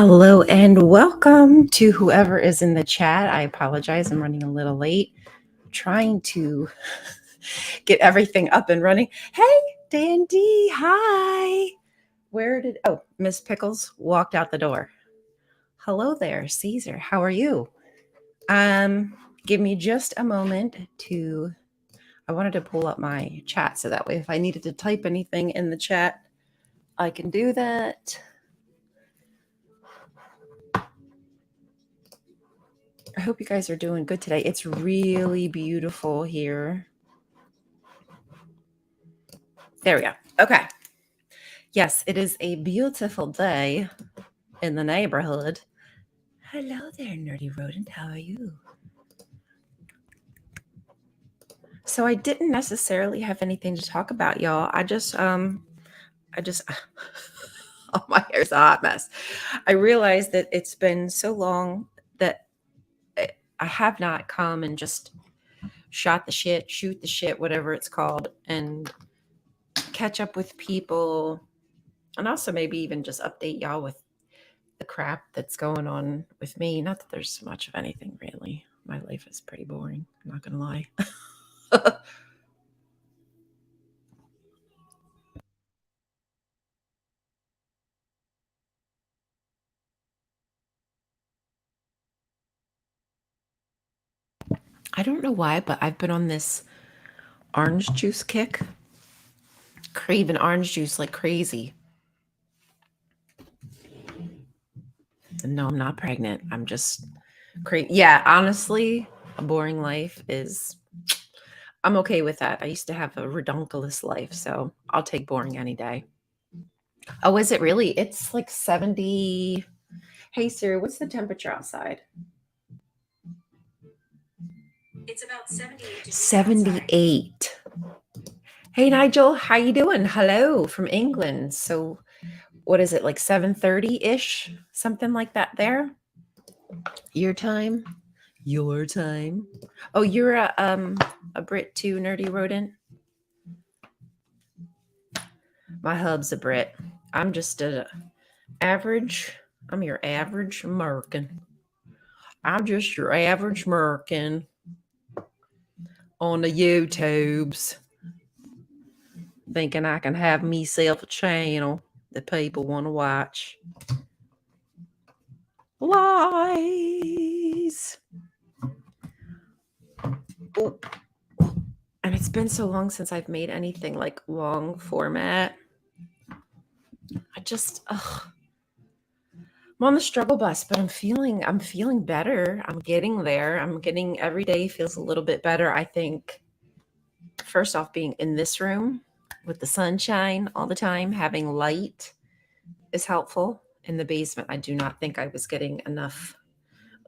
Hello and welcome to whoever is in the chat. I apologize, I'm running a little late. Trying to get everything up and running. Hey, Dandy, hi. Miss Pickles walked out the door. Hello there, Caesar. How are you? Give me just a moment I wanted to pull up my chat so that way if I needed to type anything in the chat, I can do that. I hope you guys are doing good today. It's really beautiful here. There we go. Okay. Yes, it is a beautiful day in the neighborhood. Hello there, nerdy rodent. How are you? So I didn't necessarily have anything to talk about, y'all. I just oh, my hair's a hot mess. I realized that it's been so long that I have not come and just shoot the shit, whatever it's called, and catch up with people, and also maybe even just update y'all with the crap that's going on with me. Not that there's much of anything really. My life is pretty boring, I'm not gonna lie. I don't know why, but I've been on this orange juice kick. Craving orange juice like crazy. No, I'm not pregnant. I'm just crazy. Yeah, honestly, a boring life I'm okay with that. I used to have a redonkulous life, so I'll take boring any day. Oh, is it really? It's like 70. Hey Siri, what's the temperature outside? It's about 78. 78. Hey Nigel, how you doing? Hello from England. So what is it, like 7:30-ish? Something like that there? Your time? Your time. Oh, you're a Brit too, nerdy rodent? My hub's a Brit. I'm just I'm your average American. I'm just your average American on the YouTubes, thinking I can have myself a channel that people want to watch. Lies. Ooh. And it's been so long since I've made anything like long format. I'm on the struggle bus, but I'm feeling better. I'm getting there. Every day feels a little bit better. I think first off, being in this room with the sunshine all the time, having light is helpful. In the basement, I do not think I was getting enough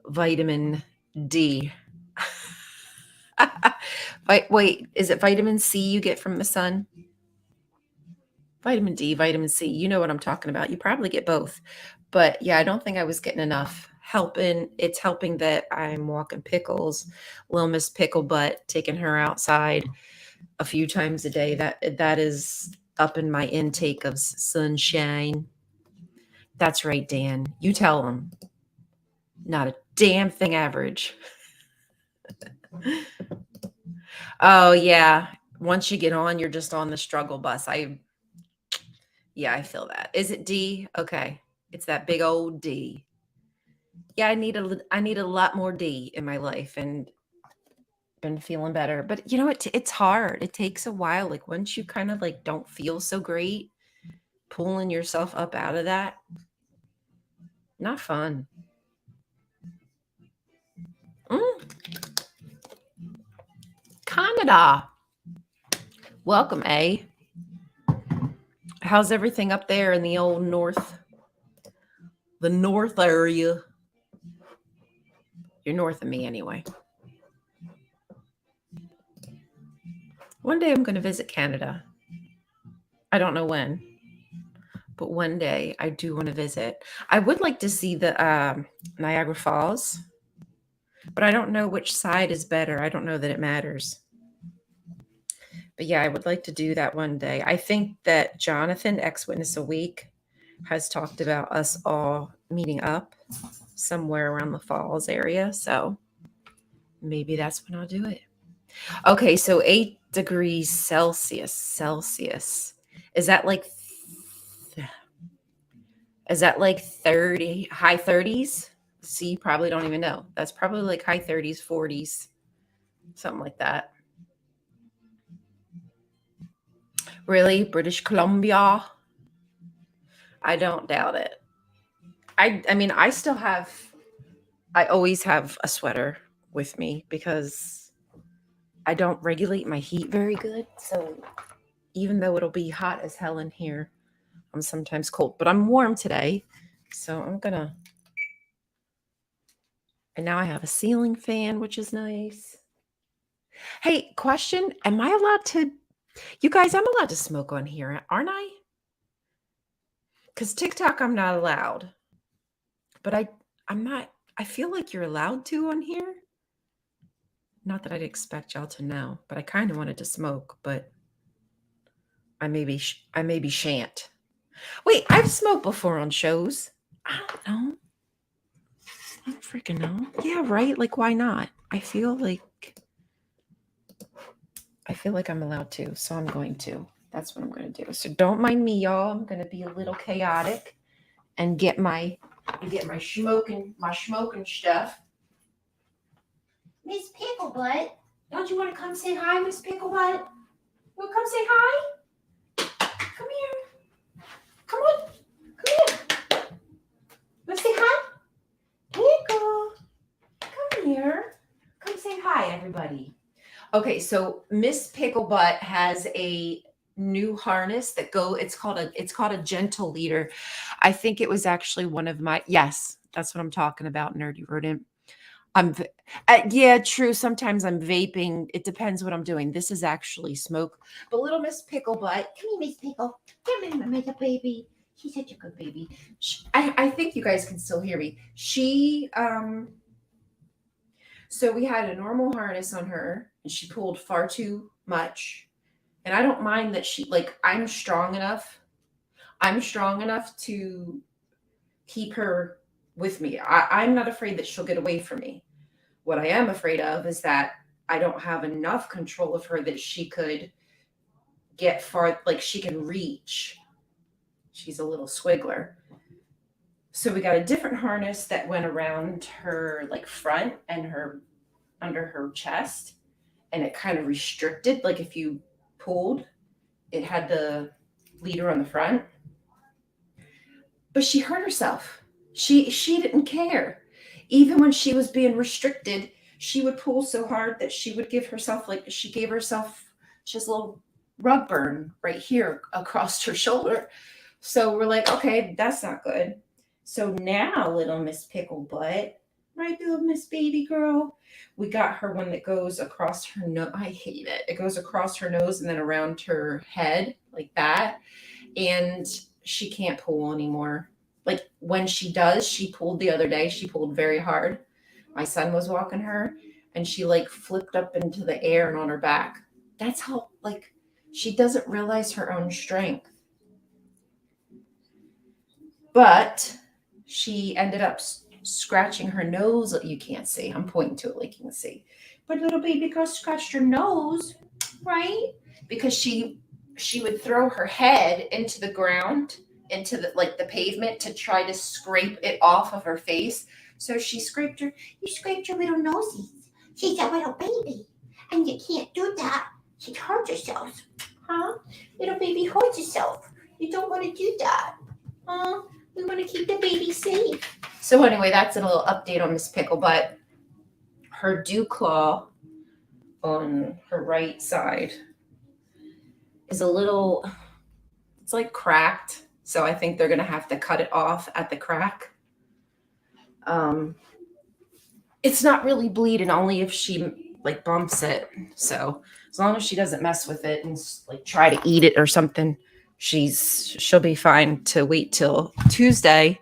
vitamin D. Wait, is it vitamin C you get from the sun? Vitamin D, vitamin C, you know what I'm talking about. You probably get both. But yeah, I don't think I was getting enough. It's helping that I'm walking Pickles, Little Miss Pickle Butt, taking her outside a few times a day. That is up in my intake of sunshine. That's right, Dan. You tell them. Not a damn thing average. Oh yeah. Once you get on, you're just on the struggle bus. I feel that. Is it D? Okay. It's that big old D. Yeah, I need a lot more D in my life and been feeling better. But you know, it's hard. It takes a while. Like once you kind of like don't feel so great, pulling yourself up out of that, not fun. Canada. Welcome, A. How's everything up there in the old north? The north area. You're north of me anyway. One day I'm going to visit Canada. I don't know when, but one day I do want to visit. I would like to see the Niagara Falls, but I don't know which side is better. I don't know that it matters. But yeah, I would like to do that one day. I think that Jonathan, Ex-Witness a Week, has talked about us all meeting up somewhere around the falls area. So maybe that's when I'll do it. Okay, so 8 degrees Celsius. Is that like is that like 30 high 30s? See, probably don't even know. That's probably like high 30s, 40s, something like that. Really? British Columbia? I don't doubt it. I mean, I always have a sweater with me because I don't regulate my heat very good. So even though it'll be hot as hell in here, I'm sometimes cold, but I'm warm today. So and now I have a ceiling fan, which is nice. Hey, question. Am I allowed to, you guys, I'm allowed to smoke on here, aren't I? Because TikTok, I'm not allowed. But I'm not, I feel like you're allowed to on here. Not that I'd expect y'all to know, but I kind of wanted to smoke, but I maybe shan't. Wait, I've smoked before on shows. I don't know. I don't freaking know. Yeah, right? Like, why not? I feel like I'm allowed to, so I'm going to. That's what I'm going to do. So don't mind me, y'all. I'm going to be a little chaotic and get my smoking stuff. Miss Picklebutt, don't you want to come say hi, Miss Picklebutt? You want to come say hi? Come here. Come on. Come here. Let's say hi. Pickle. Come here. Come say hi, everybody. Okay, so Miss Picklebutt has a new harness it's called a gentle leader. I think it was actually one of my, yes, that's what I'm talking about, nerdy rodent. Yeah, true. Sometimes I'm vaping. It depends what I'm doing. This is actually smoke. But little Miss Picklebutt, come here, Miss Pickle. Come here, my little baby. She's such a good baby. I think you guys can still hear me. So we had a normal harness on her, and she pulled far too much. And I don't mind that I'm strong enough. I'm strong enough to keep her with me. I'm not afraid that she'll get away from me. What I am afraid of is that I don't have enough control of her that she could get far, like she can reach. She's a little squiggler. So we got a different harness that went around her like front and her under her chest, and it kind of restricted. Like if you pulled, it had the leader on the front. But she hurt herself. She didn't care. Even when she was being restricted, she would pull so hard that she would give herself she gave herself just a little rug burn right here across her shoulder. So we're like, okay, that's not good. So now, little Miss Picklebutt, right, little Miss Baby Girl, we got her one that goes across her nose. I hate it. It goes across her nose and then around her head like that. And she can't pull anymore. Like when she does, she pulled the other day, she pulled very hard. My son was walking her and she like flipped up into the air and on her back. That's how, like, she doesn't realize her own strength. But she ended up scratching her nose. You can't see. I'm pointing to it like you can see. But little baby girl scratched her nose, right? Because she would throw her head into the ground, into the pavement to try to scrape it off of her face. So you scraped your little nosies. She's a little baby. And you can't do that. She hurt herself. Huh? Little baby hurts herself. You don't want to do that. Huh? We want to keep the baby safe. So anyway, that's a little update on Miss Picklebutt. Her dew claw on her right side is it's like cracked. So I think they're going to have to cut it off at the crack. It's not really bleeding, only if she like bumps it. So as long as she doesn't mess with it and like try to eat it or something, she'll be fine to wait till Tuesday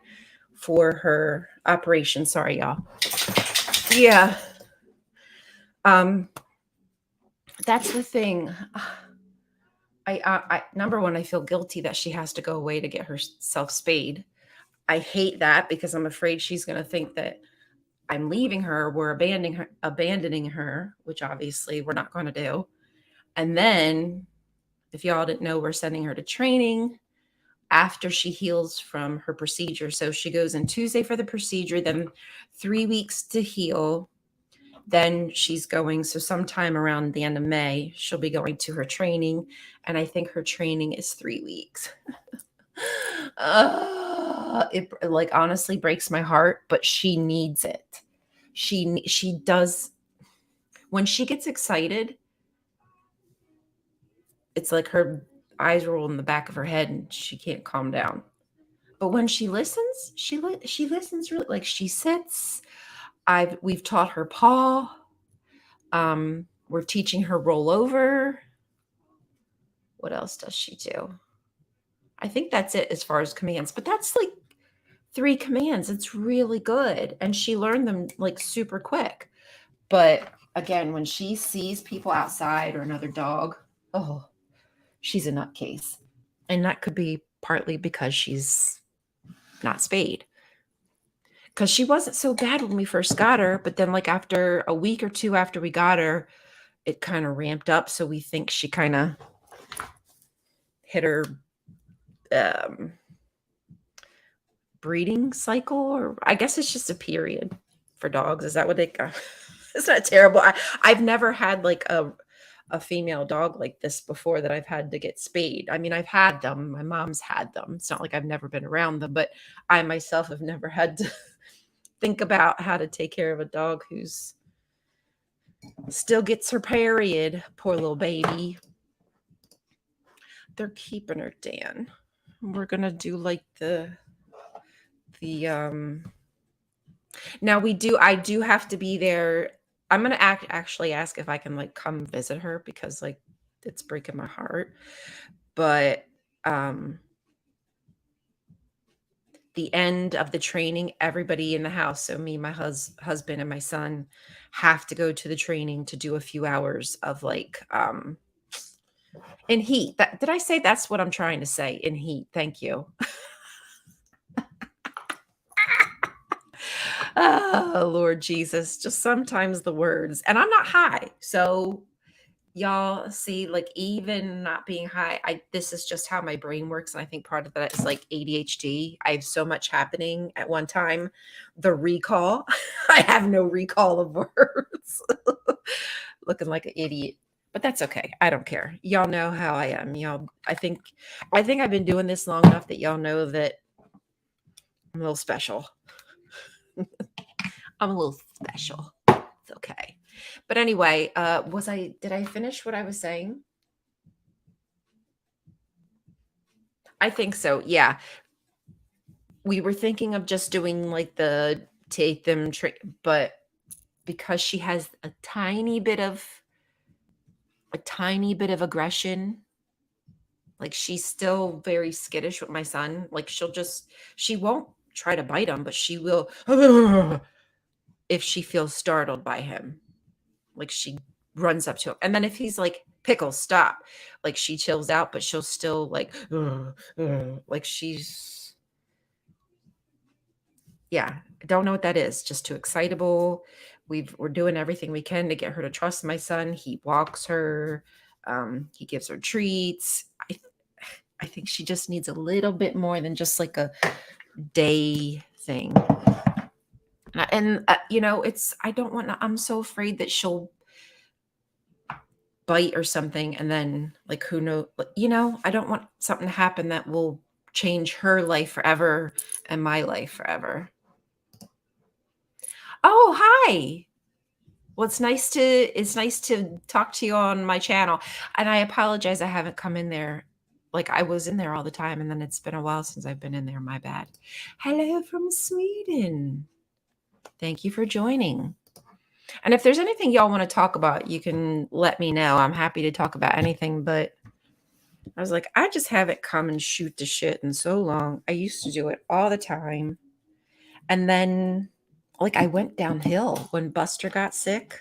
for her operation. Sorry, y'all. Yeah. That's the thing. I number one, I feel guilty that she has to go away to get herself spayed. I hate that because I'm afraid she's going to think that I'm leaving her, we're abandoning her, which obviously we're not going to do. And then, if y'all didn't know, we're sending her to training after she heals from her procedure. So she goes in Tuesday for the procedure, then 3 weeks to heal. Then she's going, so sometime around the end of May, she'll be going to her training. And I think her training is 3 weeks. It like honestly breaks my heart, but she needs it. She does. When she gets excited, it's like her eyes roll in the back of her head and she can't calm down. But when she listens, she listens really, like she sits. We've taught her paw. We're teaching her roll over. What else does she do? I think that's it as far as commands, but that's like 3 commands. It's really good. And she learned them like super quick. But again, when she sees people outside or another dog, oh, she's a nutcase. And that could be partly because she's not spayed. Because she wasn't so bad when we first got her, but then like after a week or two after we got her, it kind of ramped up. So we think she kind of hit her breeding cycle, or I guess it's just a period for dogs. Is that what they got? It's not terrible. I've never had like a female dog like this before that I've had to get spayed. I mean, I've had them. My mom's had them. It's not like I've never been around them, but I myself have never had to think about how to take care of a dog who's still gets her period. Poor little baby. They're keeping her, Dan. We're gonna do like the now I do have to be there. I'm gonna actually ask if I can like come visit her because like it's breaking my heart. But the end of the training, everybody in the house, so me, my husband, and my son, have to go to the training to do a few hours of like in heat. Did I say that's what I'm trying to say? In heat. Thank you. Oh, Lord Jesus. Just sometimes the words. And I'm not high. So y'all see, like even not being high, this is just how my brain works. And I think part of that is like ADHD. I have so much happening at one time. The recall. I have no recall of words. Looking like an idiot. But that's okay. I don't care. Y'all know how I am. Y'all, I think I've been doing this long enough that y'all know that I'm a little special. I'm a little special. It's okay. But anyway, did I finish what I was saying? I think so. Yeah. We were thinking of just doing like the take them but because she has a tiny bit of aggression, like she's still very skittish with my son. Like she won't try to bite him, but she will if she feels startled by him. Like she runs up to him. And then if he's like, Pickles, stop. Like she chills out, but she'll still like, like she's, yeah, I don't know what that is. Just too excitable. We're doing everything we can to get her to trust my son. He walks her. He gives her treats. I think she just needs a little bit more than just like a day thing. And I don't want to, I'm so afraid that she'll bite or something and then like who knows, I don't want something to happen that will change her life forever and my life forever. Oh, hi. Well, it's nice to talk to you on my channel. And I apologize I haven't come in there. Like I was in there all the time and then it's been a while since I've been in there. My bad. Hello from Sweden. Thank you for joining. And if there's anything y'all want to talk about, you can let me know. I'm happy to talk about anything, but I was like, I just haven't come and shoot the shit in so long. I used to do it all the time. And then like I went downhill when Buster got sick.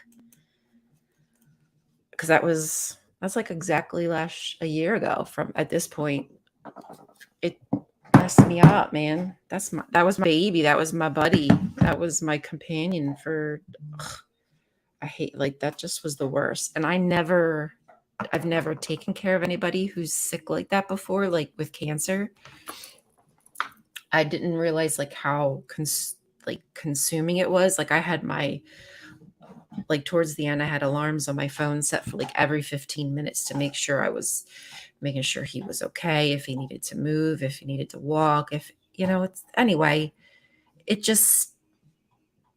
Because that's like exactly a year ago from at this point. messed me up, man. That was my baby. That was my buddy. That was my companion for. Ugh, I hate like that. Just was the worst. And I've never taken care of anybody who's sick like that before, like with cancer. I didn't realize like how like consuming it was. Like I had my like towards the end, I had alarms on my phone set for like every 15 minutes to make sure I was making sure he was okay, if he needed to move, if he needed to walk, if it's anyway, it just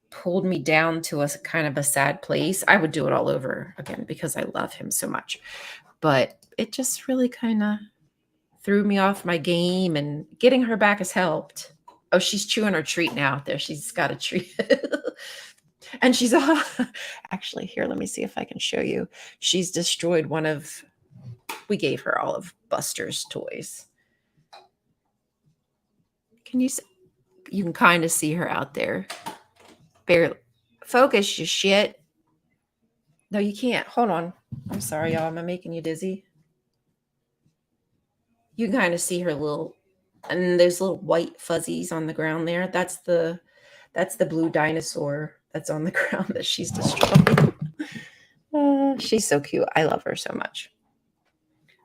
pulled me down to a kind of a sad place. I would do it all over again because I love him so much. But it just really kind of threw me off my game, and getting her back has helped. Oh, she's chewing her treat now. There, she's got a treat. And she's actually here. Let me see if I can show you. She's destroyed one of. We gave her all of Buster's toys. Can you see? You can kind of see her out there. Barely focus, you shit. No, you can't. Hold on. I'm sorry, y'all. Am I making you dizzy? You can kind of see her little, and there's little white fuzzies on the ground there. That's the blue dinosaur that's on the ground that she's destroyed. She's so cute. I love her so much.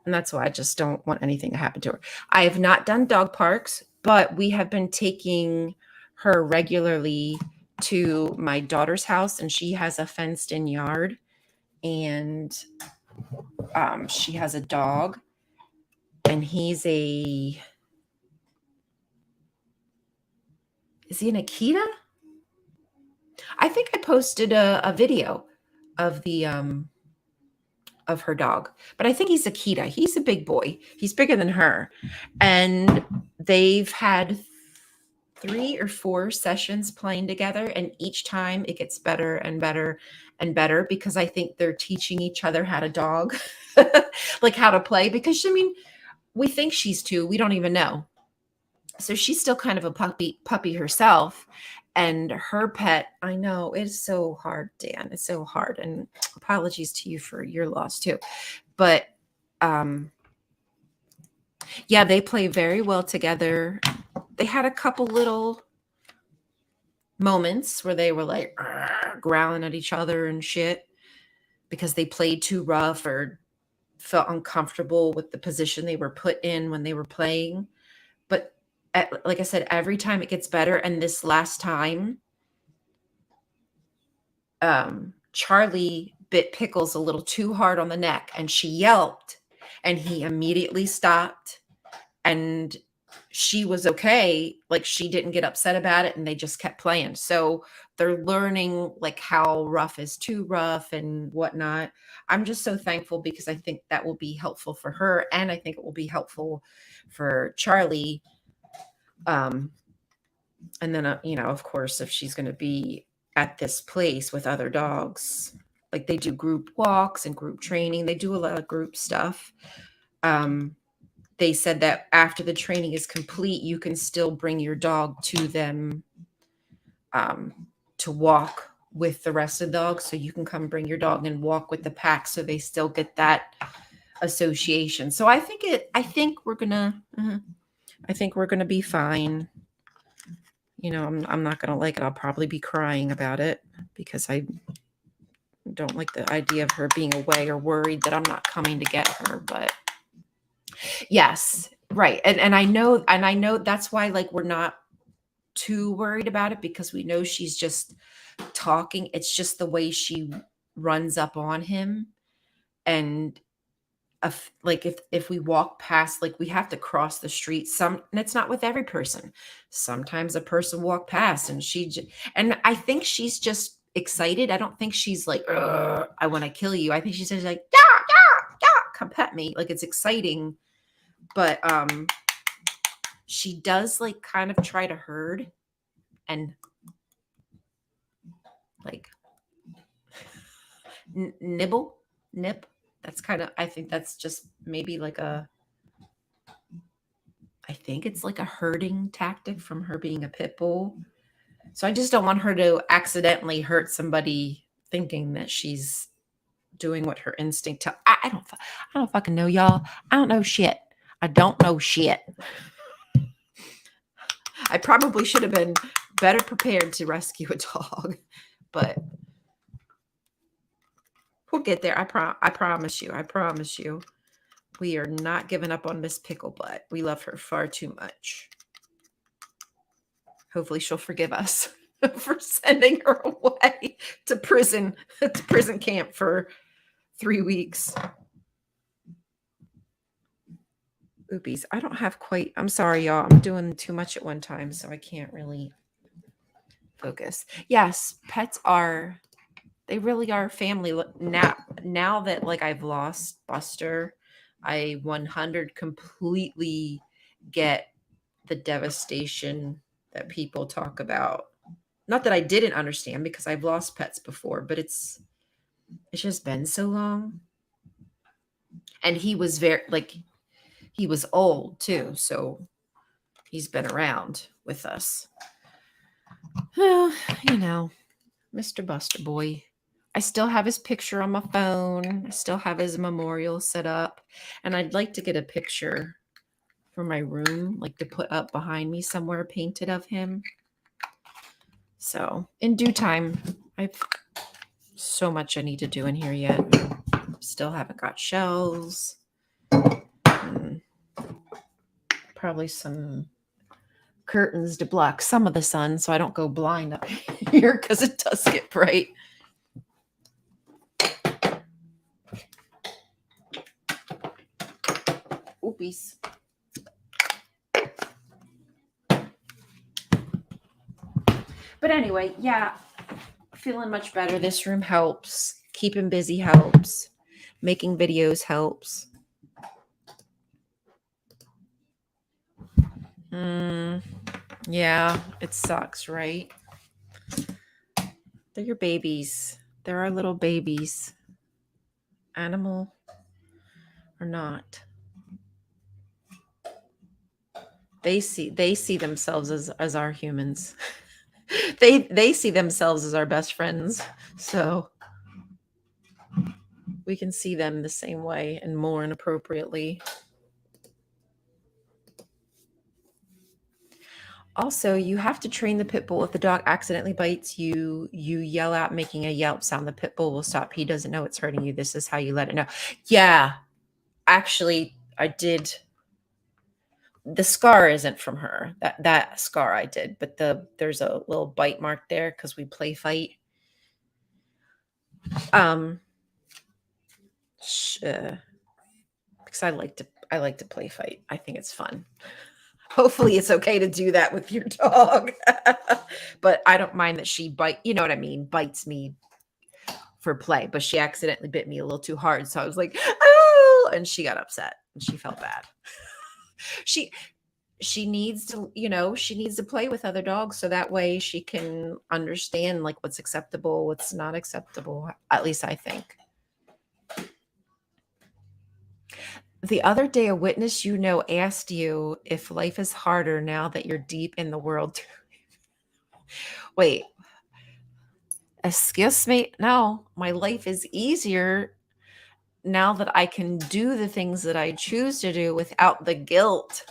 And that's why I just don't want anything to happen to her. I have not done dog parks, but we have been taking her regularly to my daughter's house, and she has a fenced in yard, and she has a dog, and is he an Akita? I think I posted a video of the of her dog, but I think he's Akita. He's a big boy. He's bigger than her. And they've had 3 or 4 sessions playing together, and each time it gets better and better and better, because I think they're teaching each other how to dog, like how to play, because I mean, we think she's 2, we don't even know. So she's still kind of a puppy herself. And her pet, I know it's so hard, Dan. It's so hard. And apologies to you for your loss too. But yeah, they play very well together. They had a couple little moments where they were like growling at each other and shit because they played too rough or felt uncomfortable with the position they were put in when they were playing. But like I said, every time it gets better. And this last time, Charlie bit Pickles a little too hard on the neck, and she yelped, and he immediately stopped, and she was okay. Like, she didn't get upset about it, and they just kept playing. So they're learning like how rough is too rough and whatnot. I'm just so thankful because I think that will be helpful for her, and I think it will be helpful for Charlie. And then, of course, if she's going to be at this place with other dogs, like they do group walks and group training, they do a lot of group stuff. They said that after the training is complete, you can still bring your dog to them to walk with the rest of the dogs. So you can come bring your dog and walk with the pack, so they still get that association. So I think we're gonna be fine. I'm not gonna like it. I'll probably be crying about it because I don't like the idea of her being away or worried that I'm not coming to get her. But yes, right. And I know that's why, like, we're not too worried about it, because we know she's just talking. It's just the way she runs up on him. And like if we walk past, like, we have to cross the street, and it's not with every person. Sometimes a person walk past and and I think she's just excited. I don't think she's like, I want to kill you. I think she's just like, yeah, yeah, yeah, come pet me. Like, it's exciting. But she does like kind of try to herd and like nip. That's kind of, I think that's just maybe like I think it's like a herding tactic from her being a pit bull. So I just don't want her to accidentally hurt somebody thinking that she's doing what her instinct I don't fucking know, y'all. I don't know shit. I don't know shit. I probably should have been better prepared to rescue a dog, but we'll get there. I promise you. I promise you. We are not giving up on Miss Picklebutt. We love her far too much. Hopefully she'll forgive us for sending her away to prison camp for 3 weeks. Oopies. I don't have quite, I'm sorry, y'all. I'm doing too much at one time, so I can't really focus. Yes, pets are, they really are family. Now that like I've lost Buster, I 100 completely get the devastation that people talk about. Not that I didn't understand because I've lost pets before, but it's just been so long. And he was very like he was old too, so he's been around with us. Well, Mr. Buster Boy. I still have his picture on my phone. I still have his memorial set up. And I'd like to get a picture for my room, like to put up behind me somewhere painted of him. So in due time, I've so much I need to do in here yet. Still haven't got shelves. Probably some curtains to block some of the sun so I don't go blind up here because it does get bright. Oopies. But anyway, yeah, feeling much better. This room helps. Keeping busy helps. Making videos helps. Yeah, it sucks, right? They're your babies. They're our little babies. Animal or not. They see themselves as our humans. they see themselves as our best friends. So we can see them the same way and more inappropriately. Also, you have to train the pit bull. If the dog accidentally bites you, you yell out, making a yelp sound. The pit bull will stop. He doesn't know it's hurting you. This is how you let it know. Yeah, actually, I did. The scar isn't from her. That scar I did, but there's a little bite mark there because we play fight. Because I like to play fight. I think it's fun. Hopefully it's okay to do that with your dog. But I don't mind that she bites me for play, but she accidentally bit me a little too hard. So I was like, oh, and she got upset and she felt bad. She needs to play with other dogs so that way she can understand like what's acceptable, what's not acceptable. At least I think. The other day, a witness asked you if life is harder now that you're deep in the world. Wait, excuse me? No, my life is easier now that I can do the things that I choose to do without the guilt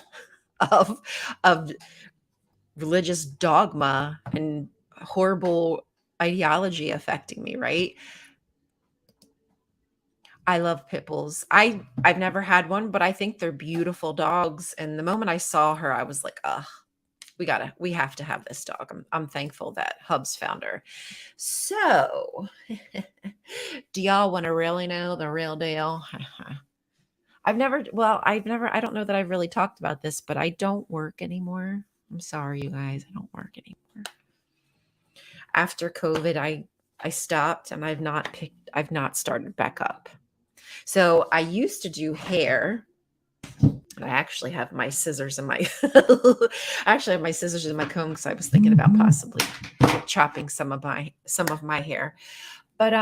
of religious dogma and horrible ideology affecting me, right? I love pit bulls. I've never had one, but I think they're beautiful dogs. And the moment I saw her, I was like, ugh, we have to have this dog. I'm thankful that Hubs found her. So do y'all want to really know the real deal? I don't know that I've really talked about this, but I don't work anymore. I'm sorry, you guys. I don't work anymore. After COVID, I stopped and I've not started back up. So I used to do hair. I actually have my scissors in my comb because I was thinking about possibly chopping some of my hair. But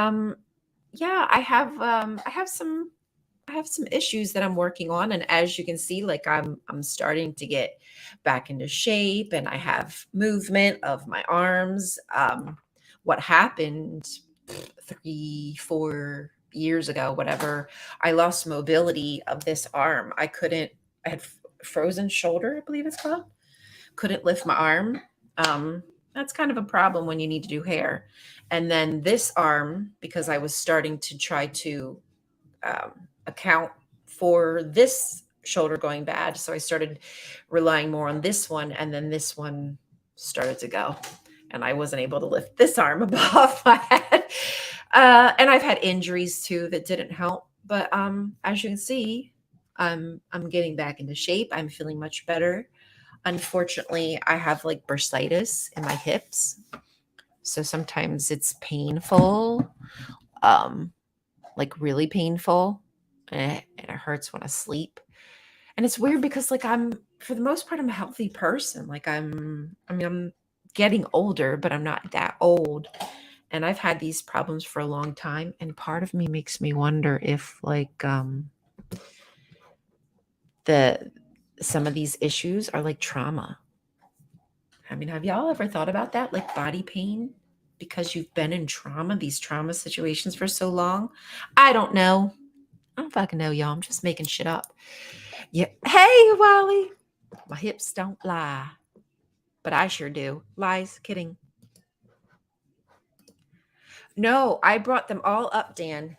yeah, I have some issues that I'm working on, and as you can see, like I'm starting to get back into shape, and I have movement of my arms. What happened 3-4 years ago, whatever, I lost mobility of this arm. I had frozen shoulder, I believe it's called, couldn't lift my arm. That's kind of a problem when you need to do hair. And then this arm, because I was starting to try to account for this shoulder going bad. So I started relying more on this one, and then this one started to go. And I wasn't able to lift this arm above my head. And I've had injuries too that didn't help. But as you can see, I'm getting back into shape. I'm feeling much better. Unfortunately, I have like bursitis in my hips. So sometimes it's painful, like really painful. And it hurts when I sleep. And it's weird because like for the most part, I'm a healthy person. Like I'm getting older, but I'm not that old. And I've had these problems for a long time. And part of me makes me wonder if like the some of these issues are like trauma. I mean, have y'all ever thought about that? Like body pain because you've been in trauma, these trauma situations for so long? I don't know. I don't fucking know, y'all. I'm just making shit up. Yeah. Hey, Wally. My hips don't lie, but I sure do. Lies, kidding. No, I brought them all up, Dan.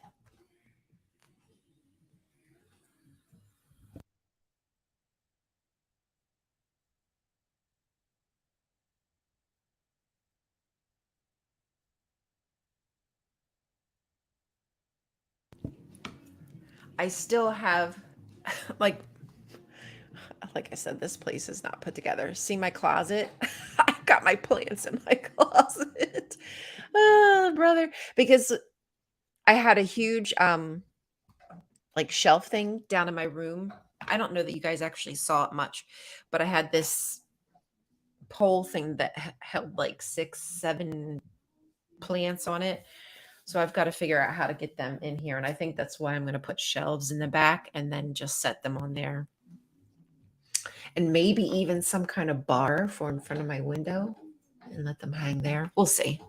I still have, like I said, this place is not put together. See my closet? I got my plants in my closet. Oh, brother. Because I had a huge like shelf thing down in my room. I don't know that you guys actually saw it much, but I had this pole thing that held like 6, 7 plants on it. So I've got to figure out how to get them in here. And I think that's why I'm going to put shelves in the back and then just set them on there. And maybe even some kind of bar for in front of my window and let them hang there. We'll see.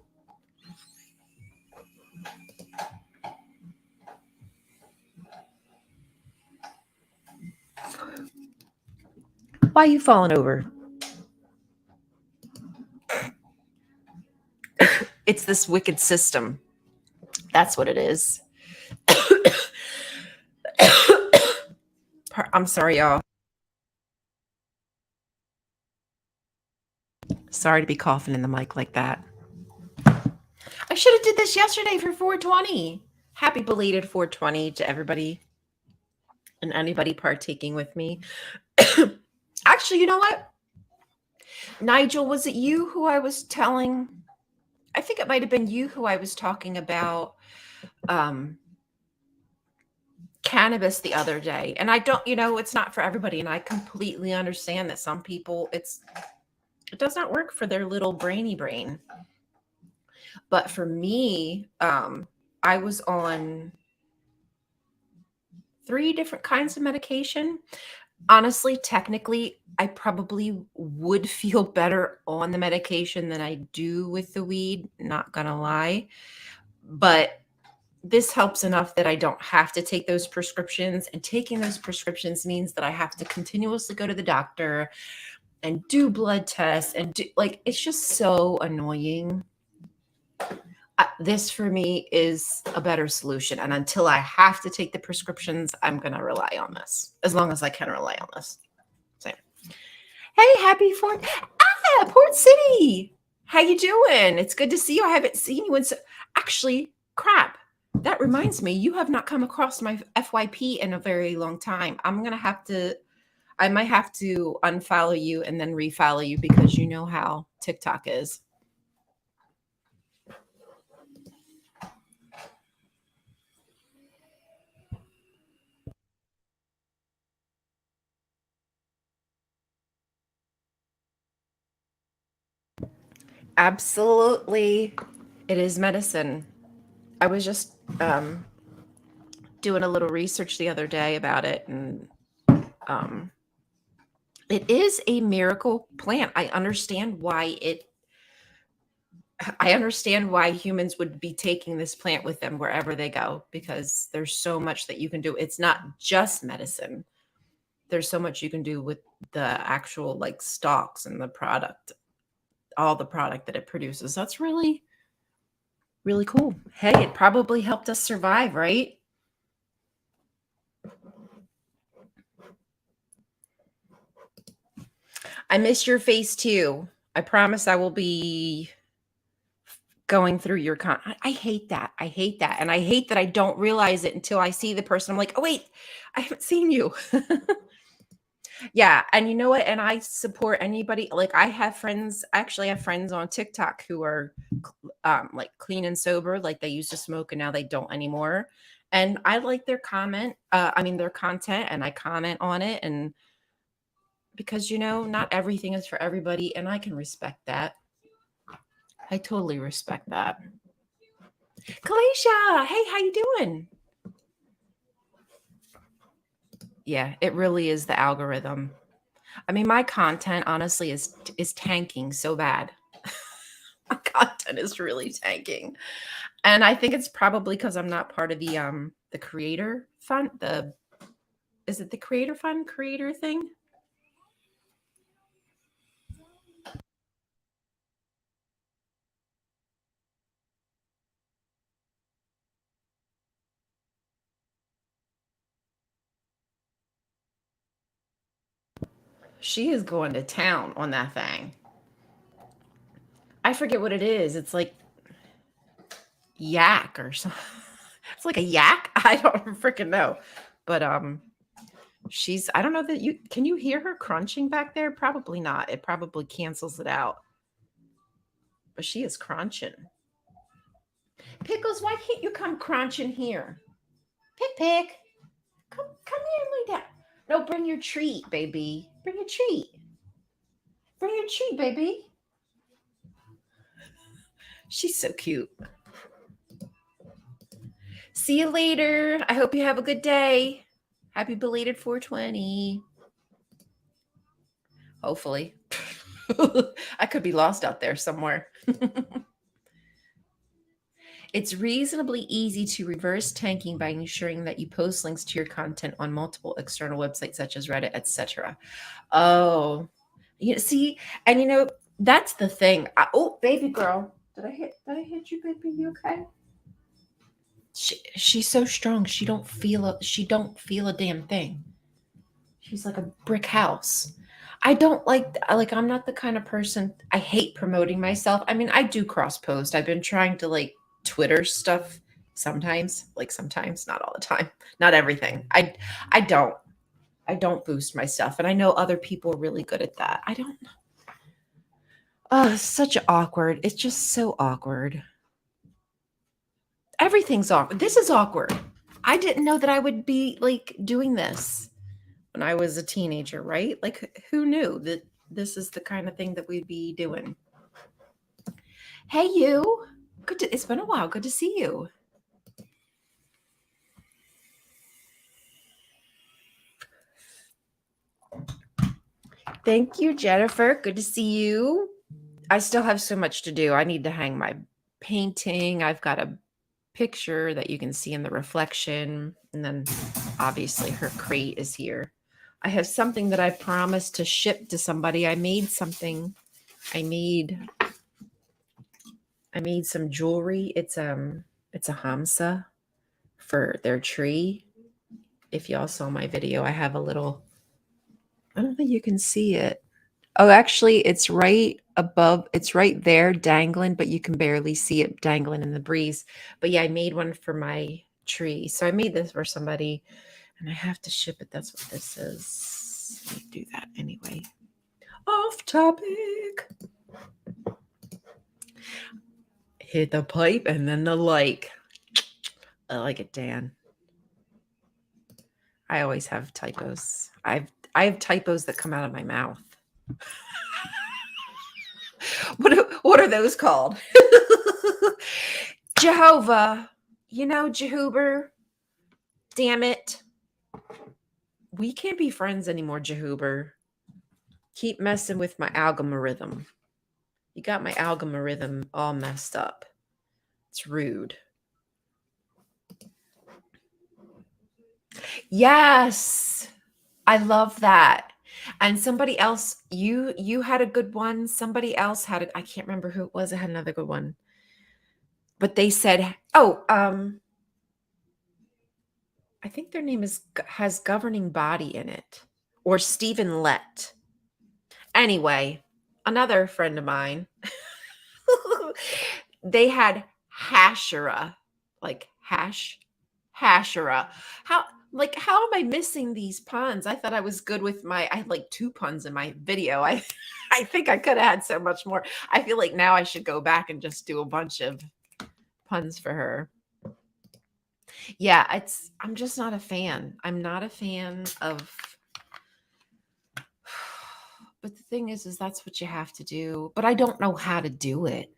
Why are you falling over? It's this wicked system. That's what it is. I'm sorry, y'all. Sorry to be coughing in the mic like that. I should have did this yesterday for 420. Happy belated 420 to everybody and anybody partaking with me. Actually, you know what? Nigel, was it you who I was telling? I think it might have been you who I was talking about cannabis the other day. And I don't, it's not for everybody. And I completely understand that some people it does not work for their little brainy brain. But for me, I was on 3 different kinds of medication. Honestly, technically, I probably would feel better on the medication than I do with the weed, not gonna lie. But this helps enough that I don't have to take those prescriptions. And taking those prescriptions means that I have to continuously go to the doctor and do blood tests and it's just so annoying. This for me is a better solution. And until I have to take the prescriptions, I'm going to rely on this as long as I can rely on this. So, hey, happy Port City. How you doing? It's good to see you. I haven't seen you in actually, crap. That reminds me, you have not come across my FYP in a very long time. I might have to unfollow you and then refollow you because you know how TikTok is. Absolutely. It is medicine. I was just doing a little research the other day about it, and it is a miracle plant. I understand why humans would be taking this plant with them wherever they go because there's so much that you can do. It's not just medicine. there's so much you can do with the actual like stalks and the product, all the product that it produces. That's really, really cool. Hey, it probably helped us survive, right? I miss your face too. I promise I will be going through your I hate that. I hate that. And I hate that I don't realize it until I see the person. I'm like, oh wait, I haven't seen you. Yeah. And you know what? And I support anybody. Like I have friends, I actually have friends on TikTok who are like clean and sober. Like they used to smoke and now they don't anymore. And I like their their content, and I comment on it. And because, not everything is for everybody. And I can respect that. I totally respect that. Kalisha, hey, how you doing? Yeah, it really is the algorithm. I mean, my content honestly is tanking so bad. My content is really tanking. And I think it's probably because I'm not part of the creator fund. Is it the creator fund creator thing? She is going to town on that thing. I forget what it is. It's like yak or something. It's like a yak. I don't freaking know. But I don't know that can you hear her crunching back there? Probably not. It probably cancels it out. But she is crunching. Pickles, why can't you come crunching here? Pick. Come here and lay down. No, bring your treat, baby. Bring your treat. Bring your treat, baby. She's so cute. See you later. I hope you have a good day. Happy belated 420. Hopefully. I could be lost out there somewhere. It's reasonably easy to reverse tanking by ensuring that you post links to your content on multiple external websites such as Reddit, etc. Oh, see, and that's the thing. Oh, baby girl, did I hit you, baby? You okay? She's so strong. She don't feel a damn thing. She's like a brick house. I don't like I'm not the kind of person. I hate promoting myself. I mean, I do cross post. I've been trying to like Twitter stuff sometimes, not all the time, not everything. I don't boost my stuff, and I know other people are really good at that. I don't. Oh, such awkward. It's just so awkward. Everything's awkward. This is awkward. I didn't know that I would be like doing this when I was a teenager, right? Like, who knew that this is the kind of thing that we'd be doing? Hey, you. It's been a while. Good to see you. Thank you, Jennifer. Good to see you. I still have so much to do. I need to hang my painting. I've got a picture that you can see in the reflection. And then obviously her crate is here. I have something that I promised to ship to somebody. I made something. I made some jewelry. It's a hamsa for their tree. If y'all saw my video, I have a little, I don't think you can see it. Oh, actually, it's right above, it's right there dangling, but you can barely see it dangling in the breeze. But yeah, I made one for my tree. So I made this for somebody and I have to ship it. That's what this is. Let me do that anyway. Off topic. Hit the pipe and then the like. I like it, Dan. I always have typos. I have typos that come out of my mouth. What are those called? Jehovah. Jehuber. Damn it. We can't be friends anymore, Jehuber. Keep messing with my algorithm. You got my algorithm all messed up. It's rude. Yes. I love that. And somebody else, you had a good one. Somebody else had it. I can't remember who it was. I had another good one. But they said, oh, I think their name has governing body in it, or Stephen Lett. Anyway, another friend of mine, they had hashera, like hashera. How am I missing these puns? I thought I was good with I had like 2 puns in my video. I think I could have had so much more. I feel like now I should go back and just do a bunch of puns for her. Yeah, I'm just not a fan. I'm not a fan of but the thing is that's what you have to do. But I don't know how to do it.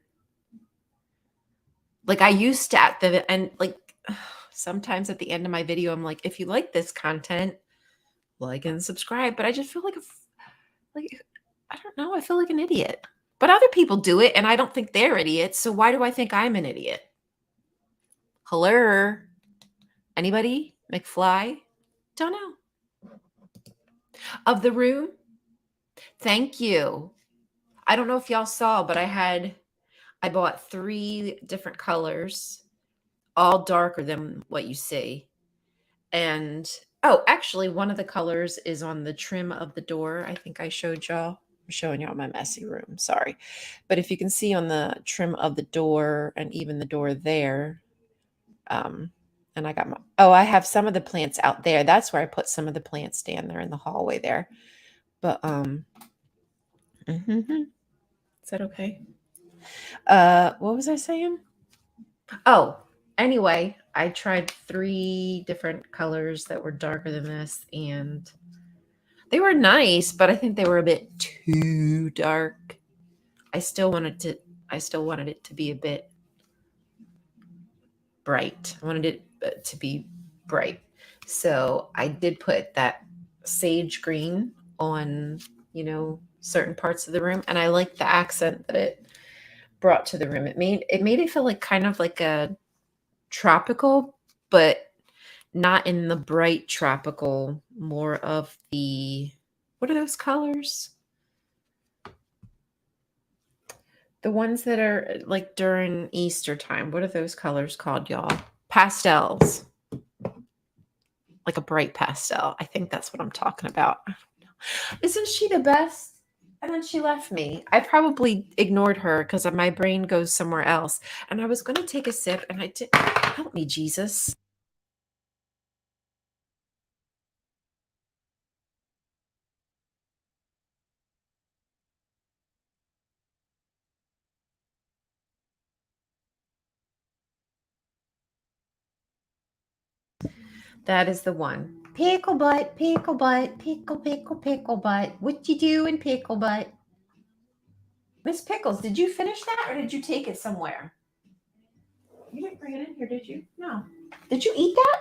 Like I used to at the and like sometimes at the end of my video, I'm like, if you like this content, like and subscribe. But I just feel like I don't know, I feel like an idiot. But other people do it, and I don't think they're idiots. So why do I think I'm an idiot? Hello? Anybody? McFly? Don't know. Of the room? Thank you. I don't know if y'all saw, but I bought 3 different colors, all darker than what you see. And oh, actually, one of the colors is on the trim of the door. I think I showed y'all. I'm showing y'all my messy room. Sorry. But if you can see on the trim of the door and even the door there, and I got I have some of the plants out there. That's where I put some of the plants down there in the hallway there. But is that okay? What was I saying? Oh, anyway, I tried 3 different colors that were darker than this, and they were nice, but I think they were a bit too dark. I still wanted it to be a bit bright. I wanted it to be bright. So I did put that sage green on, certain parts of the room, and I liked the accent that it brought to the room. It made it feel like kind of like a tropical, but not in the bright tropical, more of the what are those colors? The ones that are like during Easter time. What are those colors called, y'all? Pastels. Like a bright pastel. I think that's what I'm talking about. Isn't she the best? And then she left me. I probably ignored her because my brain goes somewhere else. And I was going to take a sip and I did. Help me, Jesus. That is the one. Pickle butt, pickle butt, pickle, pickle, pickle butt. What you doing, pickle butt? Miss Pickles, did you finish that or did you take it somewhere? You didn't bring it in here, did you? No. Did you eat that?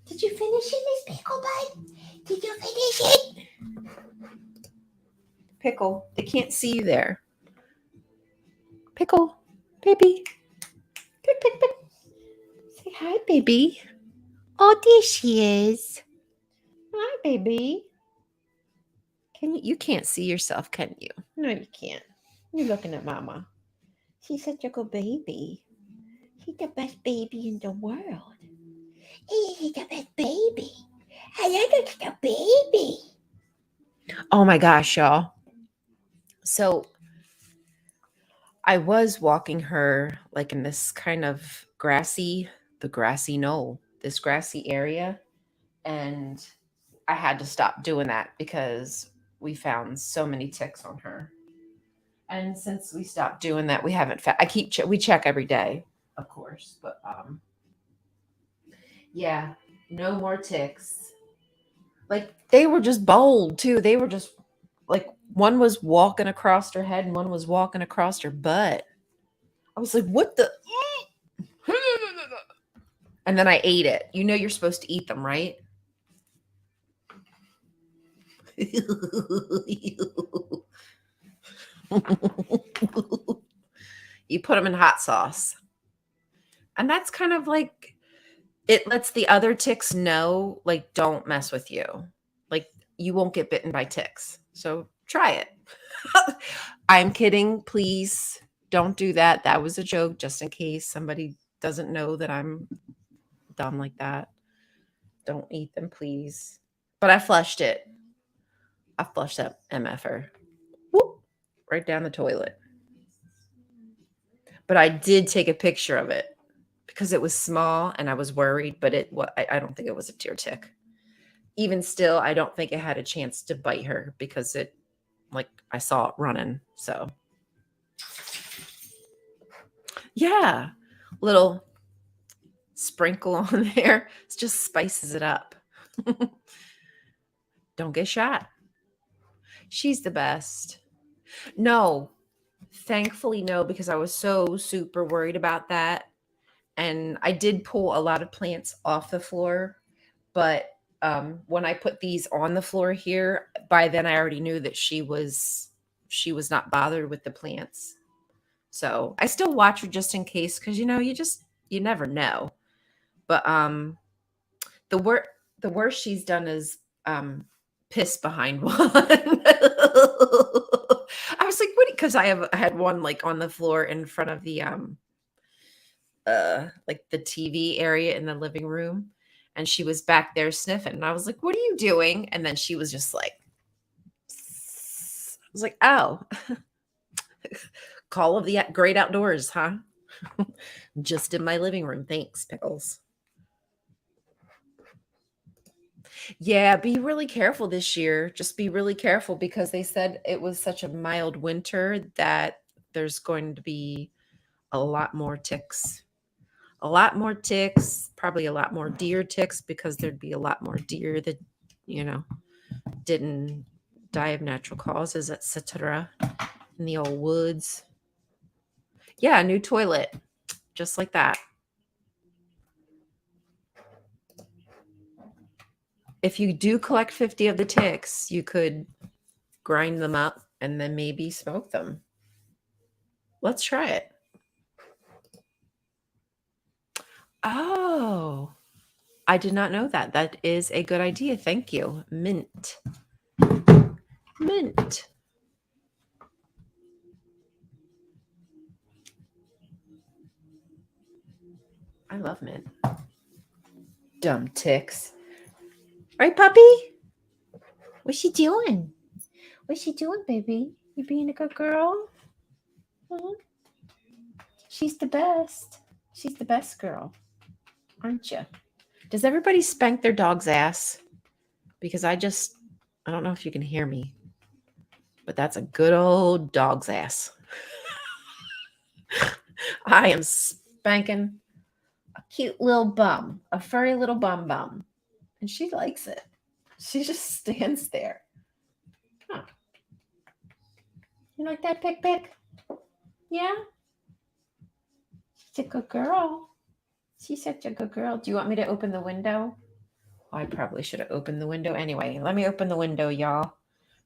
Did you finish it, Miss Pickle butt? Did you finish it? Pickle, they can't see you there. Pickle, baby. Pick, pick, pick. Say hi, baby. Oh, there she is. Hi, baby. You can't see yourself, can you? No, you can't. You're looking at Mama. She's such a good baby. She's the best baby in the world. She's the best baby. I like it, the baby. Oh my gosh, y'all. So I was walking her like in this kind of grassy knoll, this grassy area. And I had to stop doing that because we found so many ticks on her. And since we stopped doing that, we haven't found. We check every day, of course, but yeah, no more ticks. Like they were just bold too. They were just like one was walking across her head and one was walking across her butt. I was like, "What the?" And then I ate it. You know, you're supposed to eat them, right? You put them in hot sauce. And that's kind of like it lets the other ticks know, like, don't mess with you. you won't get bitten by ticks. So try it. I'm kidding. Please don't do that. That was a joke, just in case somebody doesn't know that I'm dumb like that. Don't eat them, please. But I flushed it. I flushed that MFR. Whoop, right down the toilet. But I did take a picture of it because it was small and I was worried, but I don't think it was a deer tick. Even still, I don't think it had a chance to bite her because I saw it running. So yeah, little sprinkle on there. It just spices it up. Don't get shot. She's the best. No, thankfully, no, because I was so super worried about that. And I did pull a lot of plants off the floor. But when I put these on the floor here, by then I already knew that she was not bothered with the plants. So I still watch her just in case, because you never know. But the worst she's done is piss behind one. I was like, what? Because I had one like on the floor in front of the like the TV area in the living room, and she was back there sniffing, and I was like, what are you doing? And then she was just like, I was like, oh, call of the great outdoors, huh? Just in my living room. Thanks, Pickles. Yeah, be really careful this year. Just be really careful because they said it was such a mild winter that there's going to be a lot more ticks. A lot more ticks, probably a lot more deer ticks because there'd be a lot more deer that, you know, didn't die of natural causes, etc. in the old woods. Yeah, new toilet. Just like that. If you do collect 50 of the ticks, you could grind them up and then maybe smoke them. Let's try it. Oh, I did not know that. That is a good idea. Thank you. Mint. Mint. I love mint. Dumb ticks. Right, puppy? What's she doing? What's she doing, baby? You being a good girl? Mhm. She's the best. She's the best girl, aren't you? Does everybody spank their dog's ass? Because I don't know if you can hear me, but that's a good old dog's ass. I am spanking a cute little bum, a furry little bum. And she likes it. She just stands there. Huh. You like that, Pick? Yeah? She's a good girl. She's such a good girl. Do you want me to open the window? Oh, I probably should have opened the window. Anyway, let me open the window, y'all.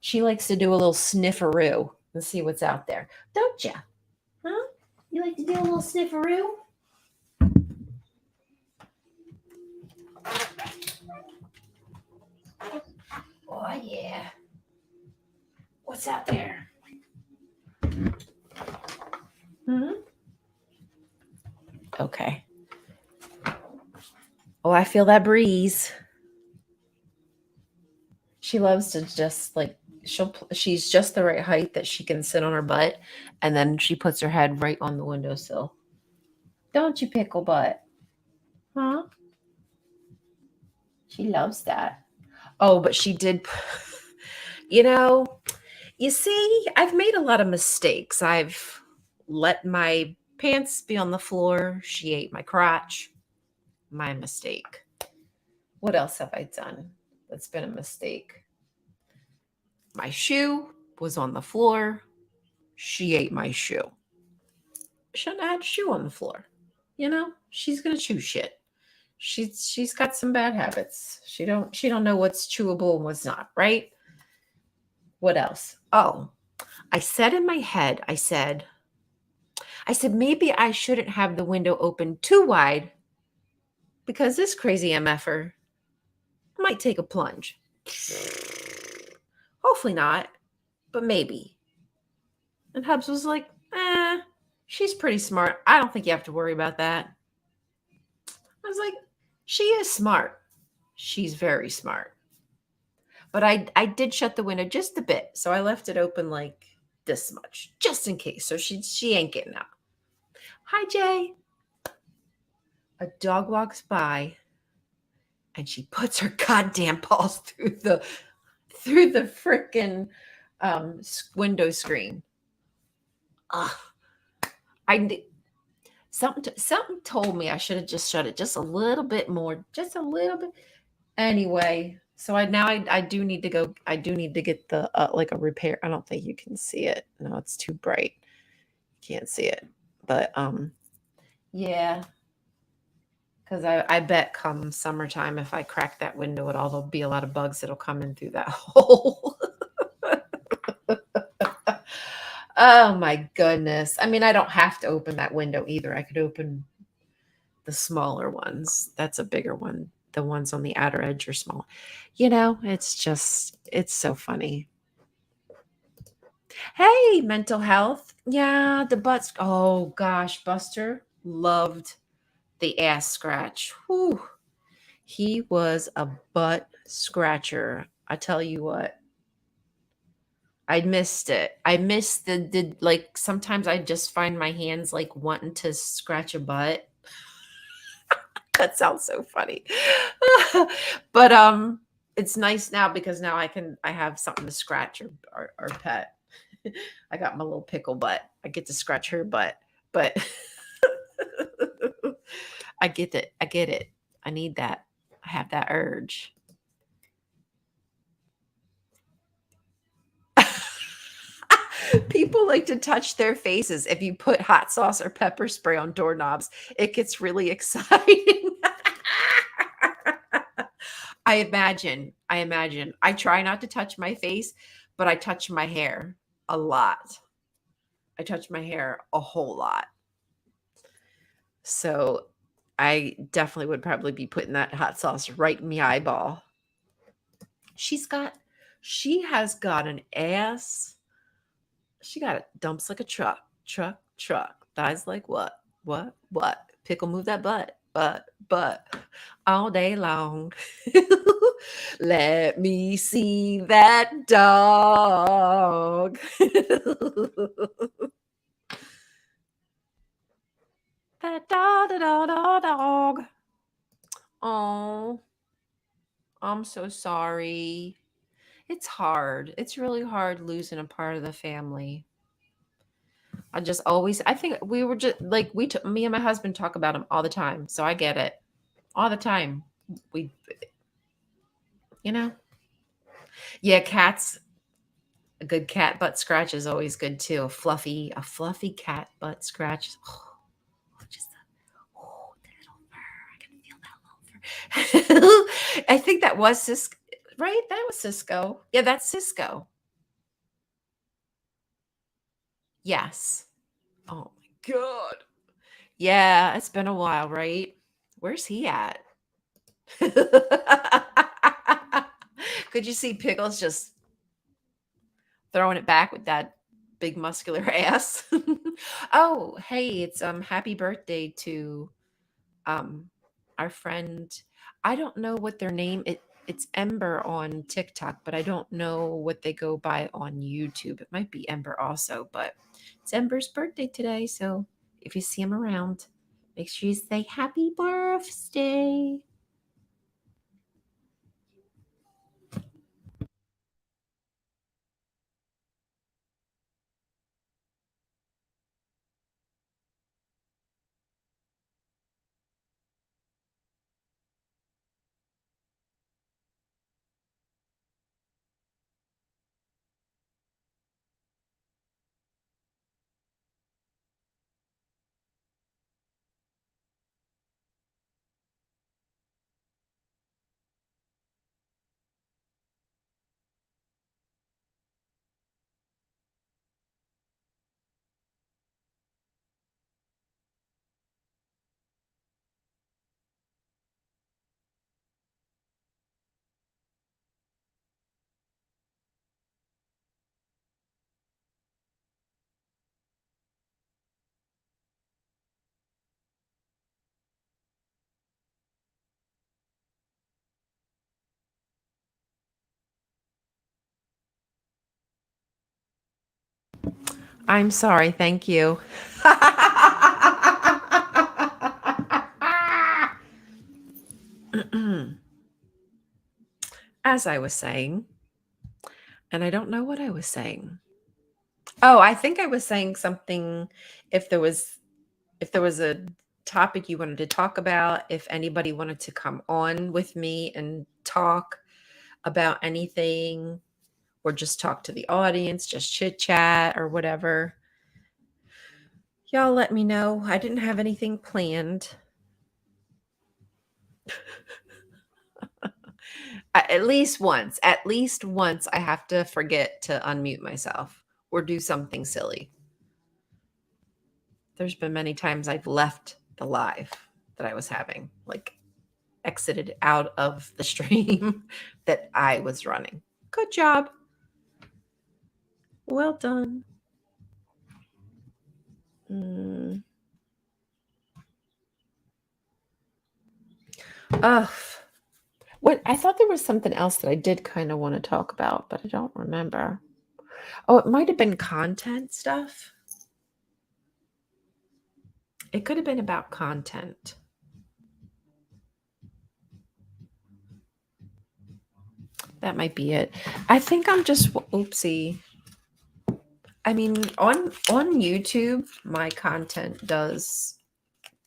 She likes to do a little snifferoo and see what's out there. Don't ya? Huh? You like to do a little snifferoo? Oh, yeah. What's out there? Okay. Oh, I feel that breeze. She loves to just she's just the right height that she can sit on her butt, and then she puts her head right on the windowsill. Don't you, pickle butt? Huh? She loves that. Oh, but she did, you see, I've made a lot of mistakes. I've let my pants be on the floor. She ate my crotch. My mistake. What else have I done that's been a mistake? My shoe was on the floor. She ate my shoe. Shouldn't have had shoe on the floor. She's gonna chew shit. She's got some bad habits. She don't know what's chewable and what's not, right? What else? Oh, I said in my head, I said maybe I shouldn't have the window open too wide because this crazy MFer might take a plunge. Hopefully not, but maybe. And Hubs was like, she's pretty smart. I don't think you have to worry about that. I was like, she is smart. She's very smart. But I did shut the window just a bit. So I left it open like this much, just in case. So she ain't getting out. Hi, Jay. A dog walks by and she puts her goddamn paws through the frickin' window screen. Ugh. Something told me I should have just shut it just a little bit more, just a little bit. Anyway, so I do need to go. I do need to get the like a repair. I don't think you can see it. No, it's too bright. Can't see it. But yeah, because I bet come summertime if I crack that window at all, there'll be a lot of bugs that'll come in through that hole. Oh my goodness. I mean, I don't have to open that window either. I could open the smaller ones. That's a bigger one. The ones on the outer edge are small. It's so funny. Hey, mental health. Yeah, the butts. Oh gosh, Buster loved the ass scratch. Whew. He was a butt scratcher. I tell you what. I missed it. I missed the like sometimes I just find my hands like wanting to scratch a butt. That sounds so funny. But it's nice now because now I have something to scratch or pet. I got my little pickle butt. I get to scratch her butt. But I get it. I get it. I need that. I have that urge. People like to touch their faces. If you put hot sauce or pepper spray on doorknobs, it gets really exciting. I imagine. I imagine. I try not to touch my face, but I touch my hair a lot. I touch my hair a whole lot. So I definitely would probably be putting that hot sauce right in the eyeball. She's got, she has got an ass. She got it dumps like a truck, truck, truck. Thighs like what? Pickle move that butt, all day long. Let me see that dog. That dog. Oh, I'm so sorry. It's hard. It's really hard losing a part of the family. I just always, I think we were just like, me and my husband talk about him all the time. So I get it all the time. We, you know, yeah, cats, a good cat butt scratch is always good too. A fluffy cat butt scratch. Oh, just, the little fur. I can feel that little fur. I think that was Cisco, right? That was Cisco. Yeah, that's Cisco. Yes. Oh my God. Yeah, it's been a while, right? Where's he at? Could you see Pickles just throwing it back with that big muscular ass? Oh, hey, it's happy birthday to um our friend. I don't know what their name it's Ember on TikTok, but I don't know what they go by on YouTube. It might be Ember also, but it's Ember's birthday today, so if you see him around, make sure you say happy birthday. I'm sorry. Thank you. As I was saying, and I don't know what I was saying. Oh, I think I was saying something if there was a topic you wanted to talk about, if anybody wanted to come on with me and talk about anything or just talk to the audience, just chit chat or whatever. Y'all let me know. I didn't have anything planned. At least once I have to forget to unmute myself or do something silly. There's been many times I've left the live that I was having, like exited out of the stream that I was running. Good job. Well done. Mm. Ugh. What I thought there was something else that I did kind of want to talk about, but I don't remember. Oh, it might have been content stuff. It could have been about content. That might be it. I think I'm just oopsie. I mean, on YouTube, my content does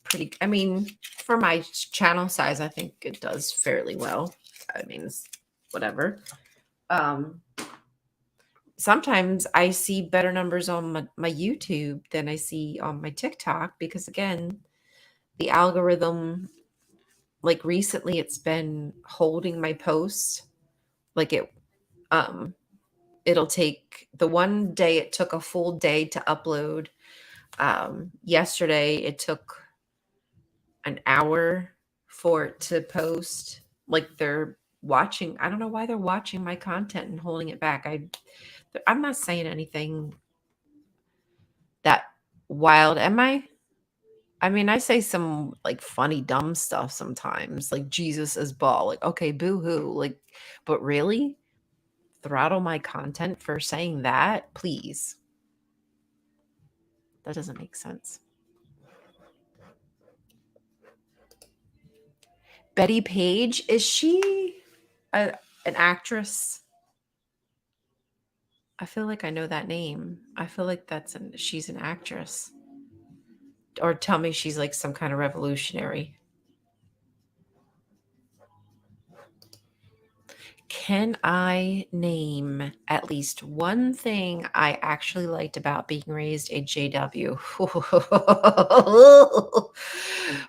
pretty. I mean, for my channel size, I think it does fairly well. I mean, it's whatever. Sometimes I see better numbers on my YouTube than I see on my TikTok because again, the algorithm, like recently, it's been holding my posts. Like it'll take the one day it took a full day to upload. Yesterday it took an hour for it to post. Like they're watching. I don't know why they're watching my content and holding it back. I'm not saying anything that wild, am I? I mean, I say some like funny, dumb stuff sometimes, like Jesus is ball. Like, okay, boo hoo. Like, but really? Throttle my content for saying that? Please. That doesn't make sense. Betty Page, is she an actress? I feel like I know that name. I feel like she's an actress. Or tell me she's like some kind of revolutionary. Can I name at least one thing I actually liked about being raised a JW?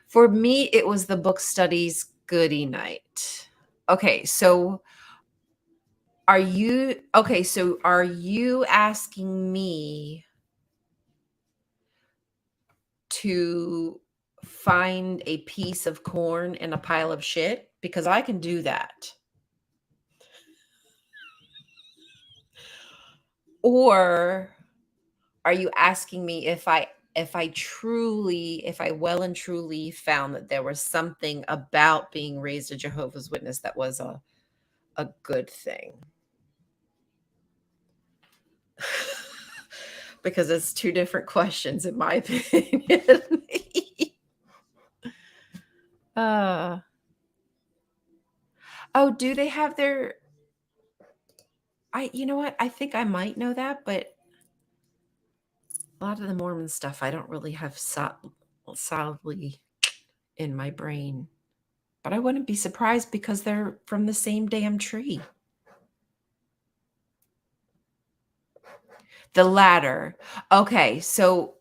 For me, it was the book studies goodie night. Okay, so are you asking me to find a piece of corn in a pile of shit? Because I can do that. Or are you asking me if I well and truly found that there was something about being raised a Jehovah's Witness that was a good thing? Because it's two different questions in my opinion. Oh, do they have their you know what? I think I might know that, but a lot of the Mormon stuff I don't really have solidly in my brain. But I wouldn't be surprised because they're from the same damn tree. The latter. Okay, so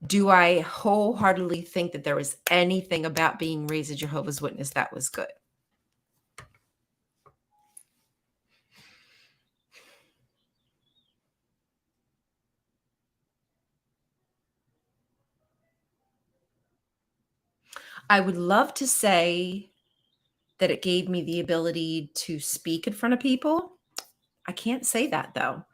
do I wholeheartedly think that there was anything about being raised a Jehovah's Witness that was good? I would love to say that it gave me the ability to speak in front of people. I can't say that though.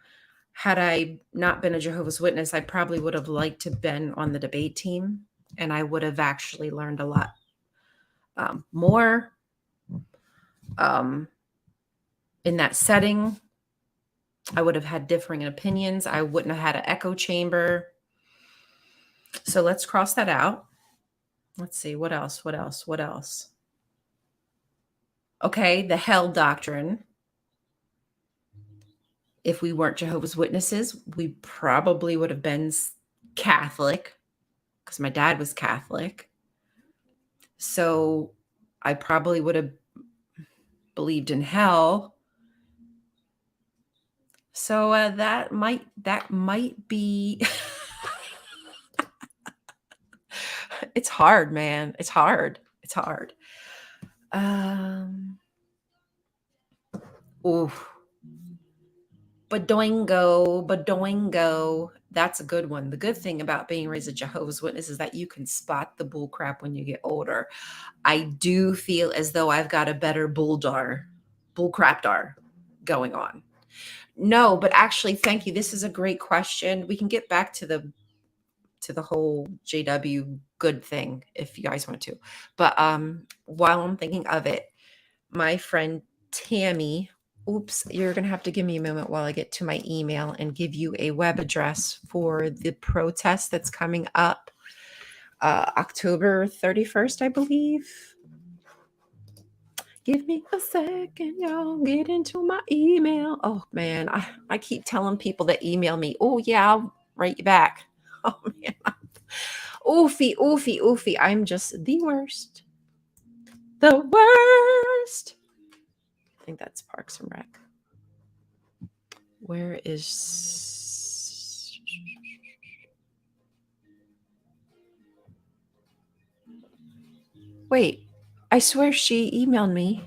Had I not been a Jehovah's Witness, I probably would have liked to been on the debate team, and I would have actually learned a lot more in that setting. I would have had differing opinions. I wouldn't have had an echo chamber. So let's cross that out. Let's see. What else? What else? What else? Okay, the hell doctrine. If we weren't Jehovah's Witnesses, we probably would have been Catholic because my dad was Catholic. So I probably would have believed in hell. So that might be it's hard, man. It's hard. It's hard. Ooh. Badoingo. That's a good one. The good thing about being raised a Jehovah's Witness is that you can spot the bull crap when you get older. I do feel as though I've got a better bull crap dar going on. No, but actually, thank you. This is a great question. We can get back to the whole JW good thing if you guys want to. But while I'm thinking of it, my friend Tammy, oops, you're going to have to give me a moment while I get to my email and give you a web address for the protest that's coming up October 31st, I believe. Give me a second, y'all. Get into my email. Oh, man. I keep telling people that email me, oh, yeah, I'll write you back. Oh, man. Oofy. I'm just the worst. The worst. I think that's Parks and Rec. Where is... Wait, I swear she emailed me.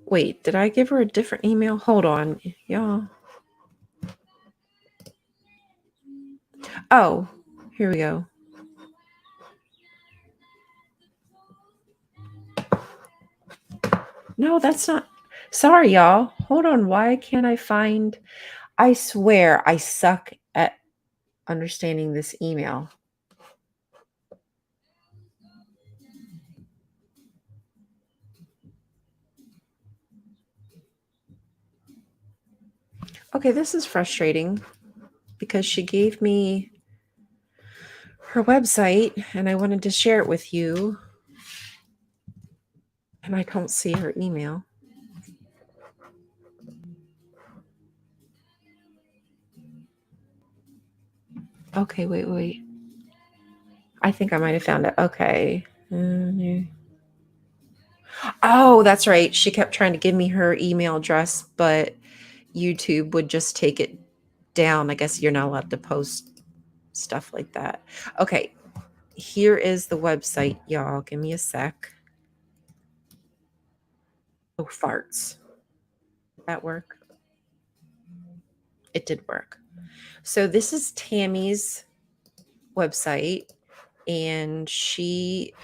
Wait, did I give her a different email? Hold on, y'all. Oh, here we go. No, that's not... Sorry, y'all. Hold on. Why can't I find... I swear I suck at understanding this email. Okay, this is frustrating because she gave me her website and I wanted to share it with you. And I don't see her email. Okay, wait. I think I might have found it. Okay. Oh, that's right. She kept trying to give me her email address, but YouTube would just take it down. I guess you're not allowed to post stuff like that. Okay. Here is the website, y'all. Give me a sec. Oh, farts. Did that work? It did work. So this is Tammy's website, and she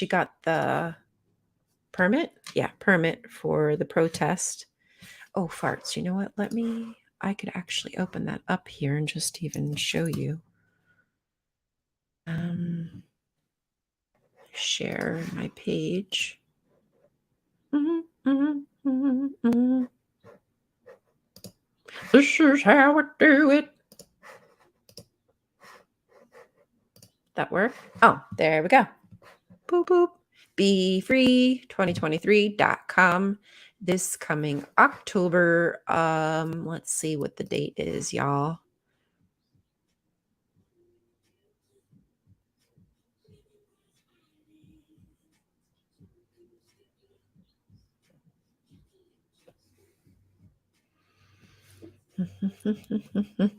got the permit. Yeah, permit for the protest. Oh, farts. You know what? I could actually open that up here and just even show you. Share my page. This is how I do it. That work? Oh, there we go. Boop, boop. BeFree2023.com. This coming October. Let's see what the date is, y'all.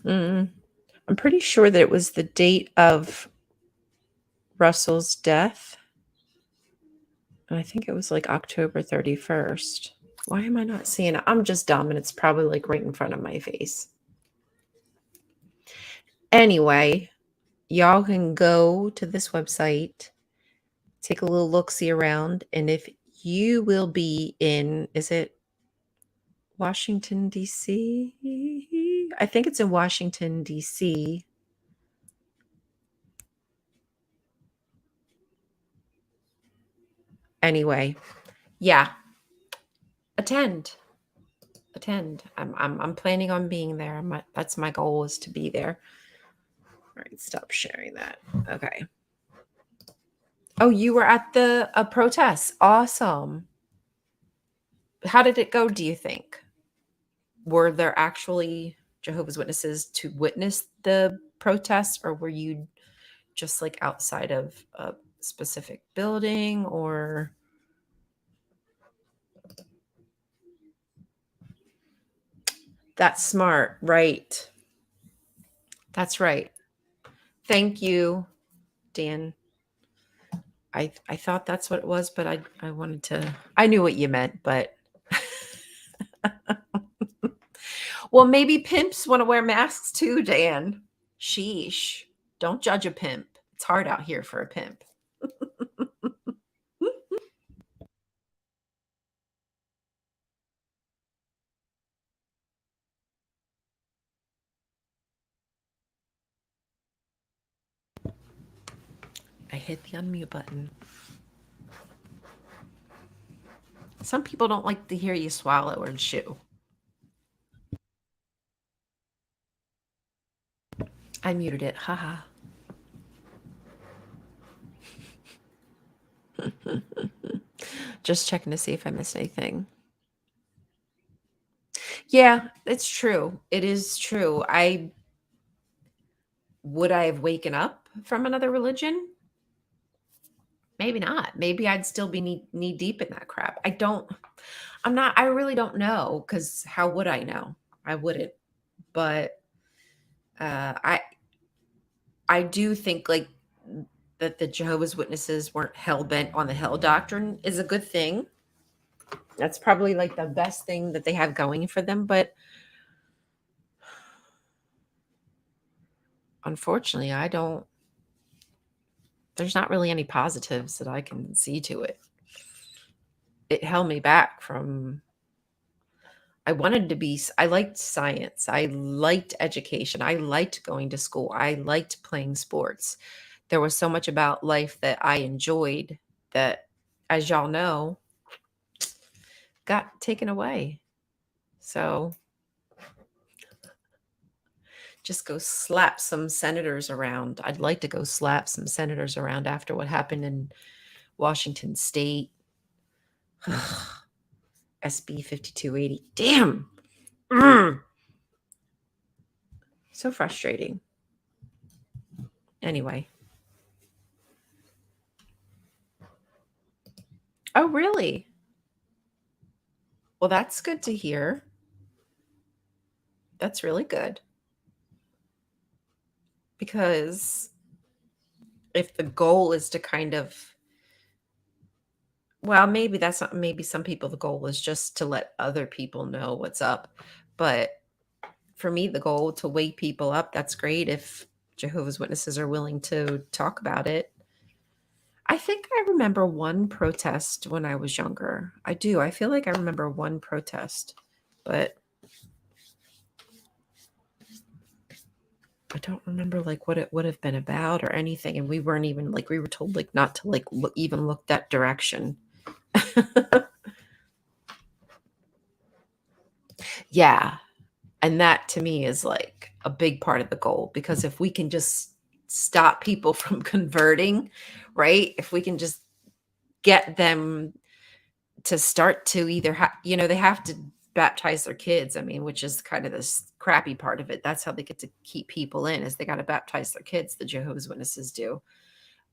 I'm pretty sure that it was the date of Russell's death. And I think it was like October 31st. Why am I not seeing it? I'm just dumb and it's probably like right in front of my face. Anyway, y'all can go to this website, take a little look-see around, and if you will be in, is it Washington, D.C.? I think it's in Washington, D.C. Anyway, yeah. Attend. Attend. I'm planning on being there. That's my goal, is to be there. All right, stop sharing that. Okay. Oh, you were at the a protest. Awesome. How did it go, do you think? Were there actually Jehovah's Witnesses to witness the protests, or were you just like outside of a specific building? Or that's smart, right? That's right. Thank you, Dan. I thought that's what it was, but I wanted to, I knew what you meant, but well, maybe pimps want to wear masks too, Dan. Sheesh. Don't judge a pimp. It's hard out here for a pimp. I hit the unmute button. Some people don't like to hear you swallow or chew. I muted it. Haha. Just checking to see if I missed anything. Yeah, it's true. It is true. Would I have waken up from another religion? Maybe not. Maybe I'd still be knee deep in that crap. I really don't know, because how would I know? I wouldn't. But I do think like that the Jehovah's Witnesses weren't hell bent on the hell doctrine is a good thing. That's probably like the best thing that they have going for them. But unfortunately, there's not really any positives that I can see to it. It held me back from, I liked science. I liked education. I liked going to school. I liked playing sports. There was so much about life that I enjoyed that, as y'all know, got taken away. So just go slap some senators around. I'd like to go slap some senators around after what happened in Washington State. SB 5280. Damn. So frustrating. Anyway. Oh, really? Well, that's good to hear. That's really good. Because if the goal is to kind of, well, maybe that's not, maybe some people, the goal is just to let other people know what's up. But for me, the goal to wake people up, that's great if Jehovah's Witnesses are willing to talk about it. I think I remember one protest when I was younger. I do. I feel like I remember one protest, but I don't remember like what it would have been about or anything. And we weren't even like, we were told like not to like even look that direction. Yeah. And that to me is like a big part of the goal, because if we can just stop people from converting, right? If we can just get them to start to either they have to baptize their kids. I mean, which is kind of this crappy part of it. That's how they get to keep people in, is they got to baptize their kids. The Jehovah's Witnesses do.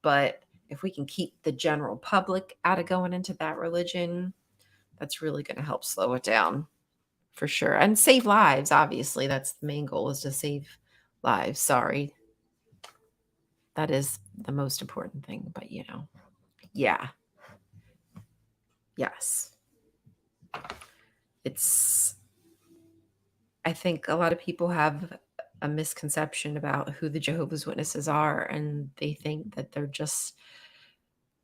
But if we can keep the general public out of going into that religion, that's really going to help slow it down for sure. And save lives. Obviously, that's the main goal, is to save lives. Sorry. That is the most important thing. But, yeah. Yes. I think a lot of people have a misconception about who the Jehovah's Witnesses are, and they think that they're just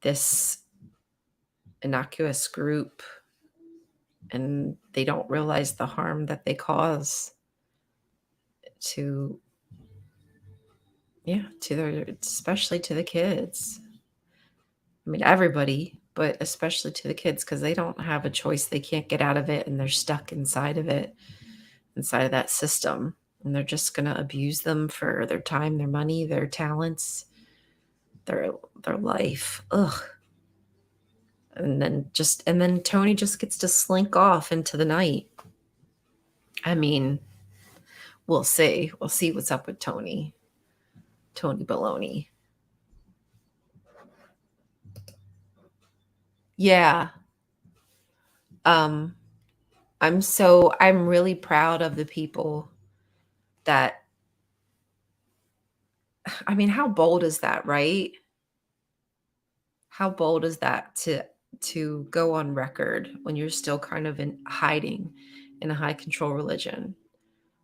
this innocuous group, and they don't realize the harm that they cause to their, especially to the kids. I mean, everybody, but especially to the kids because they don't have a choice. They can't get out of it and they're stuck inside of it, inside of that system. And they're just going to abuse them for their time, their money, their talents, their life. Ugh. And then Tony just gets to slink off into the night. I mean, we'll see. We'll see what's up with Tony. Tony Baloney. Yeah. Um, I'm really proud of the people that, I mean, how bold is that, right? How bold is that to go on record when you're still kind of in hiding in a high control religion?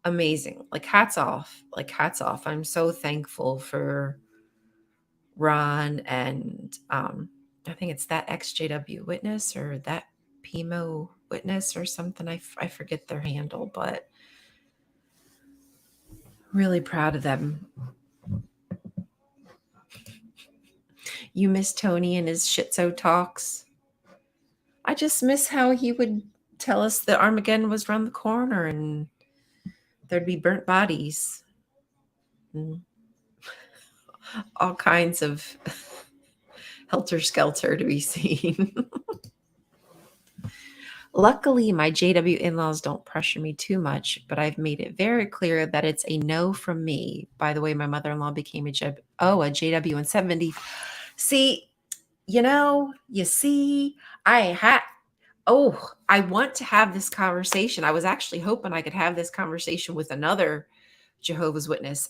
Amazing. Like hats off. Like hats off. I'm so thankful for Ron and I think it's that XJW witness or that PMO witness or something. I forget their handle, but really proud of them. You miss Tony and his shitso talks. I just miss how he would tell us that Armageddon was around the corner and there'd be burnt bodies and all kinds of helter skelter to be seen. Luckily, my JW in-laws don't pressure me too much, but I've made it very clear that it's a no from me. By the way, my mother-in-law became a JW in 70. See, you see, I want to have this conversation. I was actually hoping I could have this conversation with another Jehovah's Witness,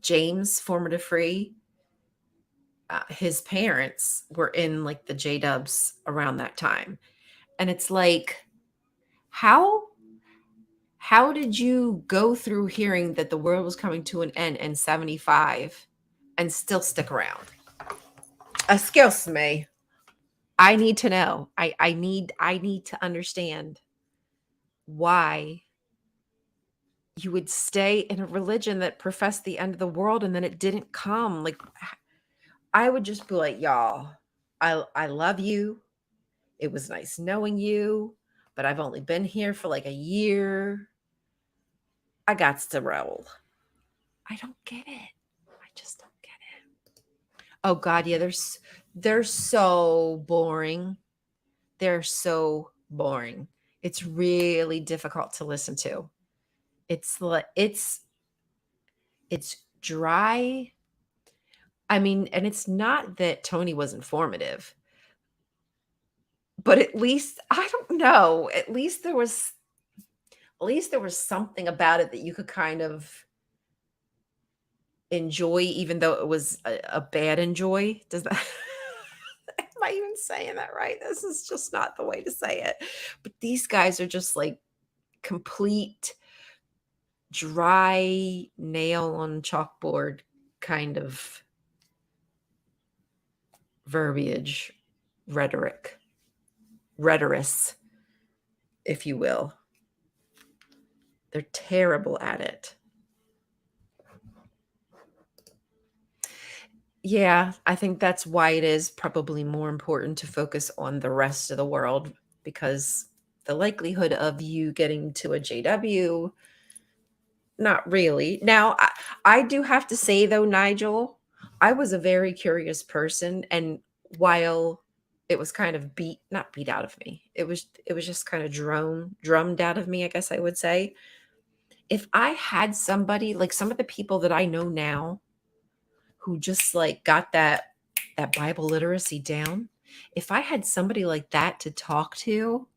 James, formative free. His parents were in like the J-dubs around that time. And it's like, how did you go through hearing that the world was coming to an end in 75 and still stick around? Excuse me. I need to know. I need to understand why you would stay in a religion that professed the end of the world and then it didn't come. Like I would just be like, y'all, I love you. It was nice knowing you, but I've only been here for like a year. I got to roll. I don't get it. I just don't get it. Oh God, yeah, they're so boring. They're so boring. It's really difficult to listen to. It's dry. I mean, and it's not that Tony was informative, but at least I don't know. At least there was something about it that you could kind of enjoy, even though it was a bad enjoy. Does that am I even saying that right? This is just not the way to say it. But these guys are just like complete dry nail on chalkboard kind of verbiage, rhetorics, if you will. They're terrible at it. Yeah, I think that's why it is probably more important to focus on the rest of the world because the likelihood of you getting to a JW, not really. Now, I do have to say though, Nigel, I was a very curious person, and while it was kind of not beat out of me, it was just kind of drummed out of me, I guess I would say. If I had somebody like some of the people that I know now who just like got that Bible literacy down, if I had somebody like that to talk to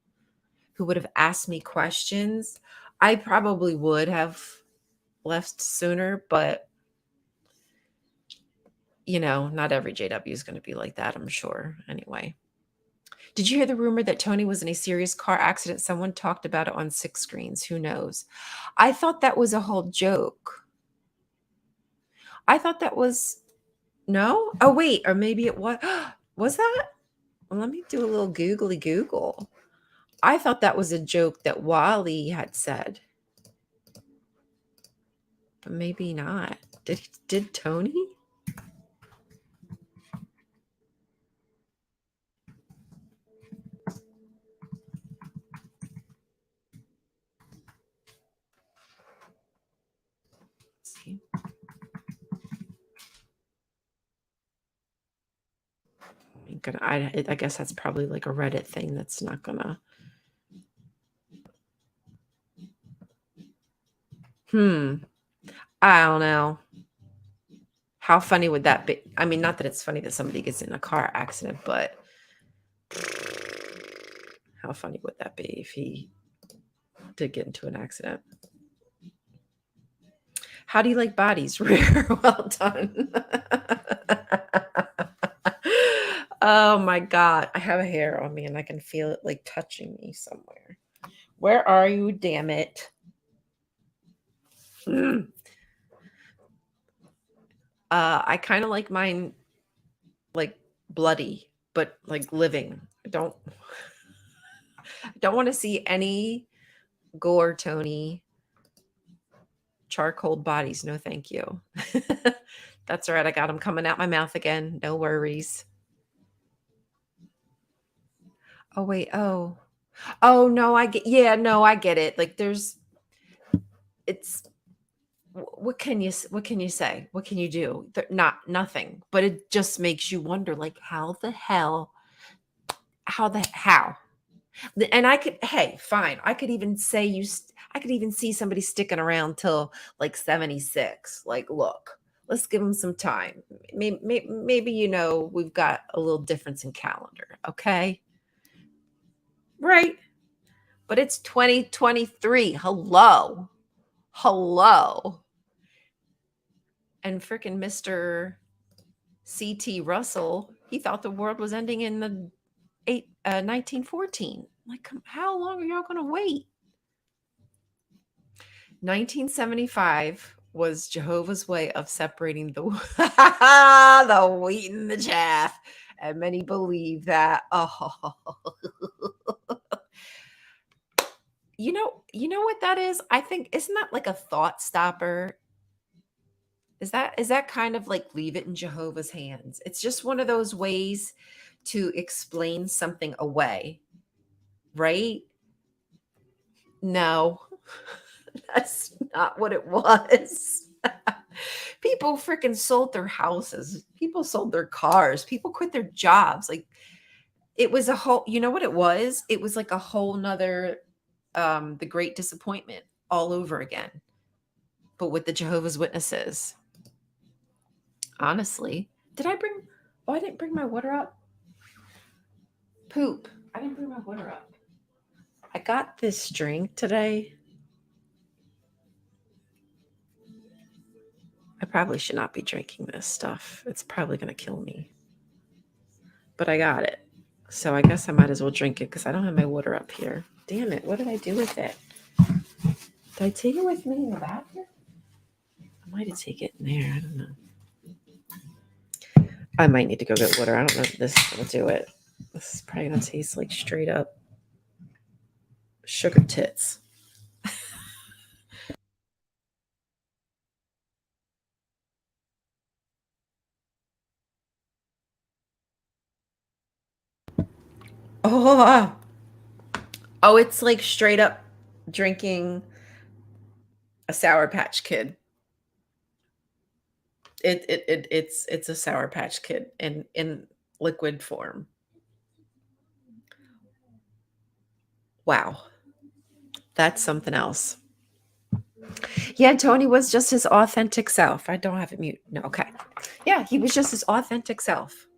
who would have asked me questions, I probably would have left sooner, but not every JW is going to be like that, I'm sure. Anyway, did you hear the rumor that Tony was in a serious car accident? Someone talked about it on 6 screens. Who knows? I thought that was a whole joke. I thought that was no. Oh wait, or maybe it was. Was that? Well, let me do a little googly Google. I thought that was a joke that Wally had said, but maybe not. Did Tony? gonna. I guess that's probably like a Reddit thing. That's not gonna. I don't know. How funny would that be? I mean, not that it's funny that somebody gets in a car accident, but how funny would that be if he did get into an accident? How do you like bodies? Rare. Well done. Oh my God. I have a hair on me and I can feel it like touching me somewhere. Where are you? Damn it. Mm. I kind of like mine like bloody, but like living. I don't want to see any gore, Tony. Charcoal bodies. No, thank you. That's all right. I got them coming out my mouth again. No worries. Oh, wait. Oh, no. No, I get it. Like it's, what can you say? What can you do? Nothing, but it just makes you wonder, like, how? And hey, fine. I could even say I could even see somebody sticking around till like 76. Like, look, let's give them some time. Maybe, we've got a little difference in calendar. Okay. Right. But it's 2023. Hello. Hello. And freaking Mr. C.T. Russell, he thought the world was ending in the 1914. Like, how long are y'all going to wait? 1975 was Jehovah's way of separating the the wheat and the chaff, and many believe that. Oh, you know what that is? I think, isn't that like a thought stopper? Is that kind of like leave it in Jehovah's hands? It's just one of those ways to explain something away, right? No, that's not what it was. People freaking sold their houses. People sold their cars. People quit their jobs. Like, it was a whole, you know what it was? It was like a whole nother, the Great Disappointment all over again, but with the Jehovah's Witnesses. Honestly, I didn't bring my water up. Poop. I didn't bring my water up. I got this drink today. I probably should not be drinking this stuff. It's probably going to kill me. But I got it. So I guess I might as well drink it because I don't have my water up here. Damn it. What did I do with it? Did I take it with me in the bathroom? I might have taken it in there. I don't know. I might need to go get water. I don't know if this is going to do it. This is probably going to taste like straight up sugar tits. Oh, it's like straight up drinking a Sour Patch Kid. It's a Sour Patch Kid in liquid form. Wow, that's something else. Yeah, Tony was just his authentic self. I don't have it mute. No, okay. Yeah, he was just his authentic self.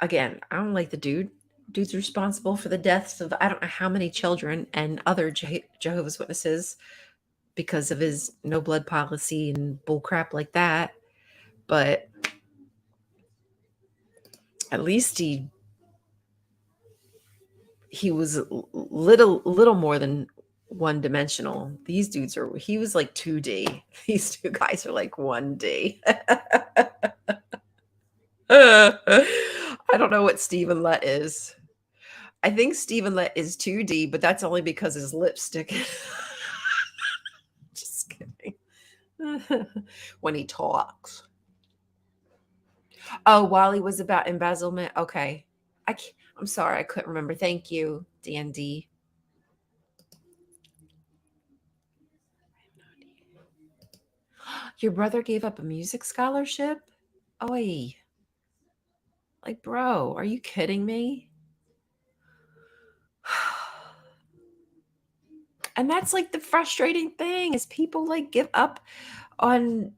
Again, I don't like the dude. Dude's responsible for the deaths of I don't know how many children and other Jehovah's Witnesses because of his no blood policy and bull crap like that. But at least he was little more than one dimensional. These dudes he was like 2D. These two guys are like 1D. I don't know what Stephen Lett is. I think Stephen Lett is 2D, but that's only because his lipstick. Just kidding. When he talks. Oh, while he was about embezzlement. Okay. I'm sorry, I couldn't remember. Thank you, D&D. Your brother gave up a music scholarship? Oi. Like, bro, are you kidding me? And that's like the frustrating thing is people like give up on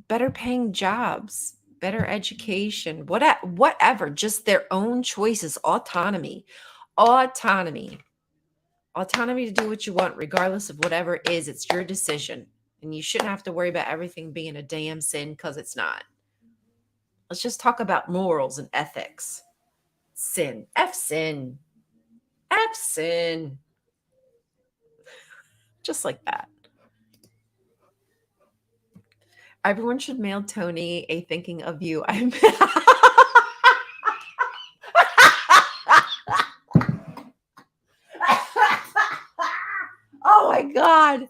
better paying jobs, better education, whatever, just their own choices, autonomy, autonomy to do what you want, regardless of whatever it is. It's your decision. And you shouldn't have to worry about everything being a damn sin because it's not. Let's just talk about morals and ethics. Sin. F sin. F sin. Just like that. Everyone should mail Tony a thinking of you. I'm Oh my God.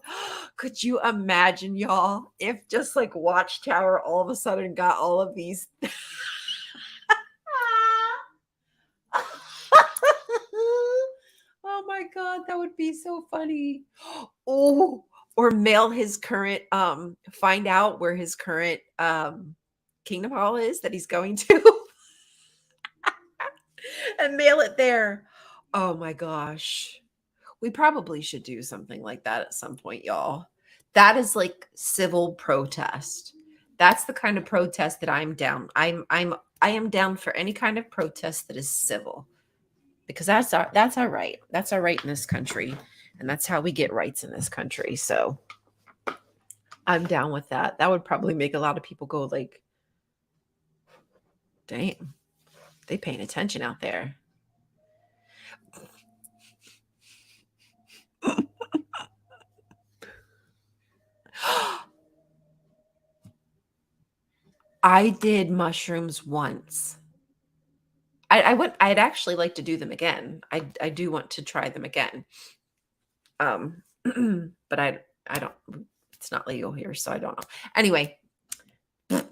Could you imagine, y'all, if just like Watchtower all of a sudden got all of these? Oh my God, that would be so funny. Oh, or mail his current, find out where his current Kingdom Hall is that he's going to and mail it there. Oh my gosh. We probably should do something like that at some point, y'all. That is like civil protest. That's the kind of protest that I'm down. I am down for any kind of protest that is civil because that's our right. That's our right in this country, and that's how we get rights in this country. So I'm down with that. That would probably make a lot of people go like, "Damn, they paying attention out there." I did mushrooms once. I'd actually like to do them again. I do want to try them again. Um, but I don't. It's not legal here, so I don't know. Anyway,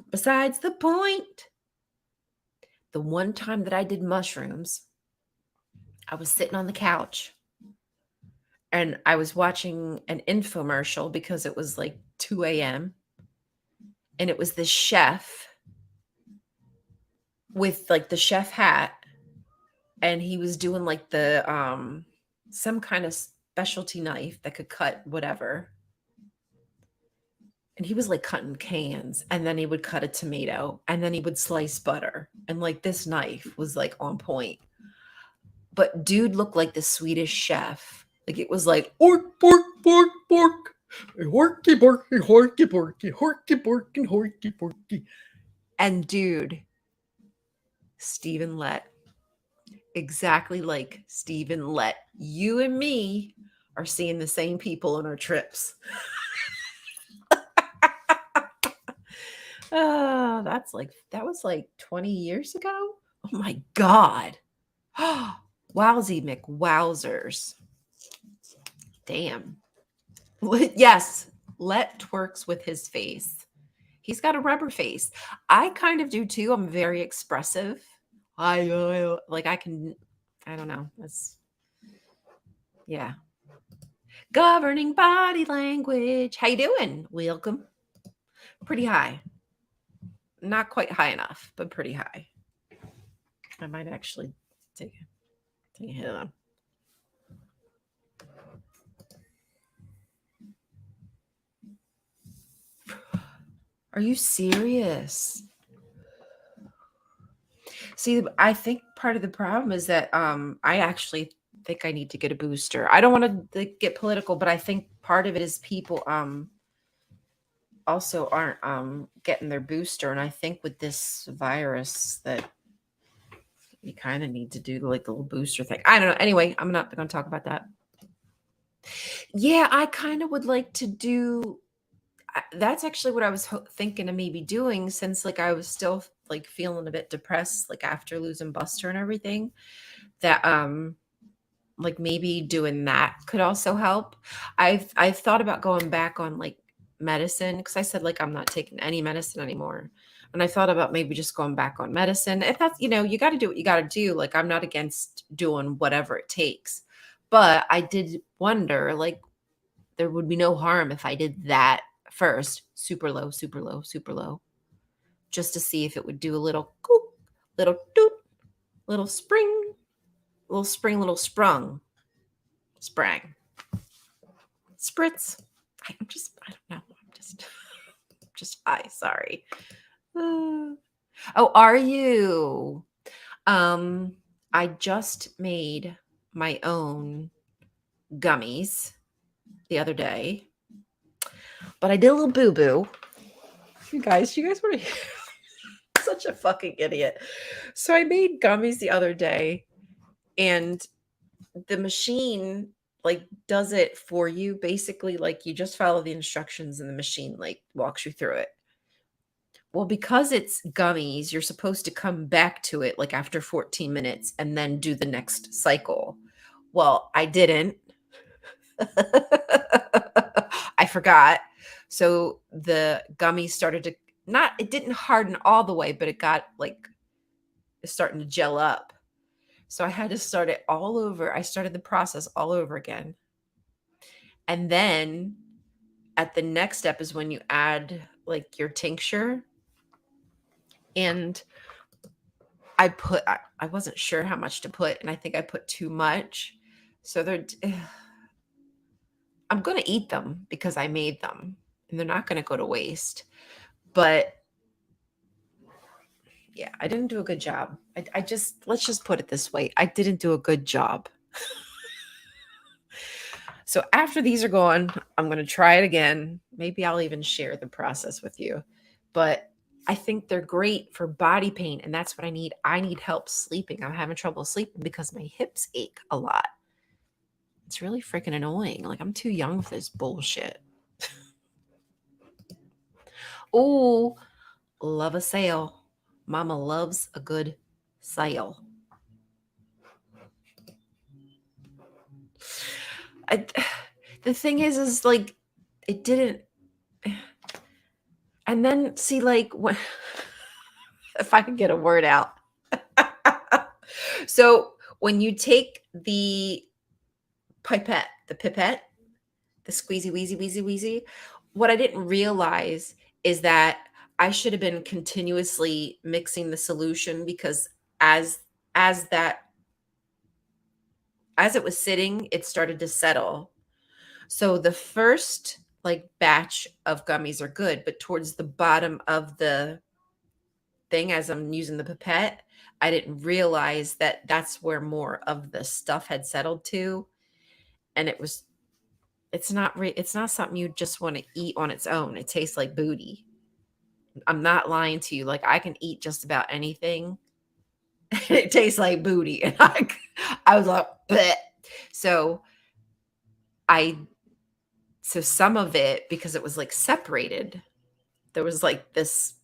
besides the point. The one time that I did mushrooms, I was sitting on the couch and I was watching an infomercial because it was like 2 a.m. and it was this chef with like the chef hat and he was doing like the some kind of specialty knife that could cut whatever. And he was like cutting cans and then he would cut a tomato and then he would slice butter. And like this knife was like on point. But dude looked like the Swedish chef. Like it was like ork, pork, pork, pork. Horky, porky, horky, porky, horky, porky, horky, porky. And dude, Stephen Lett, exactly like Stephen Lett. You and me are seeing the same people on our trips. Oh, that was like 20 years ago. Oh my God. Wowsy McWowzers. Damn. Yes, Let twerks with his face. He's got a rubber face. I kind of do too. I'm very expressive. I like I can. I don't know. That's yeah. Governing body language. How you doing? Welcome. Pretty high. Not quite high enough, but pretty high. I might actually take a hit on. Are you serious? See, I think part of the problem is that I actually think I need to get a booster. I don't want to get political, but I think part of it is people also aren't getting their booster, and I think with this virus that you kind of need to do like the little booster thing. I don't know. Anyway, I'm not going to talk about that. Yeah, I kind of would like to do that's actually what I was thinking of maybe doing since like I was still like feeling a bit depressed like after losing Buster and everything that like maybe doing that could also help. I've thought about going back on like medicine because I said like I'm not taking any medicine anymore. And I thought about maybe just going back on medicine. If that's, you got to do what you got to do. Like I'm not against doing whatever it takes. But I did wonder like there would be no harm if I did that first, super low, super low, super low. just to see if it would do a little coop, little doop, little spring, little spring, little sprung, sprang, spritz. I don't know. I'm just high. Sorry. Oh, are you? I just made my own gummies the other day, but I did a little boo boo. You guys want to hear? Such a fucking idiot. So I made gummies the other day, and the machine like does it for you. Basically, like you just follow the instructions, and the machine like walks you through it. Well, because it's gummies, you're supposed to come back to it like after 14 minutes and then do the next cycle. Well, I didn't. I forgot. So the gummies started to not, it didn't harden all the way, but it got like it's starting to gel up. So I had to start it all over. I started the process all over again. And then at the next step is when you add like your tincture. And I wasn't sure how much to put, and I think I put too much. So I'm going to eat them because I made them, and they're not going to go to waste. But yeah, I didn't do a good job. Let's just put it this way. I didn't do a good job. So after these are gone, I'm going to try it again. Maybe I'll even share the process with you. But I think they're great for body pain, and that's what I need. I need help sleeping. I'm having trouble sleeping because my hips ache a lot. It's really freaking annoying. Like, I'm too young for this bullshit. Oh, love a sale. Mama loves a good sale. The thing is like, it didn't. And then see, like, when, if I can get a word out. So when you take the pipette, the squeezy, wheezy, what I didn't realize is that I should have been continuously mixing the solution, because as as that as it was sitting, it started to settle. So the first like batch of gummies are good, but towards the bottom of the thing, as I'm using the pipette, I didn't realize that that's where more of the stuff had settled to, and it's not something you just want to eat on its own. It tastes like booty. I'm not lying to you. Like, I can eat just about anything. It tastes like booty. And I was like, bleh. So I, so some of it, because it was like separated, there was like this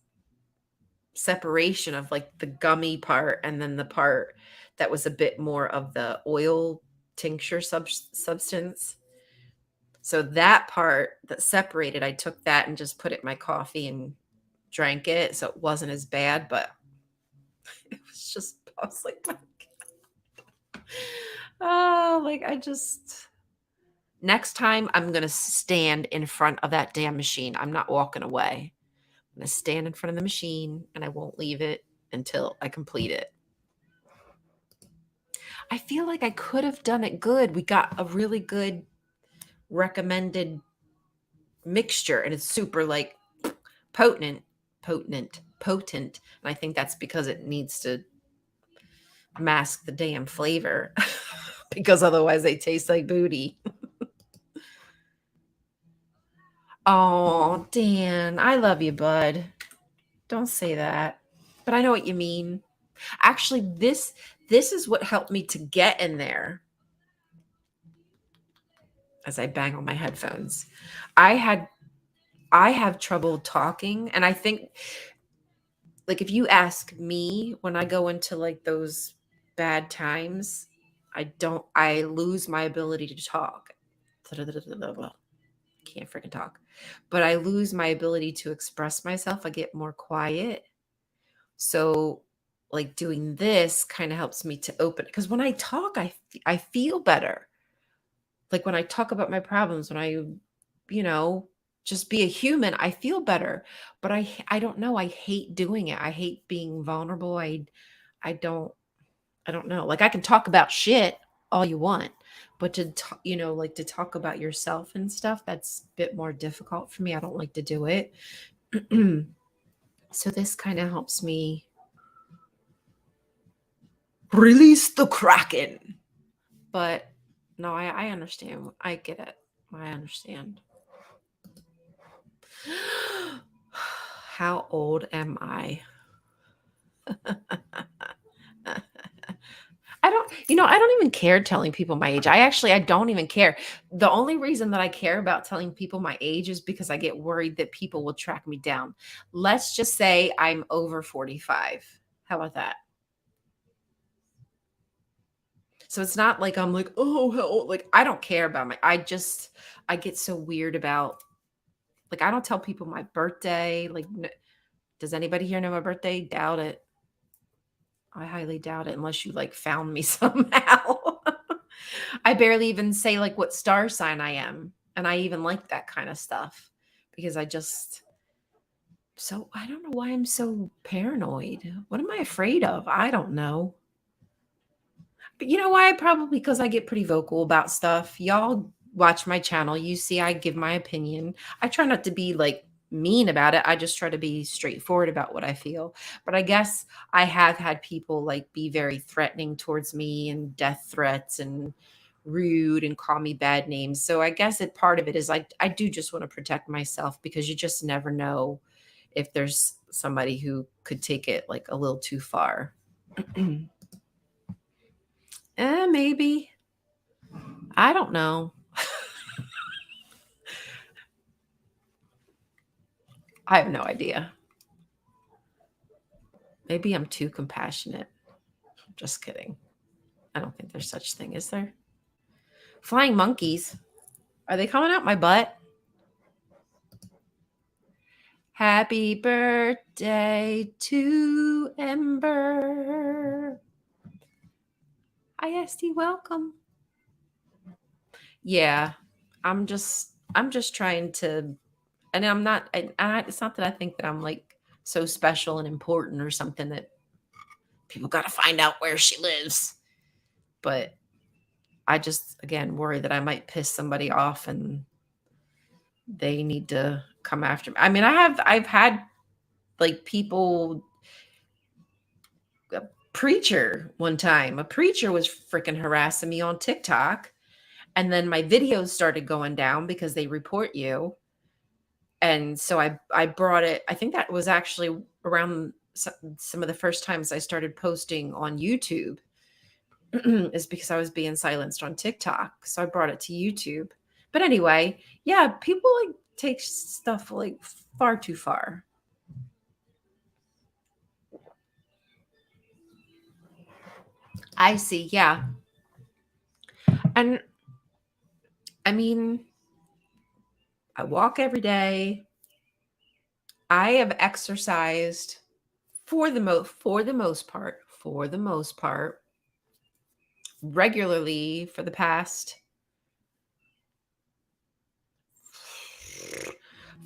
separation of like the gummy part and then the part that was a bit more of the oil tincture substance. So that part that separated, I took that and just put it in my coffee and drank it. So it wasn't as bad, but it was just, I was like, oh, like next time I'm going to stand in front of that damn machine. I'm not walking away. I'm going to stand in front of the machine and I won't leave it until I complete it. I feel like I could have done it good. We got a really good recommended mixture, and it's super like potent. And I think that's because it needs to mask the damn flavor because otherwise they taste like booty. Oh, Dan, I love you, bud. Don't say that. But I know what you mean. Actually, this is what helped me to get in there. As I bang on my headphones, I have trouble talking, and I think, like, if you ask me, when I go into like those bad times, I lose my ability to talk. Can't freaking talk. But I lose my ability to express myself. I get more quiet. So like doing this kind of helps me to open, because when I talk, I feel better. Like when I talk about my problems, when I, you know, just be a human, I feel better. But I don't know. I hate doing it. I hate being vulnerable. I don't I don't know. Like I can talk about shit all you want, but like to talk about yourself and stuff, that's a bit more difficult for me. I don't like to do it. So this kind of helps me release the kraken. But no, I understand. I get it. I understand. How old am I? I don't even care telling people my age. I don't even care. The only reason that I care about telling people my age is because I get worried that people will track me down. Let's just say I'm over 45. How about that? So it's not like I'm like, oh, how old? Like I don't care about I get so weird about, like, I don't tell people my birthday. Like, does anybody here know my birthday? Doubt it. I highly doubt it unless you like found me somehow. I barely even say like what star sign I am. And I even like that kind of stuff because I don't know why I'm so paranoid. What am I afraid of? I don't know. But you know why? Probably because I get pretty vocal about stuff. Y'all watch my channel. You see, I give my opinion. I try not to be like mean about it. I just try to be straightforward about what I feel. But I guess I have had people like be very threatening towards me and death threats and rude and call me bad names. So I guess part of it is I do just want to protect myself because you just never know if there's somebody who could take it like a little too far. Maybe. I don't know. I have no idea. Maybe I'm too compassionate. Just kidding. I don't think there's such thing, is there? Flying monkeys. Are they coming out my butt? Happy birthday to Ember. Hi, Esty. Welcome. Yeah, I'm just trying to, and I'm not. It's not that I think that I'm like so special and important or something that people got to find out where she lives. But I just again worry that I might piss somebody off and they need to come after me. I mean, I've had like people, a preacher one time, a preacher was freaking harassing me on TikTok, and then my videos started going down because they report you. And so I brought it. I think that was actually around some of the first times I started posting on YouTube is because I was being silenced on TikTok. So I brought it to YouTube. But anyway, yeah, people like take stuff like far too far. I see. Yeah. And I mean, I walk every day. I have exercised for the most part regularly for the past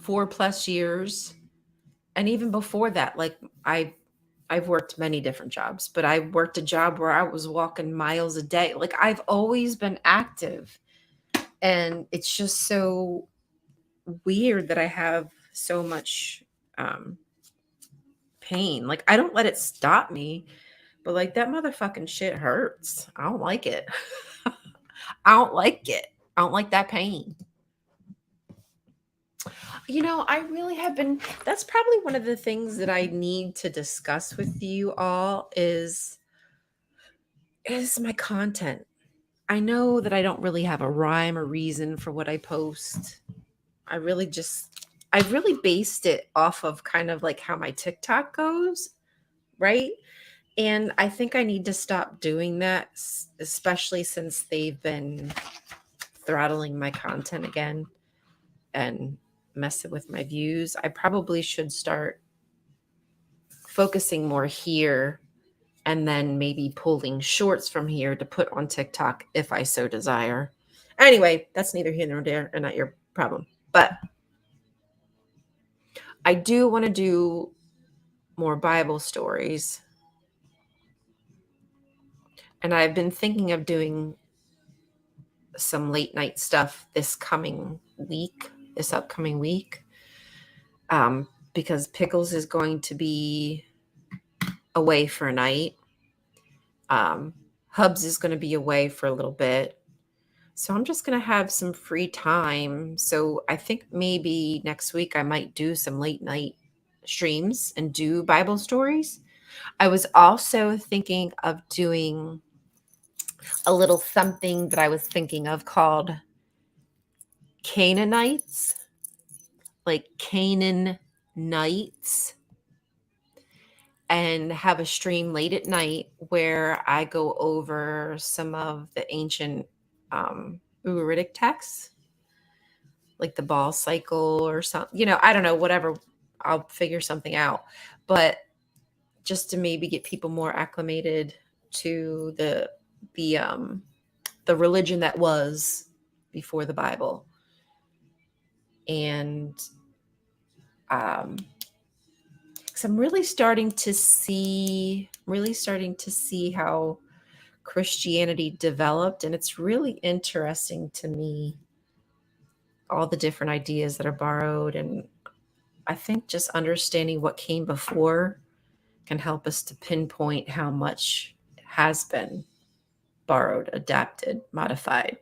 4+ years. And even before that, like I've worked many different jobs, but I worked a job where I was walking miles a day. Like I've always been active. And it's just so weird that I have so much pain. Like I don't let it stop me, but like that motherfucking shit hurts. I don't like it. I don't like it. I don't like that pain. I really have been, that's probably one of the things that I need to discuss with you all is my content. I know that I don't really have a rhyme or reason for what I post. I've really based it off of kind of like how my TikTok goes, right? And I think I need to stop doing that, especially since they've been throttling my content again and messing with my views. I probably should start focusing more here and then maybe pulling shorts from here to put on TikTok if I so desire. Anyway, that's neither here nor there and not your problem. But I do want to do more Bible stories. And I've been thinking of doing some late night stuff this upcoming week, because Pickles is going to be away for a night. Hubs is going to be away for a little bit. So I'm just going to have some free time. So I think maybe next week I might do some late night streams and do Bible stories. I was also thinking of doing a little something that I was thinking of called Canaanites, like Canaan Nights, and have a stream late at night where I go over some of the ancient Ugaritic texts, like the ball cycle or something. I don't know, whatever. I'll figure something out. But just to maybe get people more acclimated to the religion that was before the Bible. And because I'm really starting to see how Christianity developed, and it's really interesting to me, all the different ideas that are borrowed. And I think just understanding what came before can help us to pinpoint how much has been borrowed, adapted, modified,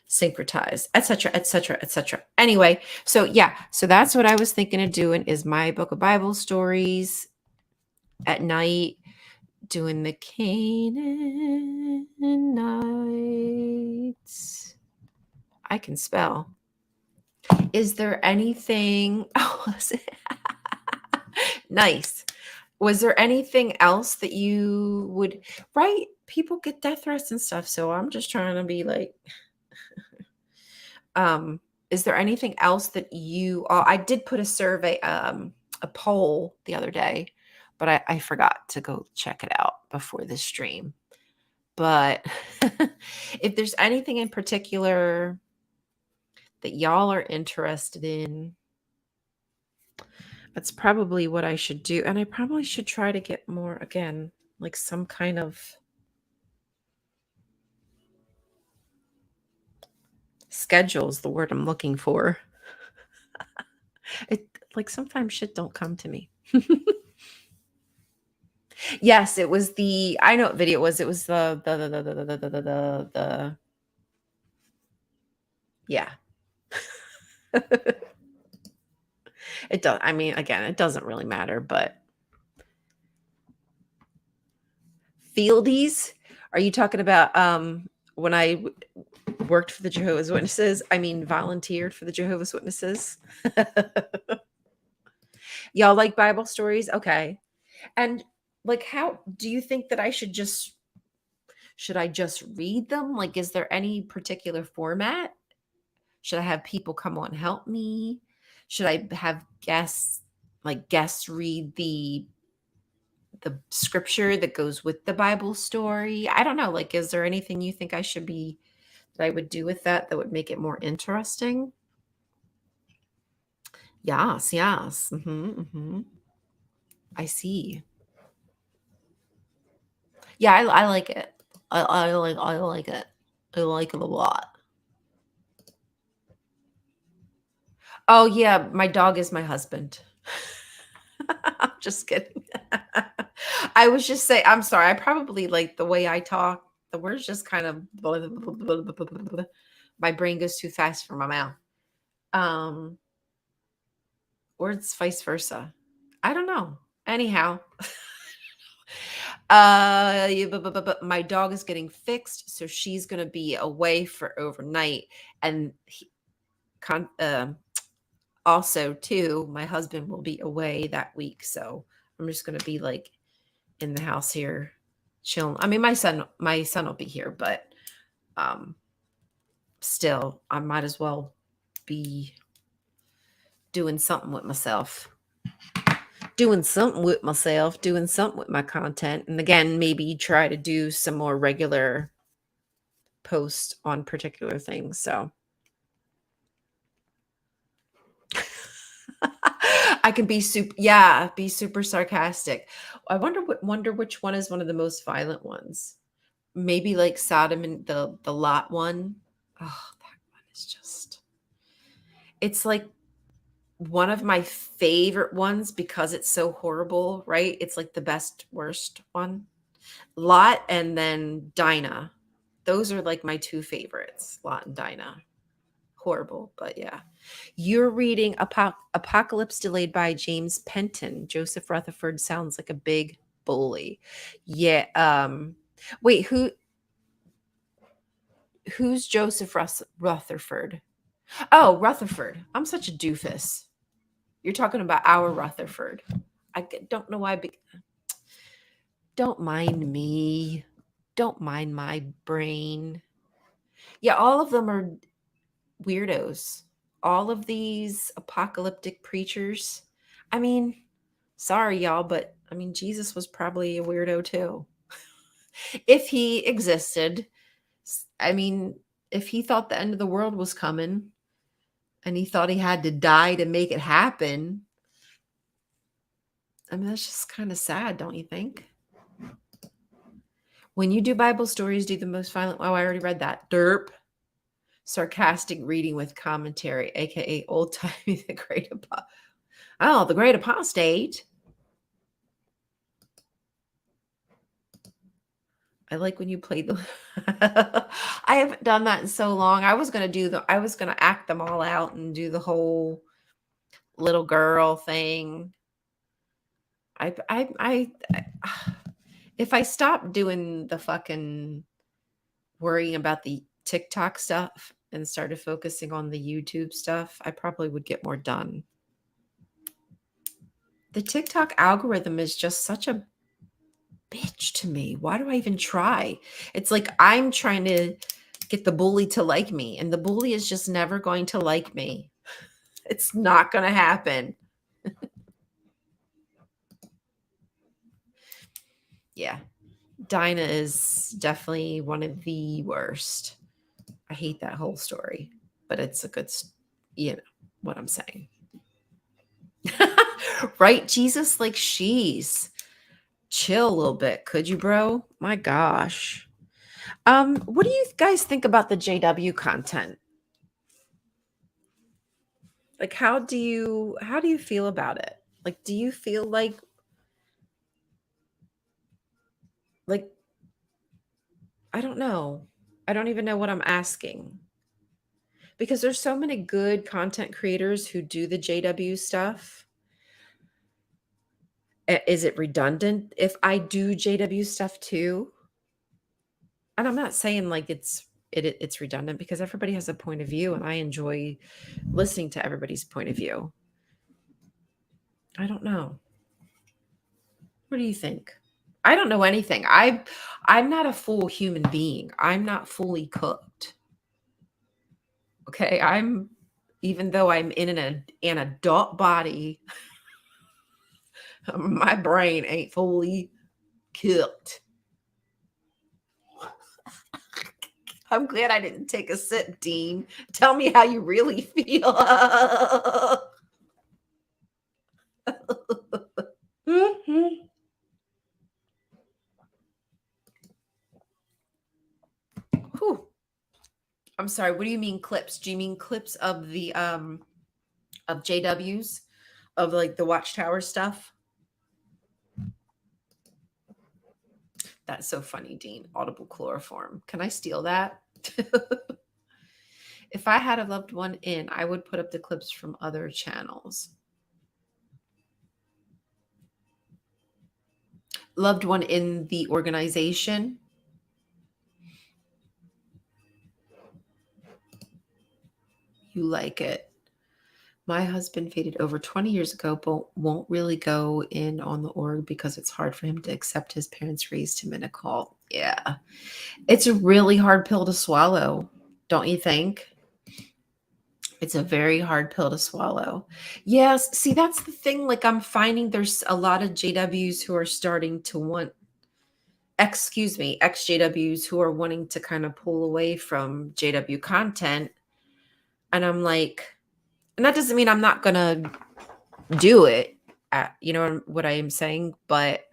syncretized, etc., etc., etc. Anyway, so that's what I was thinking of doing, is my book of Bible stories at night, doing the Canaanites. I can spell. Is there anything? Oh, nice. Was there anything else that you would? Right? People get death threats and stuff, so I'm just trying to be like, is there anything else that you? I did put a survey, a poll the other day, but I forgot to go check it out before this stream. But if there's anything in particular that y'all are interested in, that's probably what I should do. And I probably should try to get more, again, like some kind of schedule is the word I'm looking for. It, like, sometimes shit don't come to me. Yes, it was I know what video it was. It was the yeah. It does. I mean, again, it doesn't really matter, but Fieldies, are you talking about when I worked for the Jehovah's Witnesses? I mean, volunteered for the Jehovah's Witnesses. Y'all like Bible stories? Okay. And like, how do you think that should I just read them? Like, is there any particular format? Should I have people come on and help me? Should I have guests read the scripture that goes with the Bible story? I don't know. Like, is there anything you think that I would do with that would make it more interesting? Yes, yes. I see. Yeah, I like it. I like it. I like it a lot. Oh yeah, my dog is my husband. I'm just kidding. I was just saying, I'm sorry. I probably, like the way I talk, the words just kind of my brain goes too fast for my mouth. Or it's vice versa. I don't know. Anyhow, my dog is getting fixed, so she's gonna be away for overnight, and also too, my husband will be away that week, so I'm just gonna be like in the house here, chilling. I mean, my son will be here, but still, I might as well be doing something with myself. Doing something with my content. And again, maybe try to do some more regular posts on particular things. So I can be be super sarcastic. I wonder which one is one of the most violent ones. Maybe like Sodom and the Lot one. Oh, that one is just it's like one of my favorite ones because it's so horrible, right? It's like the best worst one. Lot and then Dinah. Those are like my two favorites, Lot and Dinah. Horrible, but yeah. You're reading Apocalypse Delayed by James Penton. Joseph Rutherford sounds like a big bully. Yeah. Wait, who's Joseph Rutherford? Oh, Rutherford. I'm such a doofus. You're talking about our Rutherford. Don't know why. Don't mind me. Don't mind my brain. Yeah, all of them are weirdos. All of these apocalyptic preachers. I mean, sorry, y'all, but I mean, Jesus was probably a weirdo too. If he existed, I mean, if he thought the end of the world was coming and he thought he had to die to make it happen, I mean, that's just kind of sad, don't you think? When you do Bible stories, do the most violent. Oh, I already read that. Derp. Sarcastic reading with commentary, aka old timey the the great apostate. I like when you play the I haven't done that in so long. I was gonna act them all out and do the whole little girl thing. I if I stopped doing the fucking worrying about the TikTok stuff and started focusing on the YouTube stuff, I probably would get more done. The TikTok algorithm is just such a bitch to me. Why do I even try? It's like I'm trying to get the bully to like me, and the bully is just never going to like me. It's not going to happen. Yeah. Dinah is definitely one of the worst. I hate that whole story, but it's a good, you know what I'm saying. Right, Jesus? Like, she's chill a little bit. Could you, bro? My gosh. What do you guys think about the JW content? Like, how do you feel about it? Like, do you feel like I don't know. I don't even know what I'm asking. Because there's so many good content creators who do the JW stuff. Is it redundant if I do JW stuff too? And I'm not saying like it's redundant because everybody has a point of view and I enjoy listening to everybody's point of view. I don't know. What do you think? I don't know anything. I'm not a full human being. I'm not fully cooked. Okay, even though I'm in an adult body, my brain ain't fully cooked. I'm glad I didn't take a sip, Dean. Tell me how you really feel. Mhm. Whew. I'm sorry. What do you mean clips? Do you mean clips of the of JWs of like the Watchtower stuff? That's so funny, Dean. Audible chloroform. Can I steal that? If I had a loved one in, I would put up the clips from other channels. Loved one in the organization. You like it. My husband faded over 20 years ago, but won't really go in on the org because it's hard for him to accept his parents raised him in a cult. Yeah. It's a really hard pill to swallow, don't you think? It's a very hard pill to swallow. Yes. See, that's the thing. Like, I'm finding there's a lot of JWs who are starting to want, ex-JWs who are wanting to kind of pull away from JW content. And I'm like, and that doesn't mean I'm not going to do it. You know what I am saying? But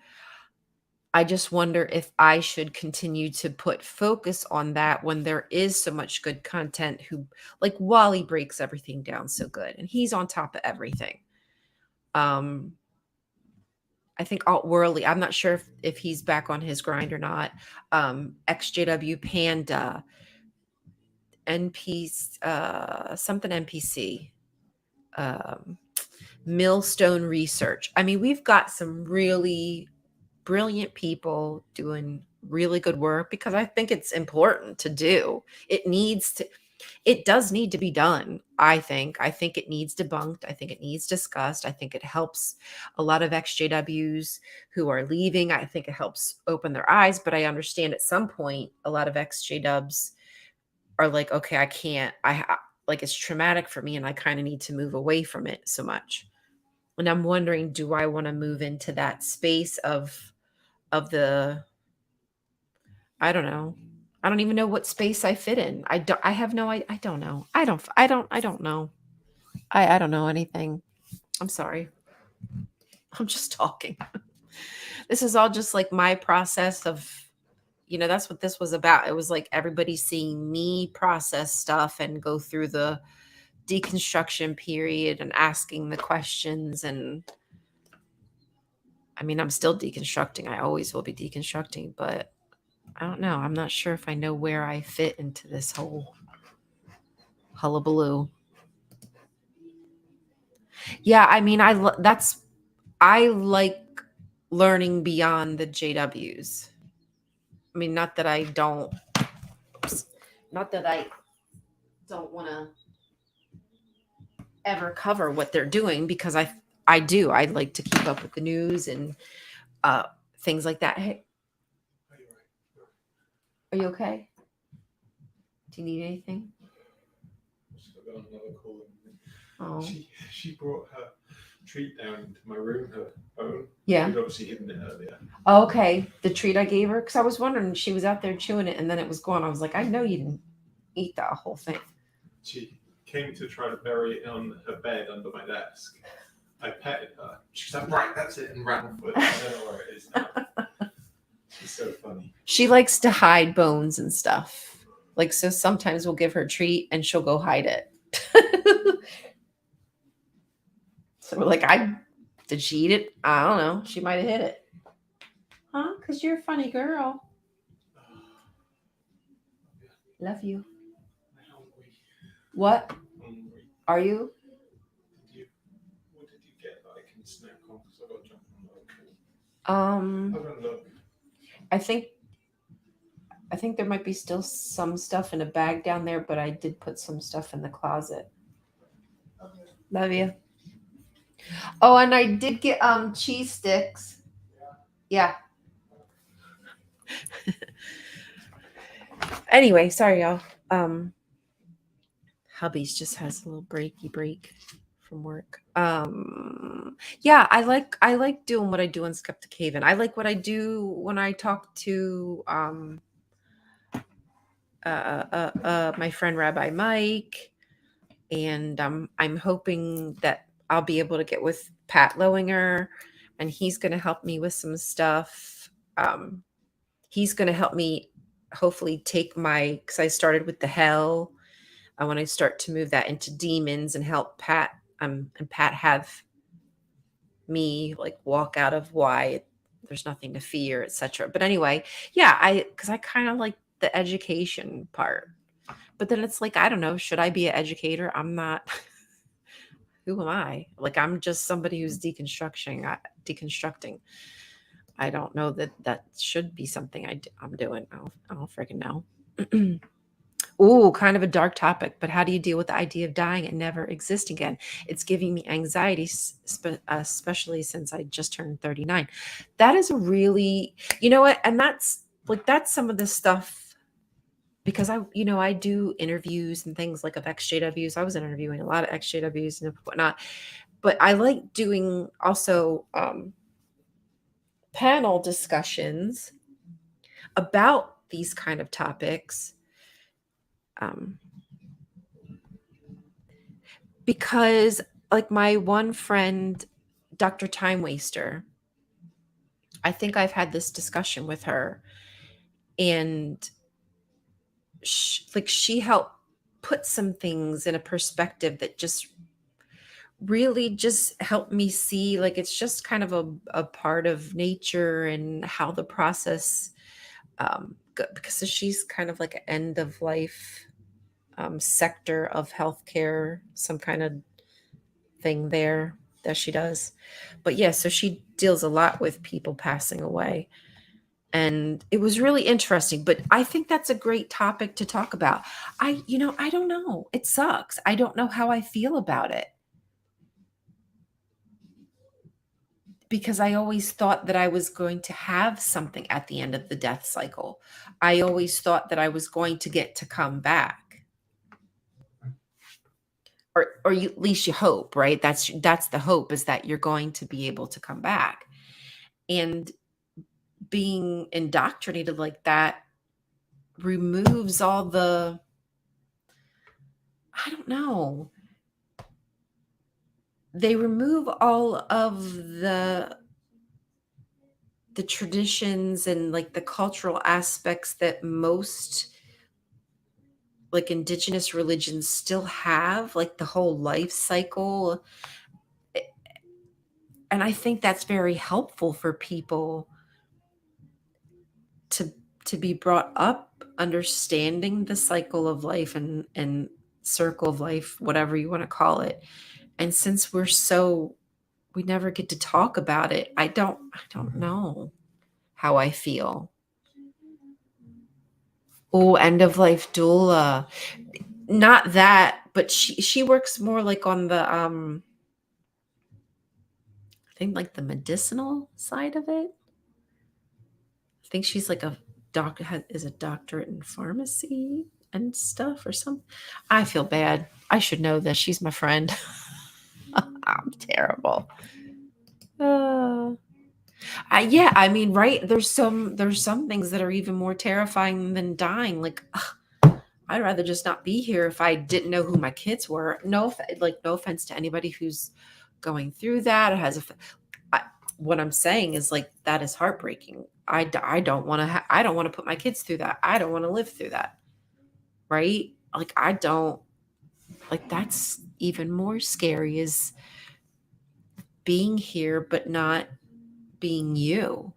I just wonder if I should continue to put focus on that when there is so much good content like Wally breaks everything down so good and he's on top of everything. Um, I think Alt Worldly, I'm not sure if he's back on his grind or not. XJW Panda, NP, something NPC, um, Millstone Research. I mean, we've got some really brilliant people doing really good work because I think it's important to do. It does need to be done. I think it needs debunked. I think it needs discussed. I think it helps a lot of XJWs who are leaving. I think it helps open their eyes, but I understand at some point a lot of XJWs are like, okay, I can't. Like it's traumatic for me and I kind of need to move away from it so much. And I'm wondering, do I want to move into that space of the I don't know. I don't even know what space I fit in. I have no I don't know. I don't know. I don't know anything. I'm sorry. I'm just talking. This is all just like my process of that's what this was about. It was like everybody seeing me process stuff and go through the deconstruction period and asking the questions. And I mean, I'm still deconstructing. I always will be deconstructing, but I don't know. I'm not sure if I know where I fit into this whole hullabaloo. Yeah, I mean, I like learning beyond the JWs. I mean, not that I don't want to ever cover what they're doing because I do. I'd like to keep up with the news and uh things like that. Hey, are you okay? Do you need anything? Oh. She brought her treat down into my room, her own. Yeah. She'd obviously hidden it earlier. Oh, okay. The treat I gave her, because I was wondering, she was out there chewing it and then it was gone. I was like, I know you didn't eat that whole thing. She came to try to bury it on her bed under my desk. I petted her. She's like, right, that's it, and ran off with it. I don't know where it is now. She's so funny. She likes to hide bones and stuff. Like, so sometimes we'll give her a treat and she'll go hide it. So we're like, did she eat it? I don't know. She might have hid it. Huh? Because you're a funny girl. Love you. I'm hungry. What? Hungry. Are you? What did you get that I can snack on? Because I got to jump on the I don't know. I think there might be still some stuff in a bag down there, but I did put some stuff in the closet. Okay. Love you. Oh, and I did get cheese sticks. Yeah. Anyway, sorry y'all. Hubby's just has a little break from work. Yeah, I like doing what I do in Skeptic Haven. I like what I do when I talk to my friend Rabbi Mike, and I'm hoping that I'll be able to get with Pat Lowinger, and he's going to help me with some stuff. He's going to help me hopefully take because I started with the hell. I want to start to move that into demons and help Pat and Pat have me like walk out of why there's nothing to fear, etc. But anyway, yeah, because I kind of like the education part. But then it's like, I don't know, should I be an educator? I'm not. Who am I? Like, I'm just somebody who's deconstructing. I don't know that should be something I'm doing. I don't freaking know. Ooh, kind of a dark topic, but how do you deal with the idea of dying and never exist again? It's giving me anxiety, especially since I just turned 39. That is a really, you know what? And that's some of the stuff, because I do interviews and things like of XJWs. I was interviewing a lot of XJWs and whatnot, but I like doing also panel discussions about these kind of topics. Because like my one friend, Dr. Time Waster, I think I've had this discussion with her, and she helped put some things in a perspective that just really just helped me see like it's just kind of a part of nature and how the process because she's kind of like an end of life sector of healthcare, some kind of thing there that she does. But yeah, so she deals a lot with people passing away. And it was really interesting, but I think that's a great topic to talk about. I don't know. It sucks. I don't know how I feel about it because I always thought that I was going to have something at the end of the death cycle. I always thought that I was going to get to come back. Or at least you hope, right? That's the hope, is that you're going to be able to come back. And being indoctrinated like that removes all the, I don't know, they remove all of the traditions and like the cultural aspects that most like indigenous religions still have, like the whole life cycle. And I think that's very helpful for people to be brought up understanding the cycle of life and circle of life, whatever you want to call it. And since we never get to talk about it, I don't know how I feel. Oh, end of life doula. Not that, but she works more like on the I think like the medicinal side of it. I think she's like a doctor, is a doctorate in pharmacy and stuff or something. I feel bad. I should know this. She's my friend. I'm terrible. Yeah, I mean, right? There's some things that are even more terrifying than dying. Like, I'd rather just not be here if I didn't know who my kids were. No offense to anybody who's going through that or has what I'm saying is like that is heartbreaking. I don't want to I don't want to put my kids through that. I don't want to live through that. Right? Like I don't like that's even more scary is being here but not being you.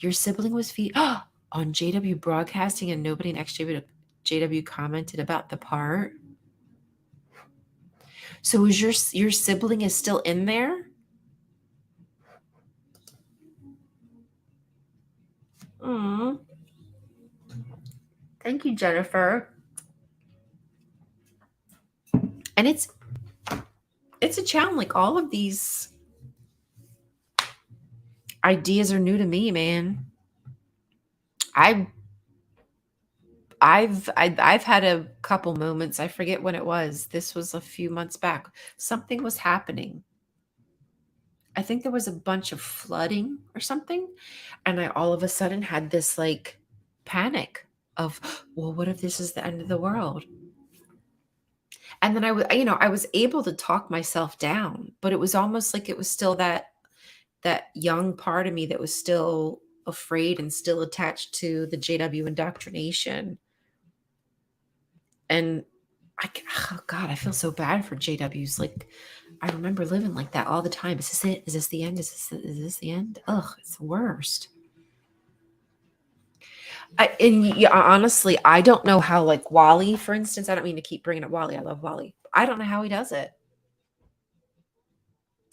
Your sibling was on JW broadcasting and nobody in JW commented about the part. So is your sibling is still in there? Thank you, Jennifer. And it's a challenge. Like all of these ideas are new to me, man. I've had a couple moments. I forget when it was. This was a few months back. Something was happening. I think there was a bunch of flooding or something, and I all of a sudden had this like panic of, well, what if this is the end of the world? And then I was able to talk myself down, but it was almost like it was still that young part of me that was still afraid and still attached to the JW indoctrination. And oh God, I feel so bad for JWs. Like, I remember living like that all the time. Is this it? Is this the end? Is this the end? Ugh, it's the worst. Honestly, I don't know how, like Wally, for instance, I don't mean to keep bringing up Wally. I love Wally. I don't know how he does it.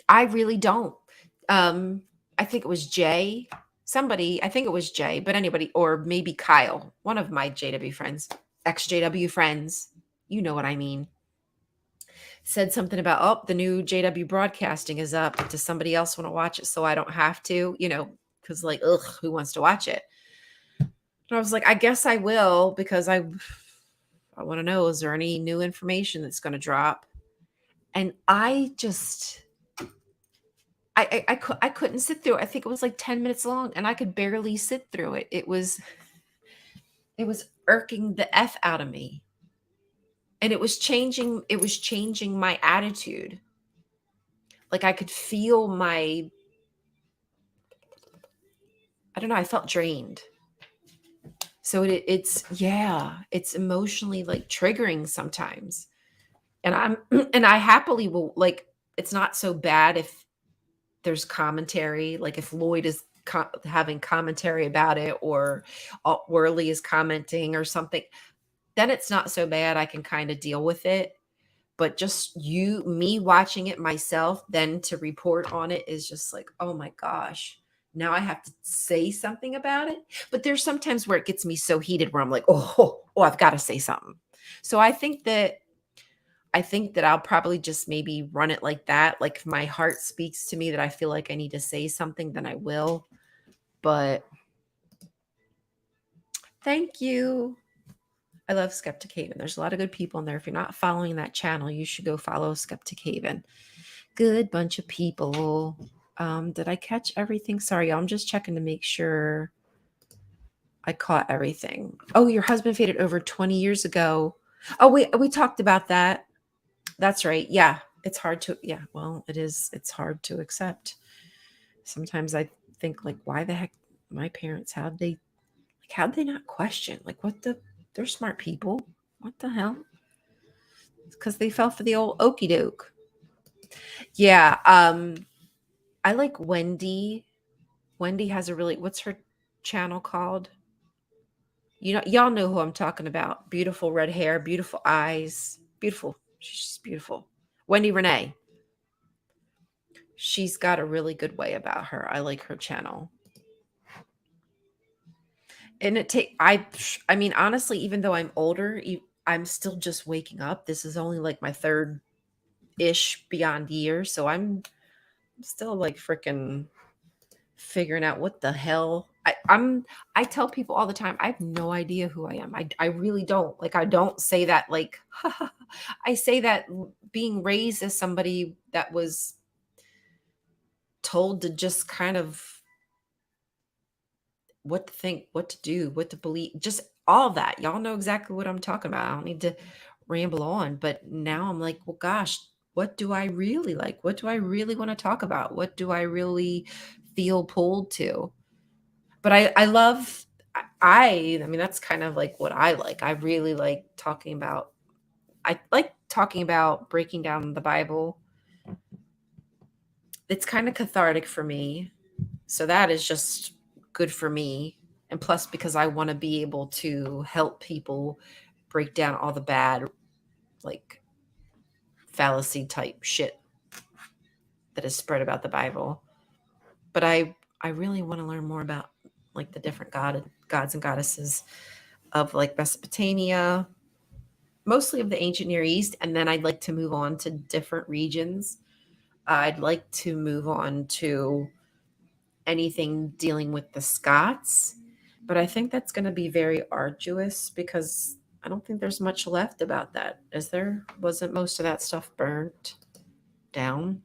I really don't. I think it was Jay. I think it was Jay, but anybody, or maybe Kyle, one of my JW friends, ex-JW friends, you know what I mean, said something about, oh, the new JW broadcasting is up. Does somebody else want to watch it so I don't have to? Because like, ugh, who wants to watch it? And I was like, I guess I will, because I want to know, is there any new information that's going to drop? And I just... I couldn't sit through it. I think it was like 10 minutes long and I could barely sit through it. It was irking the F out of me. And it was changing my attitude. Like I could feel I don't know, I felt drained. So it's emotionally like triggering sometimes. And and I happily will, like, it's not so bad if there's commentary, like if Lloyd is having commentary about it, or Worley is commenting or something, then it's not so bad. I can kind of deal with it. But just me watching it myself, then to report on it is just like, oh my gosh, now I have to say something about it. But there's sometimes where it gets me so heated where I'm like, oh, I've got to say something. So I think that I'll probably just maybe run it like that. Like if my heart speaks to me that I feel like I need to say something, then I will. But thank you. I love Skeptic Haven. There's a lot of good people in there. If you're not following that channel, you should go follow Skeptic Haven. Good bunch of people. Did I catch everything? Sorry, I'm just checking to make sure I caught everything. Oh, your husband faded over 20 years ago. Oh, we talked about that. That's right. Yeah. It's hard to, yeah, well, it is. It's hard to accept. Sometimes I think, like, why the heck my parents, how'd they not question? Like, they're smart people. What the hell? Because they fell for the old okey doke. Yeah. I like Wendy. Wendy has a really, what's her channel called? Y'all know who I'm talking about. Beautiful red hair, beautiful eyes, beautiful. She's just beautiful. Wendy Renee. She's got a really good way about her. I like her channel. And I mean, honestly, even though I'm older, I'm still just waking up. This is only like my third ish beyond year. So I'm still like freaking figuring out what the hell I tell people all the time, I have no idea who I am. I really don't. Like, I don't say that like I say that being raised as somebody that was told to just kind of what to think, what to do, what to believe, just all that. Y'all know exactly what I'm talking about. I don't need to ramble on, but now I'm like, well, gosh, what do I really like? What do I really want to talk about? What do I really feel pulled to? But I love, I mean, that's kind of like what I like. I really like I like talking about breaking down the Bible. It's kind of cathartic for me. So that is just good for me. And plus, because I want to be able to help people break down all the bad, like, fallacy type shit that is spread about the Bible. But I really want to learn more about, like, the different gods and goddesses of, like, Mesopotamia, mostly of the ancient Near East. And then I'd like to move on to different regions. I'd like to move on to anything dealing with the Scots, but I think that's going to be very arduous because I don't think there's much left about that. Is there? Wasn't most of that stuff burnt down?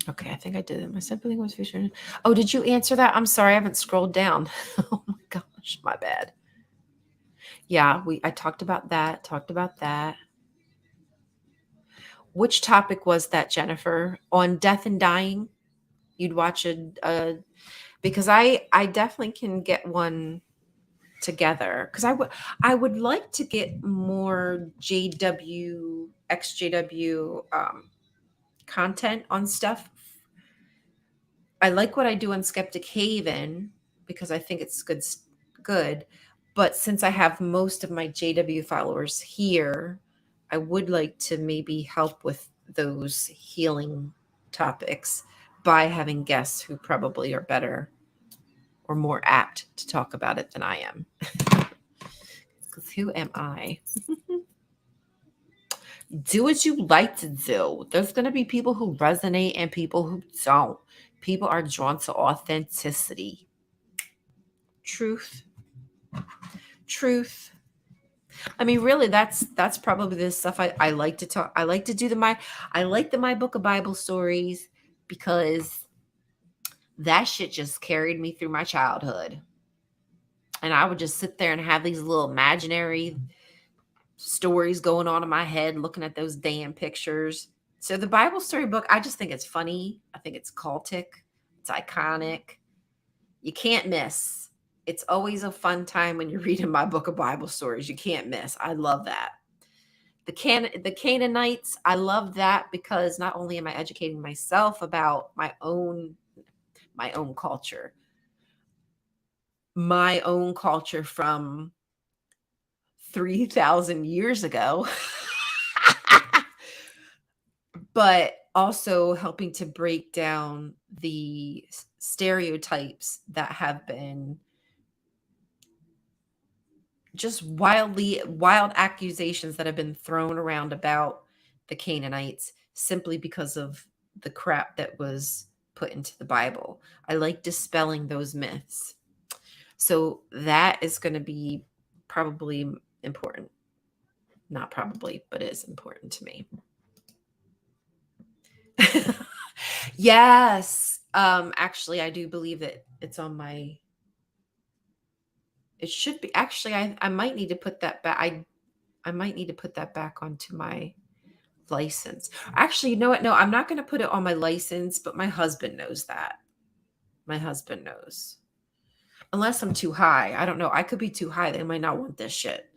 Okay, I think I did it. My sibling was featured. Oh, did you answer that? I'm sorry, I haven't scrolled down. Oh my gosh, my bad. Yeah, I talked about that. Which topic was that, Jennifer? On death and dying? You'd watch because I definitely can get one together, because I would like to get more XJW content on stuff. I like what I do on Skeptic Haven because I think it's good. But since I have most of my JW followers here, I would like to maybe help with those healing topics by having guests who probably are better or more apt to talk about it than I am. Because who am I? Do what you like to do. There's going to be people who resonate and people who don't. People are drawn to authenticity. Truth. I mean, really, that's probably the stuff I like to talk. I like to do I like my book of Bible stories because that shit just carried me through my childhood. And I would just sit there and have these little imaginary stories going on in my head, looking at those damn pictures. So the Bible story book, I just think it's funny. I think it's cultic. It's iconic. You can't miss. It's always a fun time when you're reading my book of Bible stories. You can't miss. I love that. The Canaanites, I love that because not only am I educating myself about my own culture, from 3,000 years ago, but also helping to break down the stereotypes that have been just wild accusations that have been thrown around about the Canaanites simply because of the crap that was put into the Bible. I like dispelling those myths. So that is going to be probably important. Not probably, but is important to me. Yes. Actually, I do believe that it's on my, it should be, actually, I might need to put that back. I might need to put that back onto my license. Actually, you know what? No, I'm not going to put it on my license, but my husband knows that. My husband knows. Unless I'm too high. I don't know. I could be too high. They might not want this shit.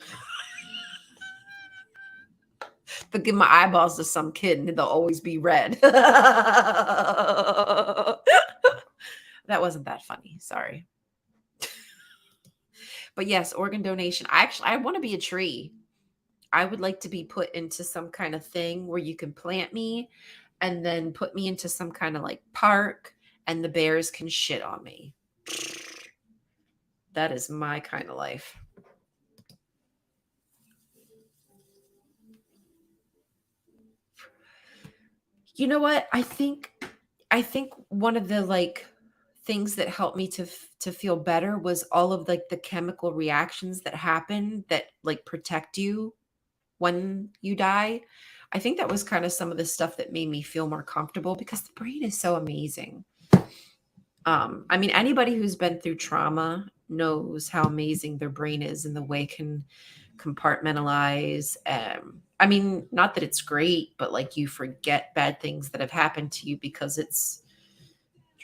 But give my eyeballs to some kid and they'll always be red. That wasn't that funny. Sorry. But yes, organ donation. I want to be a tree. I would like to be put into some kind of thing where you can plant me and then put me into some kind of like park and the bears can shit on me. That is my kind of life. You know what? I think one of the like things that helped me to feel better was all of like the chemical reactions that happen that like protect you when you die. I think that was kind of some of the stuff that made me feel more comfortable because the brain is so amazing. I mean, anybody who's been through trauma knows how amazing their brain is and the way it can compartmentalize. I mean, not that it's great, but like you forget bad things that have happened to you because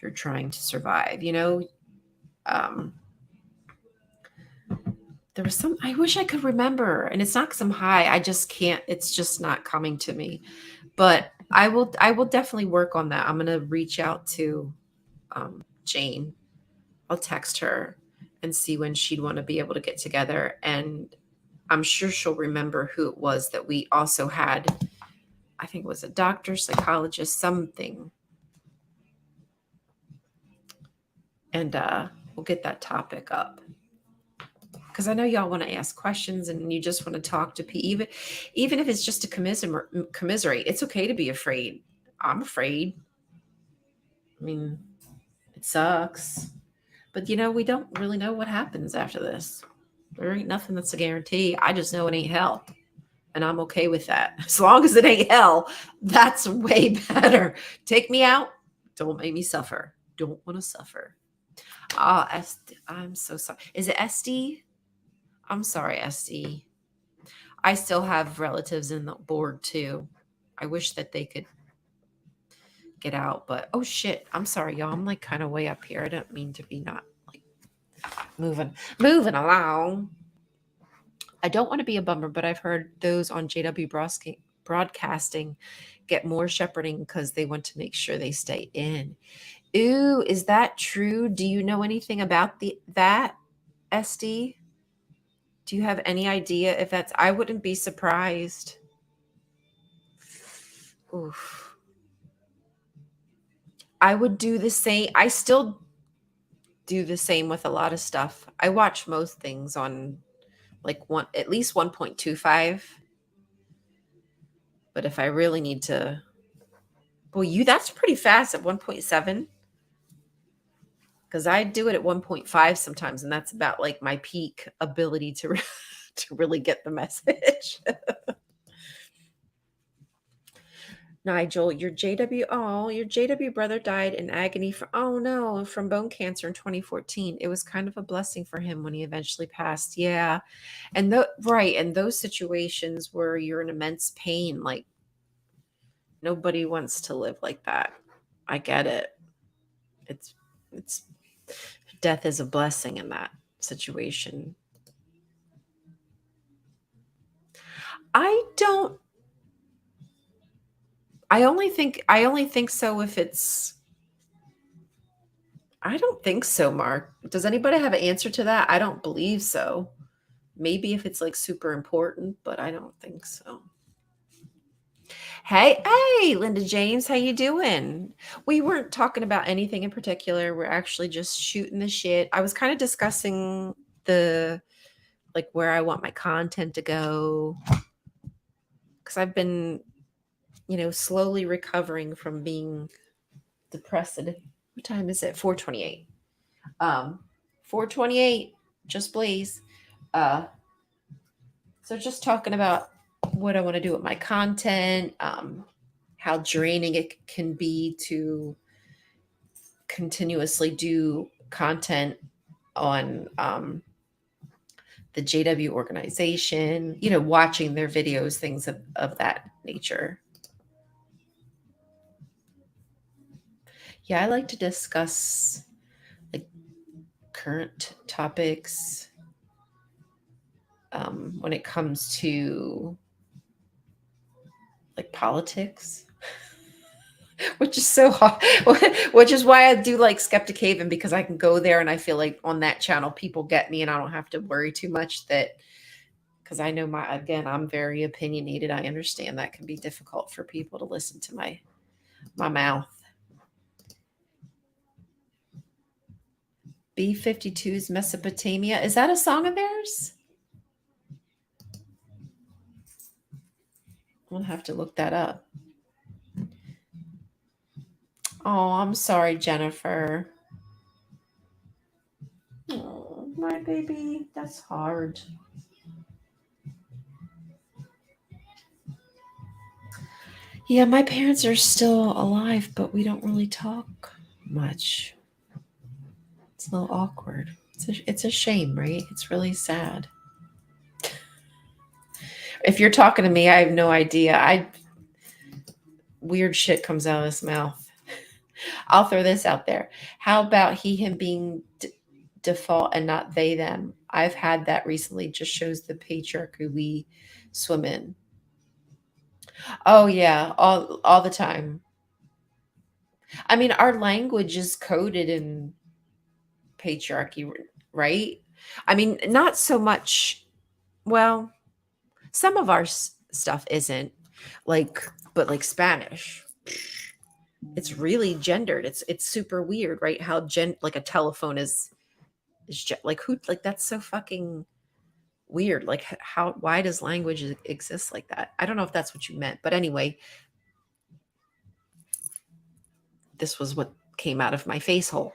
you're trying to survive, you know? There was I wish I could remember, and it's not because I'm high. I just can't, it's just not coming to me, but I will definitely work on that. I'm going to reach out to Jane. I'll text her and see when she'd want to be able to get together. And I'm sure she'll remember who it was that we also had. I think it was a doctor, psychologist, something. And we'll get that topic up. Because I know y'all want to ask questions and you just want to talk to people. Even if it's just to commiserate. It's okay to be afraid. I'm afraid. I mean, it sucks. But, you know, we don't really know what happens after this. There ain't nothing that's a guarantee. I just know it ain't hell. And I'm okay with that. As long as it ain't hell, that's way better. Take me out. Don't make me suffer. Don't want to suffer. I'm so sorry. Is it SD? I'm sorry, SD. I still have relatives in the board too. I wish that they could get out, but oh shit. I'm sorry, y'all. I'm like kind of way up here. I don't mean to be not like moving along. I don't want to be a bummer, but I've heard those on JW Broadcasting get more shepherding because they want to make sure they stay in. Ooh, is that true? Do you know anything about that, SD? Do you have any idea if that's, I wouldn't be surprised. Oof. I would do the same. I still do the same with a lot of stuff. I watch most things on like at least 1.25. But if I really need to, well, that's pretty fast at 1.7. Because I do it at 1.5 sometimes, and that's about like my peak ability to to really get the message. Nigel, your JW brother died in agony from bone cancer in 2014. It was kind of a blessing for him when he eventually passed. Yeah. And right, and those situations where you're in immense pain, like nobody wants to live like that. I get it. It's death is a blessing in that situation. I don't I only think so if it's I don't think so, Mark. Does anybody have an answer to that? I don't believe so. Maybe if it's like super important, but I don't think so. Hey, Linda James, how you doing? We weren't talking about anything in particular. We're actually just shooting the shit. I was kind of discussing the like where I want my content to go because I've been, slowly recovering from being depressed. What time is it? 4:28. 4:28. Just blaze. So just talking about what I want to do with my content, how draining it can be to continuously do content on the JW organization, watching their videos, things of that nature. Yeah, I like to discuss like current topics when it comes to like politics. Which is so hard, which is why I do like Skeptic Haven, because I can go there and I feel like on that channel people get me and I don't have to worry too much because I know I'm very opinionated. I understand that can be difficult for people to listen to my mouth. B-52's Mesopotamia. Is that a song of theirs? I'll have to look that up. Oh, I'm sorry, Jennifer. Oh, my baby. That's hard. Yeah, my parents are still alive, but we don't really talk much. It's a little awkward. It's a shame, right? It's really sad. If you're talking to me, I have no idea. Weird shit comes out of his mouth. I'll throw this out there. How about he, him being default and not they, them? I've had that recently. Just shows the patriarchy we swim in. Oh yeah, all the time. I mean, our language is coded in patriarchy, right? I mean, not so much. Well, some of our stuff isn't but like Spanish, it's really gendered. It's super weird, right? How like a telephone is like who, like that's so fucking weird. Like why does language exist like that? I don't know if that's what you meant, but anyway, this was what came out of my face hole.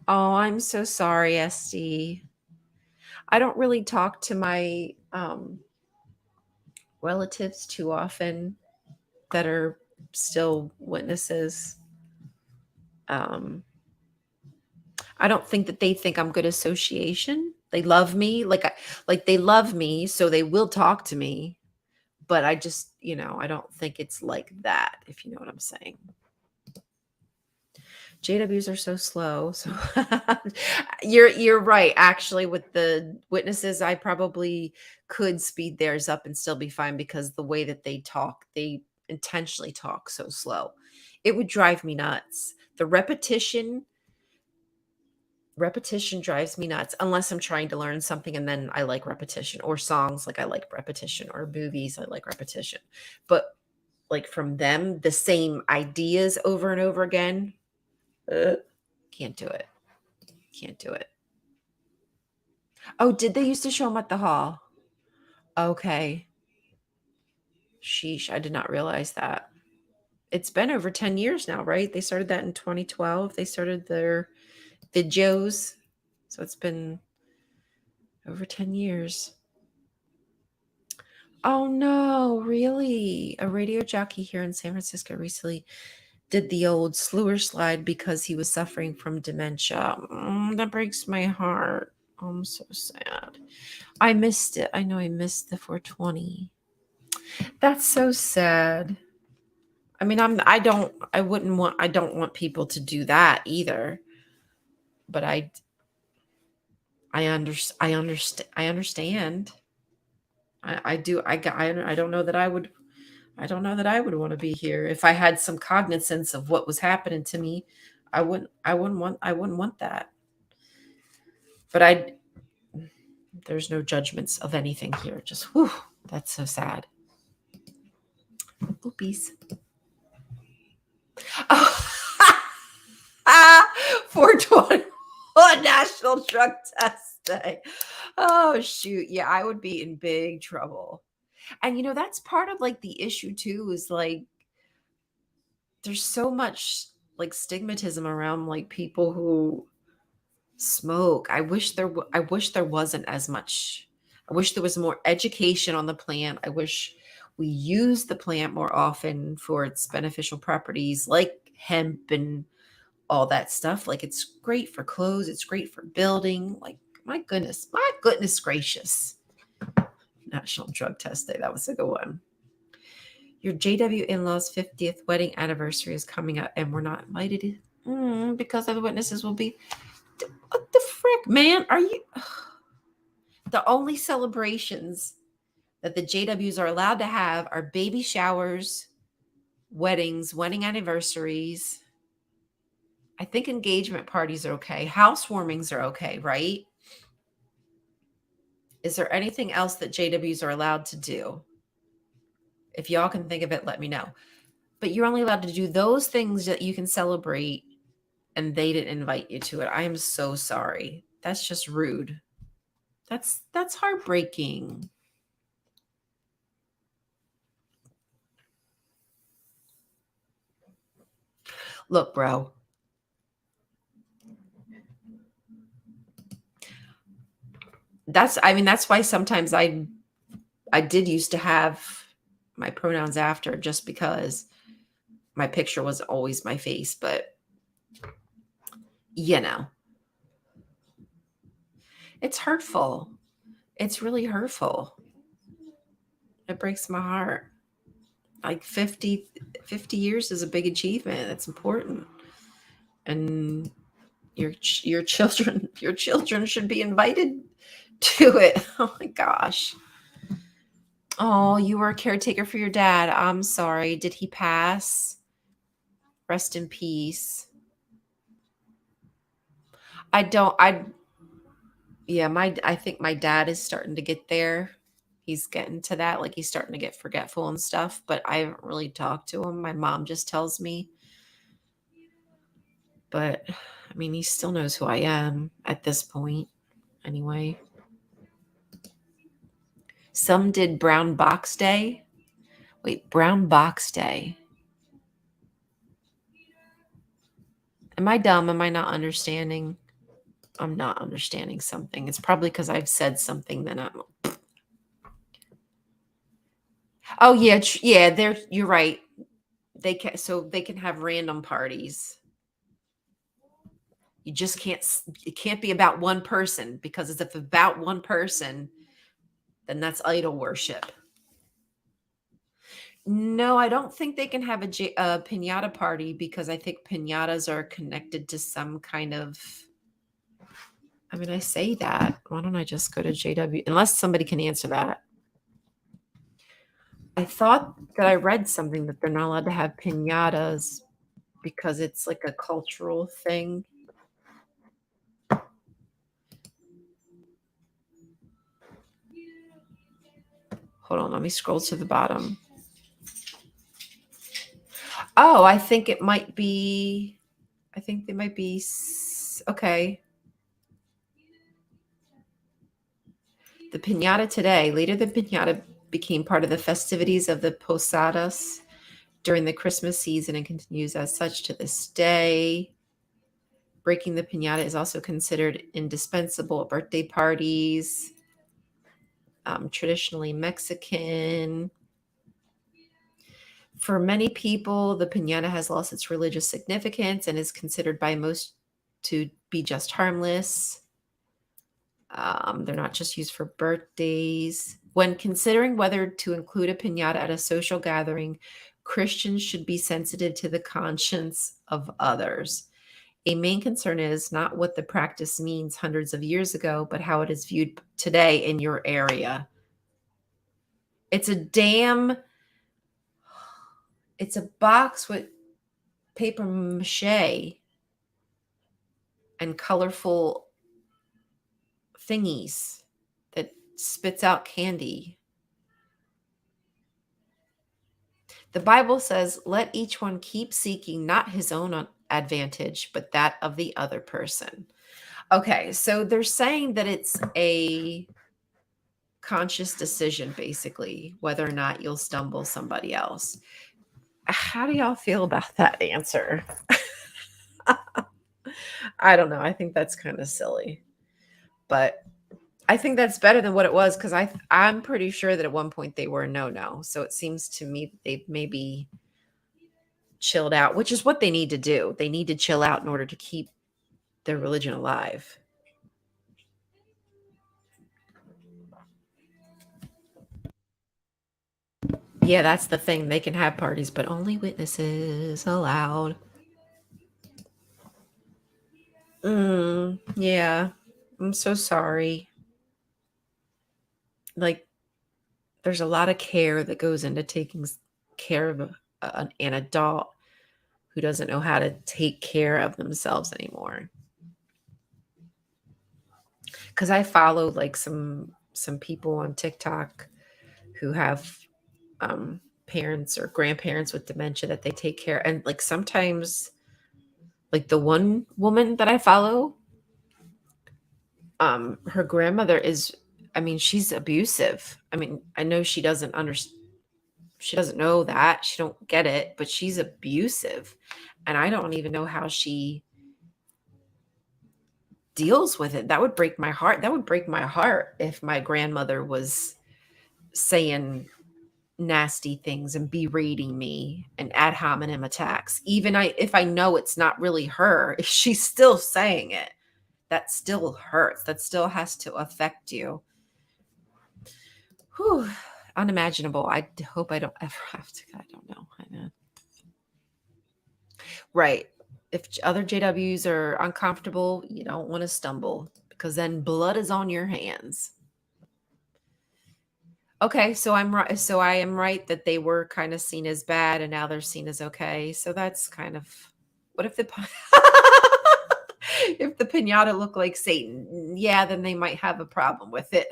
Oh, I'm so sorry, SD. I don't really talk to my relatives too often that are still witnesses. I don't think that they think I'm good association. They love me, like they love me, so they will talk to me. But I just, I don't think it's like that, if you know what I'm saying. JWs are so slow. So you're right. Actually, with the witnesses, I probably could speed theirs up and still be fine, because the way that they talk, they intentionally talk so slow. It would drive me nuts. The repetition drives me nuts, unless I'm trying to learn something, and then I like repetition, or songs, like I like repetition, or movies, I like repetition. But like from them, the same ideas over and over again, can't do it. Can't do it. Oh, did they used to show them at the hall? Okay. Sheesh, I did not realize that. It's been over 10 years now, right? They started that in 2012. They started their videos. So it's been over 10 years. Oh no, really? A radio jockey here in San Francisco recently did the old slur slide because he was suffering from dementia. That breaks my heart. I'm so sad. I missed it. I know I missed the 420. That's so sad. I mean, I don't want people to do that either. But I understand. I do. I don't know that I would. I don't know that I would want to be here if I had some cognizance of what was happening to me. I wouldn't want that. But there's no judgments of anything here. Just whew, that's so sad. Oopies. Oh, 420 National Drug Test Day. Oh shoot. Yeah, I would be in big trouble. And that's part of like the issue too, is like there's so much like stigmatism around like people who smoke. I wish there wasn't as much. I wish there was more education on the plant. I wish we used the plant more often for its beneficial properties like hemp and all that stuff. Like it's great for clothes, it's great for building. Like my goodness gracious. National Drug Test Day. That was a good one. Your JW in-laws 50th wedding anniversary is coming up and we're not invited because other witnesses will be. What the frick, man? Are you the only celebrations that the JWs are allowed to have are baby showers, weddings, wedding anniversaries. I think engagement parties are okay. Housewarmings are okay, right? Is there anything else that JWs are allowed to do? If y'all can think of it, let me know. But you're only allowed to do those things that you can celebrate, and they didn't invite you to it. I am so sorry. That's just rude. That's heartbreaking. Look, bro. That's why sometimes I did used to have my pronouns after, just because my picture was always my face, but it's hurtful. It's really hurtful. It breaks my heart. Like 50 years is a big achievement. It's important. And your children should be invited to it. Oh my gosh. Oh, you were a caretaker for your dad. I'm sorry. Did he pass? Rest in peace. I think my dad is starting to get there. He's getting to that. Like he's starting to get forgetful and stuff, but I haven't really talked to him. My mom just tells me. But I mean, he still knows who I am at this point. Anyway. Some did Brown Box Day. Wait, Brown Box Day. Am I dumb? Am I not understanding? I'm not understanding something. It's probably because I've said something that I'm. Oh yeah, yeah. You're right. They can have random parties. You just can't. It can't be about one person, because if it's about one person, then that's idol worship. No, I don't think they can have a piñata party, because I think piñatas are connected to some kind of. I mean, I say that. Why don't I just go to JW? Unless somebody can answer that. I thought that I read something that they're not allowed to have piñatas because it's like a cultural thing. Hold on, let me scroll to the bottom. Oh, I think they might be okay. The piñata today. Later, the piñata became part of the festivities of the Posadas during the Christmas season and continues as such to this day. Breaking the piñata is also considered indispensable at birthday parties. traditionally Mexican. For many people, the piñata has lost its religious significance and is considered by most to be just harmless. They're not just used for birthdays. When considering whether to include a piñata at a social gathering, Christians should be sensitive to the conscience of others. A main concern is not what the practice means hundreds of years ago, but how it is viewed today in your area. It's a box with paper mache and colorful thingies that spits out candy. The Bible says, let each one keep seeking not his own advantage, but that of the other person. Okay, so they're saying that it's a conscious decision, basically, whether or not you'll stumble somebody else. How do y'all feel about that answer? I don't know. I think that's kind of silly. But I think that's better than what it was, because I'm pretty sure that at one point they were a no. So it seems to me they've maybe chilled out, which is what they need to do. They need to chill out in order to keep their religion alive. Yeah, that's the thing. They can have parties, but only witnesses allowed. Yeah, I'm so sorry. Like, there's a lot of care that goes into taking care of an adult who doesn't know how to take care of themselves anymore. Because I follow like some people on TikTok who have parents or grandparents with dementia that they take care, and like sometimes, like the one woman that I follow, her grandmother is, I mean, she's abusive. I mean, I know she doesn't understand. She doesn't know that. She don't get it, but she's abusive. And I don't even know how she deals with it. That would break my heart. That would break my heart if my grandmother was saying nasty things and berating me and ad hominem attacks. Even if I know it's not really her, if she's still saying it, that still hurts. That still has to affect you. Whew, unimaginable. I hope I don't ever have to. I don't know. I know. Right. If other JWs are uncomfortable, you don't want to stumble, because then blood is on your hands. Okay, so I'm right. So I am right that they were kind of seen as bad, and now they're seen as okay. So that's kind of, what if the if the piñata looked like Satan? Yeah, then they might have a problem with it.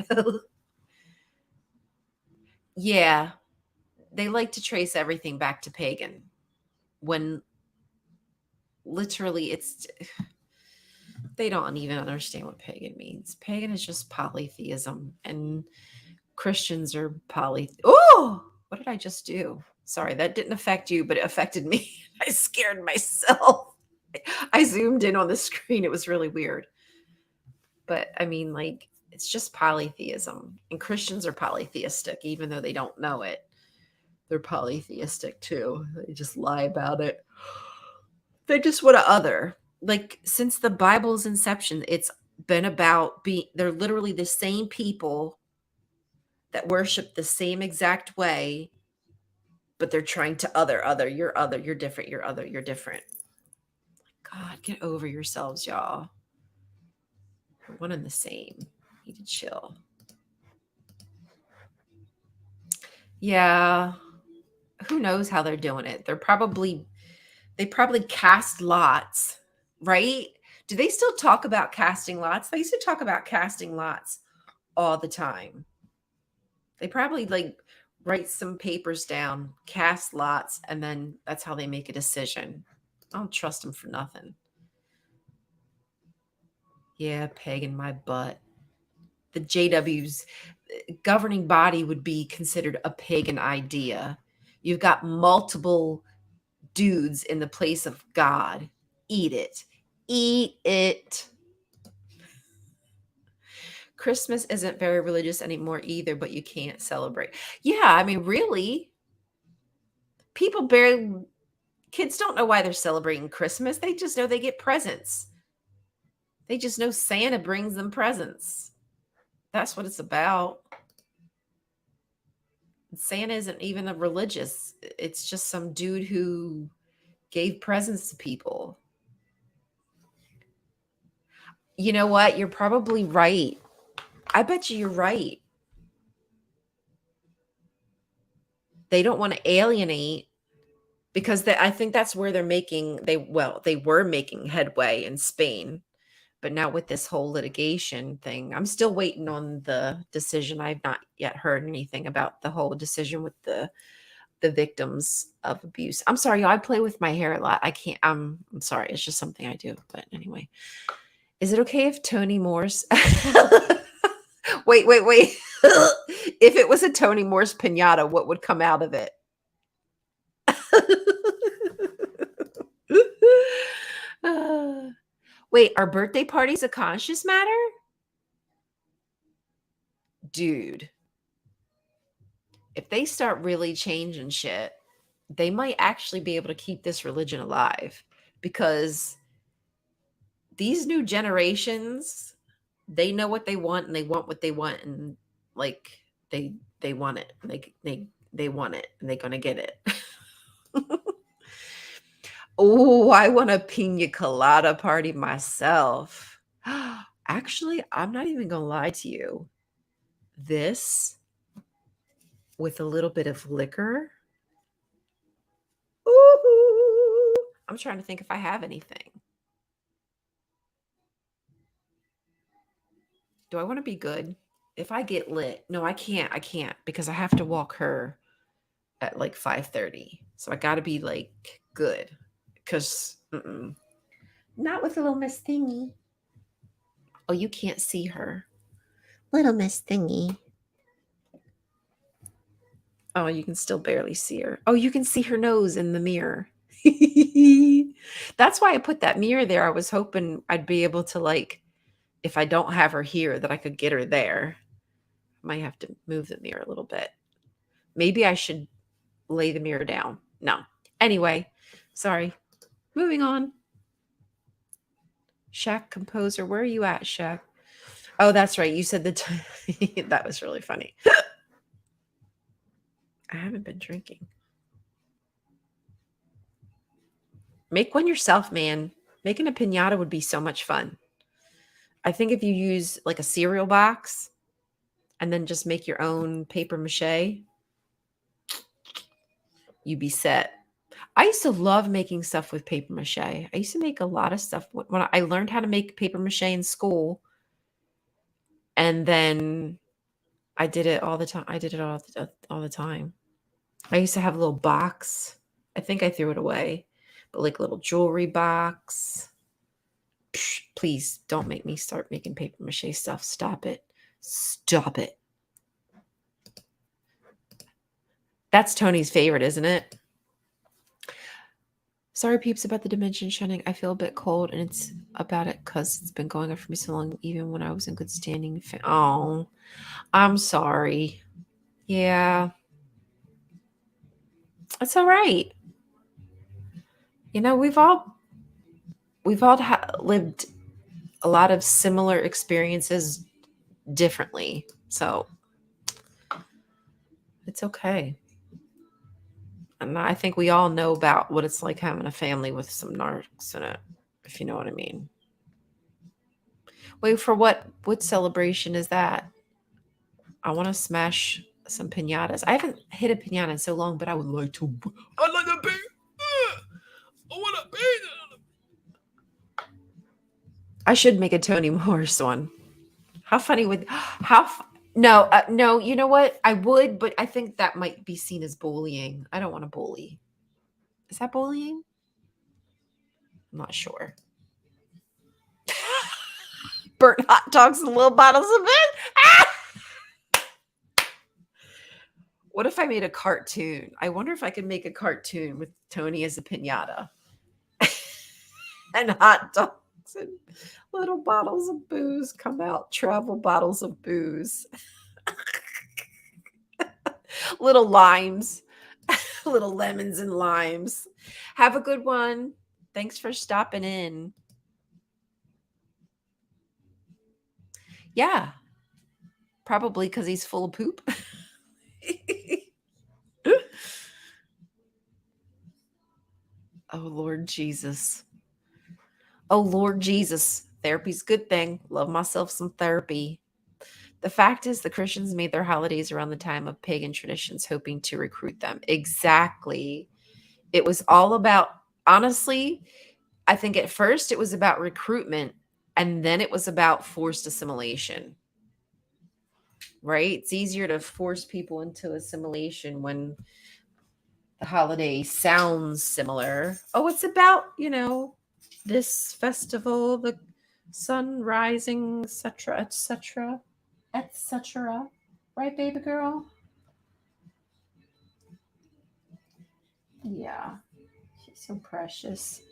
Yeah, they like to trace everything back to pagan, when literally they don't even understand what pagan means. Pagan is just polytheism, and Christians are Oh, what did I just do? Sorry, that didn't affect you, but it affected me. I scared myself. I zoomed in on the screen. It was really weird. But I mean, like, it's just polytheism. And Christians are polytheistic, even though they don't know it. They're polytheistic too. They just lie about it. They just want to other. Like, since the Bible's inception, it's been about they're literally the same people that worship the same exact way, but they're trying to other, you're different, you're different. God, get over yourselves, y'all. We're one and the same. You need to chill. Yeah. Who knows how they're doing it? They probably cast lots, right? Do they still talk about casting lots? They used to talk about casting lots all the time. They probably like write some papers down, cast lots, and then that's how they make a decision. I don't trust them for nothing. Yeah, pegging my butt. The JW's governing body would be considered a pagan idea. You've got multiple dudes in the place of God. Eat it. Eat it. Christmas isn't very religious anymore either, but you can't celebrate. Yeah, I mean, really, people barely, kids don't know why they're celebrating Christmas. They just know they get presents. They just know Santa brings them presents. That's what it's about. Santa isn't even a religious. It's just some dude who gave presents to people. You know what? You're probably right. I bet you're right. They don't want to alienate because I think that's where they're making they were making headway in Spain, but now with this whole litigation thing, I'm still waiting on the decision. I've not yet heard anything about the whole decision with the victims of abuse. I'm sorry, y'all, I play with my hair a lot. I can't. I'm sorry. It's just something I do. But anyway, is it okay if Tony Morse? Wait. If it was a Tony Morse pinata, what would come out of it? Wait, are birthday parties a conscious matter? Dude, if they start really changing shit, they might actually be able to keep this religion alive, because these new generations, they know what they want and they want what they want, and like they want it. They want it and they're gonna get it. Oh, I want a pina colada party myself. Actually, I'm not even gonna lie to you. This with a little bit of liquor. Ooh, I'm trying to think if I have anything. Do I want to be good? If I get lit, no, I can't. I can't because I have to walk her at like 5:30. So I got to be like good because not with a little Miss Thingy. Oh, you can't see her. Little Miss Thingy. Oh, you can still barely see her. Oh, you can see her nose in the mirror. That's why I put that mirror there. I was hoping I'd be able to, like, if I don't have her here, that I could get her there. I might have to move the mirror a little bit. Maybe I should lay the mirror down. No. Anyway, sorry. Moving on. Shaq Composer. Where are you at, Shaq? Oh, that's right. You said that was really funny. I haven't been drinking. Make one yourself, man. Making a piñata would be so much fun. I think if you use like a cereal box and then just make your own paper mache, you'd be set. I used to love making stuff with paper mache. I used to make a lot of stuff when I learned how to make paper mache in school. And then I did it all the time. I did it all the time. I used to have a little box. I think I threw it away, but like a little jewelry box. Psh, please don't make me start making paper mache stuff. Stop it. Stop it. That's Tony's favorite, isn't it? Sorry, peeps, about the dimension shunning. I feel a bit cold, and it's about it because it's been going on for me so long, even when I was in good standing. Oh, I'm sorry. Yeah. It's all right. You know, we've all lived a lot of similar experiences differently. So it's okay. And I think we all know about what it's like having a family with some narcs in it, if you know what I mean. Wait, for what celebration is that? I want to smash some piñatas. I haven't hit a piñata in so long, but I would like to. I'd like to be. I want to be. I should make a Tony Morse one. How funny would no, no, you know what? I would, but I think that might be seen as bullying. I don't want to bully. Is that bullying? I'm not sure. Burnt hot dogs and little bottles of it. What if I made a cartoon? I wonder if I could make a cartoon with Tony as a piñata and hot dog. And little bottles of booze come out, travel bottles of booze. Little limes, little lemons and limes. Have a good one. Thanks for stopping in. Yeah, probably because he's full of poop. Oh, Lord Jesus. Oh, Lord Jesus. Therapy's a good thing. Love myself some therapy. The fact is, the Christians made their holidays around the time of pagan traditions, hoping to recruit them. Exactly. It was all about, honestly, I think at first it was about recruitment, and then it was about forced assimilation, right? It's easier to force people into assimilation when the holiday sounds similar. Oh, it's about, this festival, the sun rising, etc., etc., etc. Right, baby girl? Yeah, she's so precious.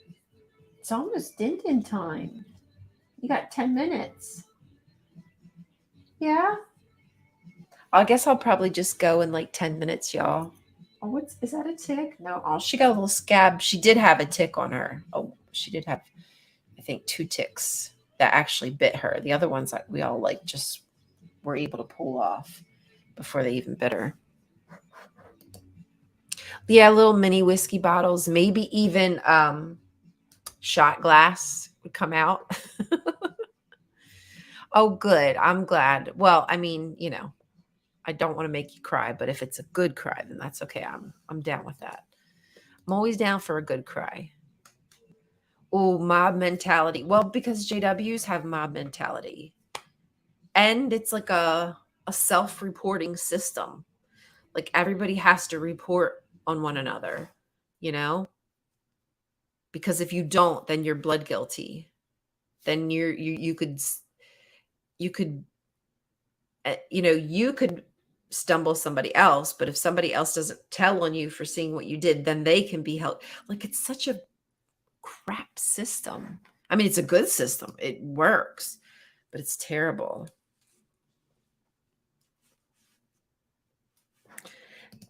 It's almost din time. You got 10 minutes. Yeah? I guess I'll probably just go in like 10 minutes, y'all. Oh, is that a tick? No. Oh, she got a little scab. She did have a tick on her. Oh, she did have, I think, 2 ticks that actually bit her. The other ones we all like just were able to pull off before they even bit her. Yeah, little mini whiskey bottles, maybe even shot glass would come out. Oh, good. I'm glad. Well, I mean, I don't want to make you cry, but if it's a good cry, then that's okay. I'm down with that. I'm always down for a good cry. Oh, mob mentality. Well, because JWs have mob mentality. And it's like a self-reporting system. Like everybody has to report on one another, Because if you don't, then you're blood guilty. Then you could you could stumble somebody else, but if somebody else doesn't tell on you for seeing what you did, then they can be held. Like it's such a crap system. I mean, it's a good system. It works, but it's terrible.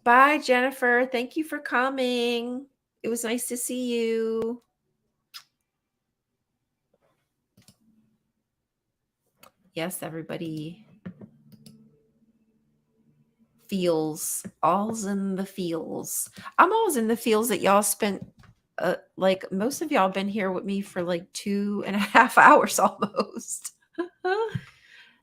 Bye, Jennifer. Thank you for coming. It was nice to see you. Yes, everybody feels. All's in the feels. I'm always in the feels that y'all spent like most of y'all been here with me for like 2.5 hours almost.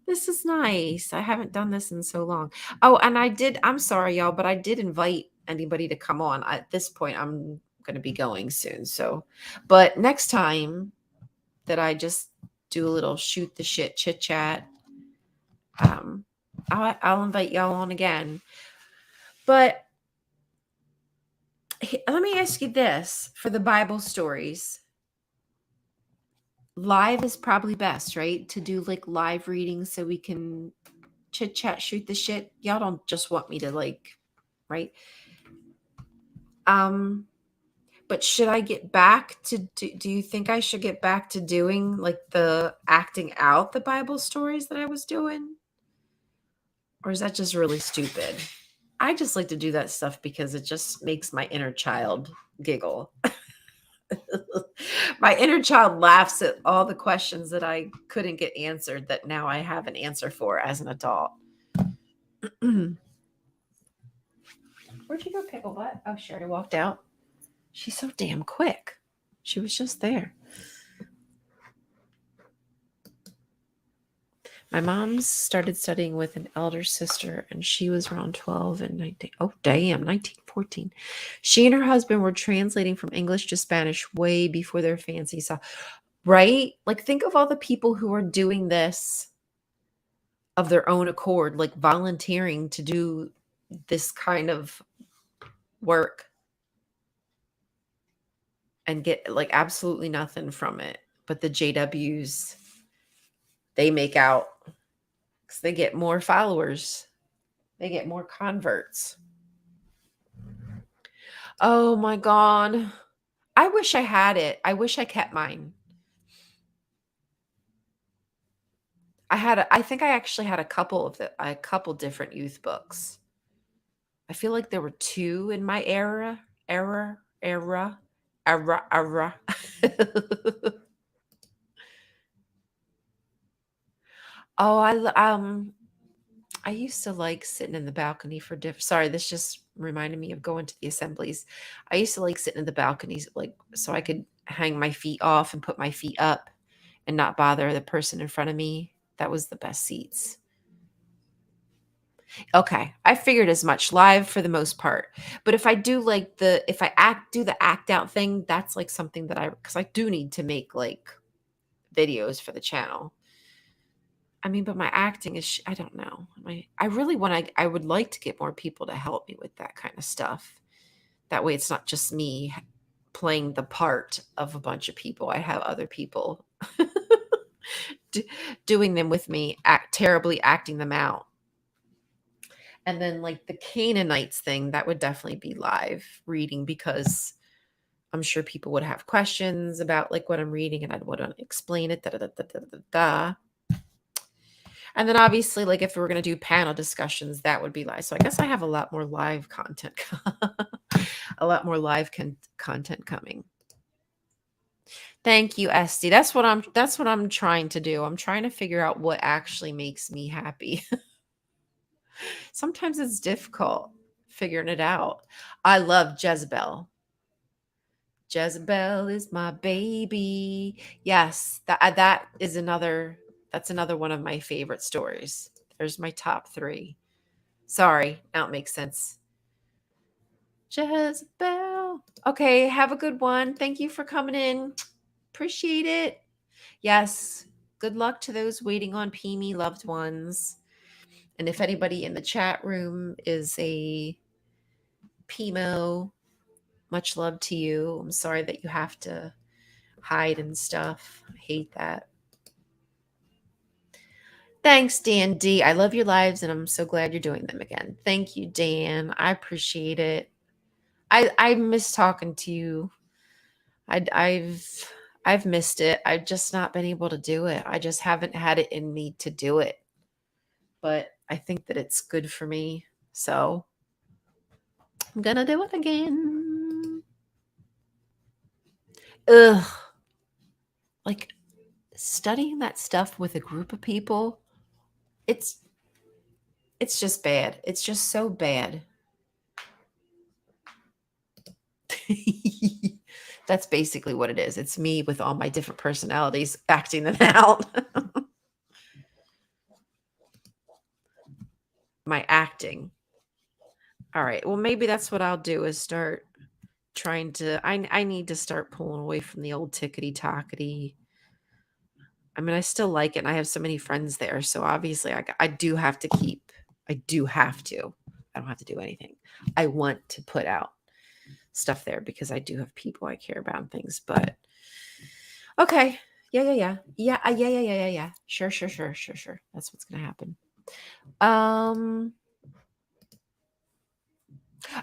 This is nice. I haven't done this in so long. Oh, and I'm sorry, y'all, but I did invite anybody to come on. At this point, I'm going to be going soon. So, but next time that I just do a little shoot the shit chit chat, I'll invite y'all on again. But let me ask you this for the Bible stories. Live is probably best, right? To do like live readings so we can chit chat, shoot the shit. Y'all don't just want me to right? But should I get back to do you think I should get back to doing like the acting out the Bible stories that I was doing? Or is that just really stupid? I just like to do that stuff because it just makes my inner child giggle. My inner child laughs at all the questions that I couldn't get answered that now I have an answer for as an adult. Where'd you go, Pickle Butt? Oh, she already walked out. She's so damn quick. She was just there. My mom started studying with an elder sister, and she was around 12 and 19. Oh, damn, 1914. She and her husband were translating from English to Spanish way before their fancy saw. Right? Like, think of all the people who are doing this of their own accord, like volunteering to do this kind of work and get like absolutely nothing from it. But the JWs, they make out because they get more followers. They get more converts. Oh my God. I wish I had it. I wish I kept mine. I think I actually had a couple different youth books. I feel like there were two in my era. Oh, I used to like sitting in the balcony for sorry, this just reminded me of going to the assemblies. I used to like sitting in the balconies, like so I could hang my feet off and put my feet up and not bother the person in front of me. That was the best seats. Okay, I figured as much live for the most part. But if I do like if I do the act out thing, that's like something that because I do need to make like videos for the channel. I mean, but my acting is, I don't know. I really I would like to get more people to help me with that kind of stuff. That way it's not just me playing the part of a bunch of people. I have other people doing them with me, terribly acting them out. And then like the Canaanites thing, that would definitely be live reading because I'm sure people would have questions about like what I'm reading and I'd want to explain it. Da, da, da, da, da, da, da. And then obviously, like if we were going to do panel discussions, that would be live. So I guess I have a lot more live content, a lot more live content coming. Thank you, Esty. That's what I'm trying to do. I'm trying to figure out what actually makes me happy. Sometimes it's difficult figuring it out. I love Jezebel. Jezebel is my baby. Yes, that's another one of my favorite stories. There's my top 3. Sorry, now it makes sense. Jezebel. Okay, have a good one. Thank you for coming in. Appreciate it. Yes, good luck to those waiting on PME loved ones. And if anybody in the chat room is a PMO, much love to you. I'm sorry that you have to hide and stuff. I hate that. Thanks, Dan D. I love your lives and I'm so glad you're doing them again. Thank you, Dan. I appreciate it. I miss talking to you. I've missed it. I've just not been able to do it. I just haven't had it in me to do it. But I think that it's good for me. So I'm gonna do it again. Ugh. Like studying that stuff with a group of people, it's just bad. It's just so bad. That's basically what it is. It's me with all my different personalities acting them out. My acting. All right. Well, maybe that's what I'll do is start trying to I need to start pulling away from the old tickety tockety. I mean, I still like it and I have so many friends there. So obviously I do have to I don't have to do anything. I want to put out stuff there because I do have people I care about and things, but okay. Yeah. Sure. That's what's going to happen.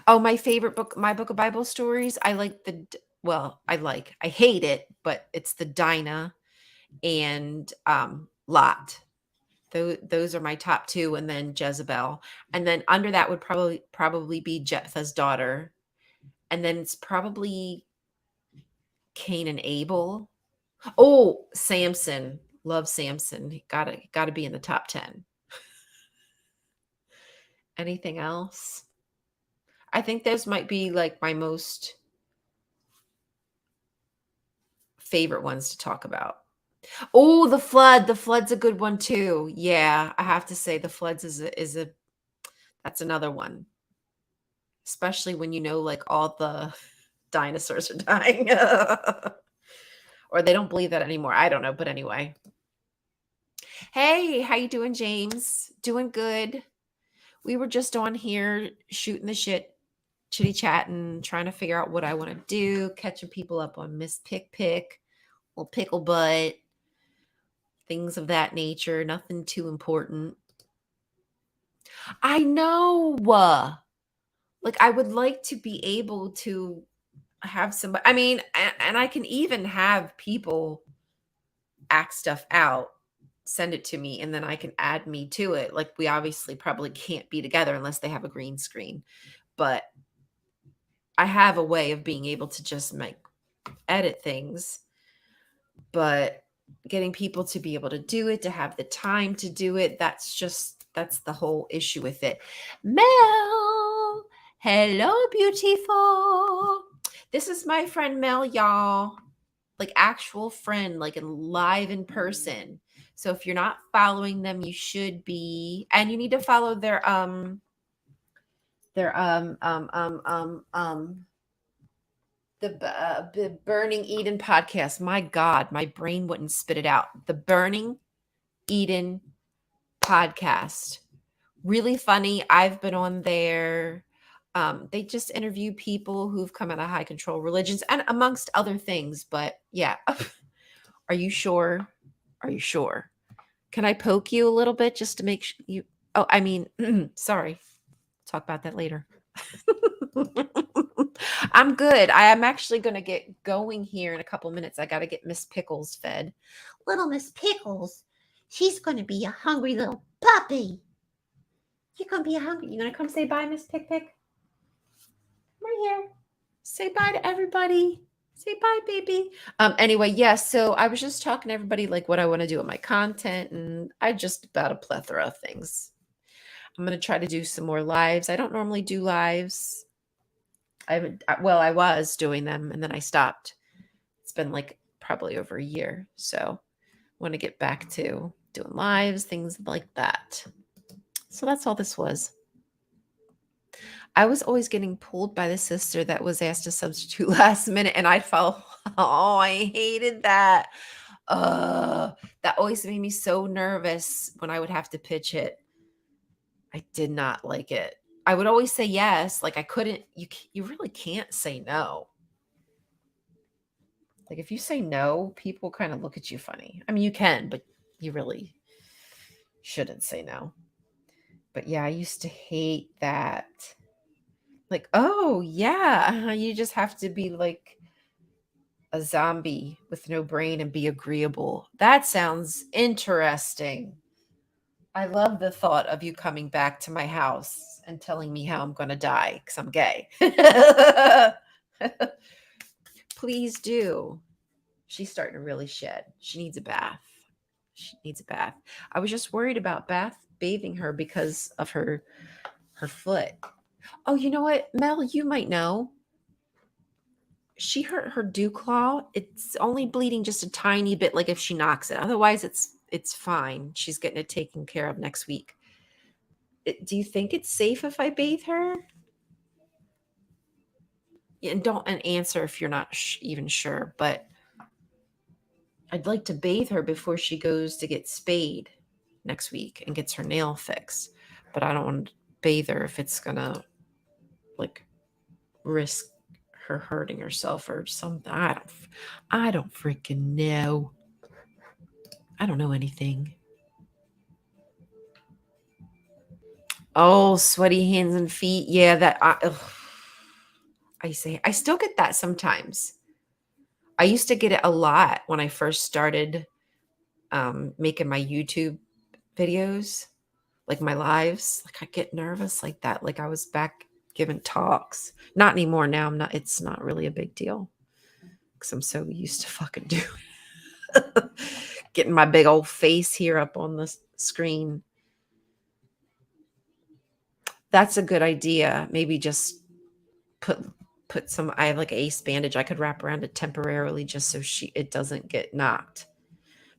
Oh, my favorite book, my book of Bible stories. I hate it, but it's the Dinah and Lot. Those are my top 2, and then Jezebel. And then under that would probably be Jephthah's daughter. And then it's probably Cain and Abel. Oh, Samson. Love Samson. Gotta be in the top 10. Anything else? I think those might be like my most favorite ones to talk about. Oh, the flood. The flood's a good one too. Yeah, I have to say the floods that's another one. Especially when you know like all the dinosaurs are dying. Or they don't believe that anymore. I don't know, but anyway. Hey, how you doing, James? Doing good. We were just on here shooting the shit, chitty chatting, trying to figure out what I want to do, catching people up on Miss Pick, little pickle butt, things of that nature. Nothing too important. I know. Like I would like to be able to have somebody. I mean, and I can even have people act stuff out. send it to me and then I can add me to it. Like we obviously probably can't be together unless they have a green screen, but I have a way of being able to just edit things, but getting people to be able to do it, to have the time to do it, that's the whole issue with it. Mel, hello, beautiful. This is my friend Mel, y'all. Like actual friend, like live in person. So if you're not following them, you should be, and you need to follow the Burning Eden podcast. My God, my brain wouldn't spit it out. The Burning Eden podcast. Really funny. I've been on there. They just interview people who've come out of high control religions and amongst other things. But yeah, are you sure? Are you sure? Can I poke you a little bit just to make sure you? Oh, I mean, sorry. Talk about that later. I'm good. I am actually going to get going here in a couple minutes. I got to get Miss Pickles fed. Little Miss Pickles, she's going to be a hungry little puppy. You're going to be hungry. You going to come say bye, Miss Pick Pick? Right here. Say bye to everybody. Say bye, baby. Anyway, yes. So I was just talking to everybody like what I want to do with my content, and I just about a plethora of things. I'm going to try to do some more lives. I don't normally do lives. I was doing them and then I stopped. It's been like probably over a year. So I want to get back to doing lives, things like that. So that's all this was. I was always getting pulled by the sister that was asked to substitute last minute and I'd follow. Oh, I hated that. That always made me so nervous when I would have to pitch it. I did not like it. I would always say yes. Like I couldn't, you really can't say no. Like if you say no, people kind of look at you funny. I mean, you can, but you really shouldn't say no. But yeah, I used to hate that. Like, oh yeah, you just have to be like a zombie with no brain and be agreeable. That sounds interesting. I love the thought of you coming back to my house and telling me how I'm going to die because I'm gay. Please do. She's starting to really shed. She needs a bath. She needs a bath. I was just worried about bathing her because of her foot. Oh, you know what, Mel? You might know. She hurt her dew claw. It's only bleeding just a tiny bit, like if she knocks it. Otherwise, it's fine. She's getting it taken care of next week. Do you think it's safe if I bathe her? And don't answer if you're not even sure, but I'd like to bathe her before she goes to get spayed next week and gets her nail fixed. But I don't want to bathe her if it's gonna like risk her hurting herself or something. I don't freaking know. I don't know anything. Oh, sweaty hands and feet. Yeah, that I say I still get that sometimes. I used to get it a lot when I first started making my YouTube videos, like my lives. Like I get nervous like that. Like I was back giving talks. Not anymore now. I'm not. It's not really a big deal because I'm so used to fucking doing it. Getting my big old face here up on the screen. That's a good idea. Maybe just put some. I have like an ace bandage I could wrap around it temporarily just so it doesn't get knocked.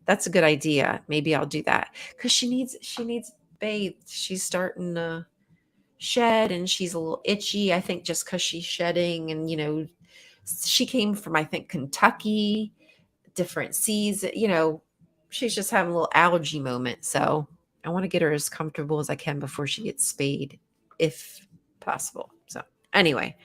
That's a good idea. Maybe I'll do that because she needs bathed. She's starting to shed and she's a little itchy. I think just because she's shedding and she came from I think Kentucky, different seas. She's just having a little allergy moment. So I want to get her as comfortable as I can before she gets spayed, if possible. So anyway.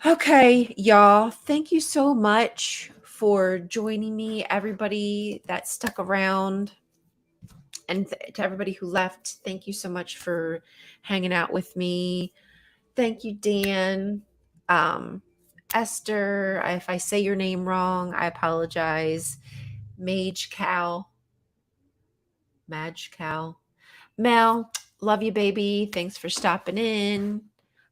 Okay, y'all. Thank you so much for joining me. Everybody that stuck around and to everybody who left, thank you so much for hanging out with me. Thank you, Dan. Esther, if I say your name wrong, I apologize. Mage Cal, Madge Cow. Mel, love you, baby. Thanks for stopping in.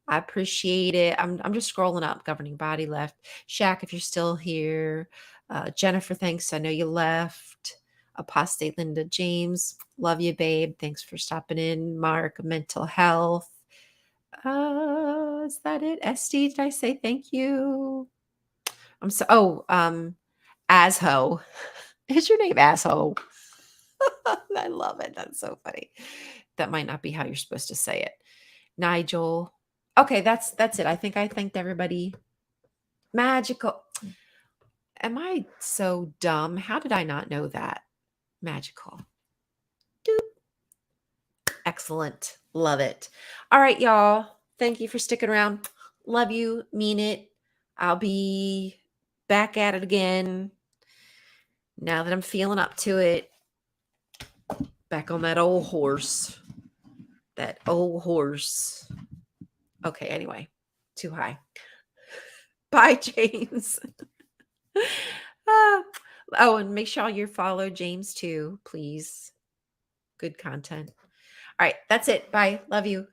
I appreciate it. I'm just scrolling up. Governing body left. Shaq, if you're still here. Jennifer, thanks. I know you left. Apostate Linda James, love you, babe. Thanks for stopping in. Mark, mental health. Is that it? SD, did I say thank you? I'm so. Asho. Is your name Asho? I love it. That's so funny. That might not be how you're supposed to say it. Nigel. Okay, that's it. I think I thanked everybody. Magical. Am I so dumb? How did I not know that? Magical. Doop. Excellent. Love it. All right, y'all. Thank you for sticking around. Love you. Mean it. I'll be back at it again now that I'm feeling up to it. Back on that old horse. That old horse. Okay, anyway, too high. Bye, James. Oh, and make sure you follow James too, please. Good content. All right, that's it. Bye. Love you.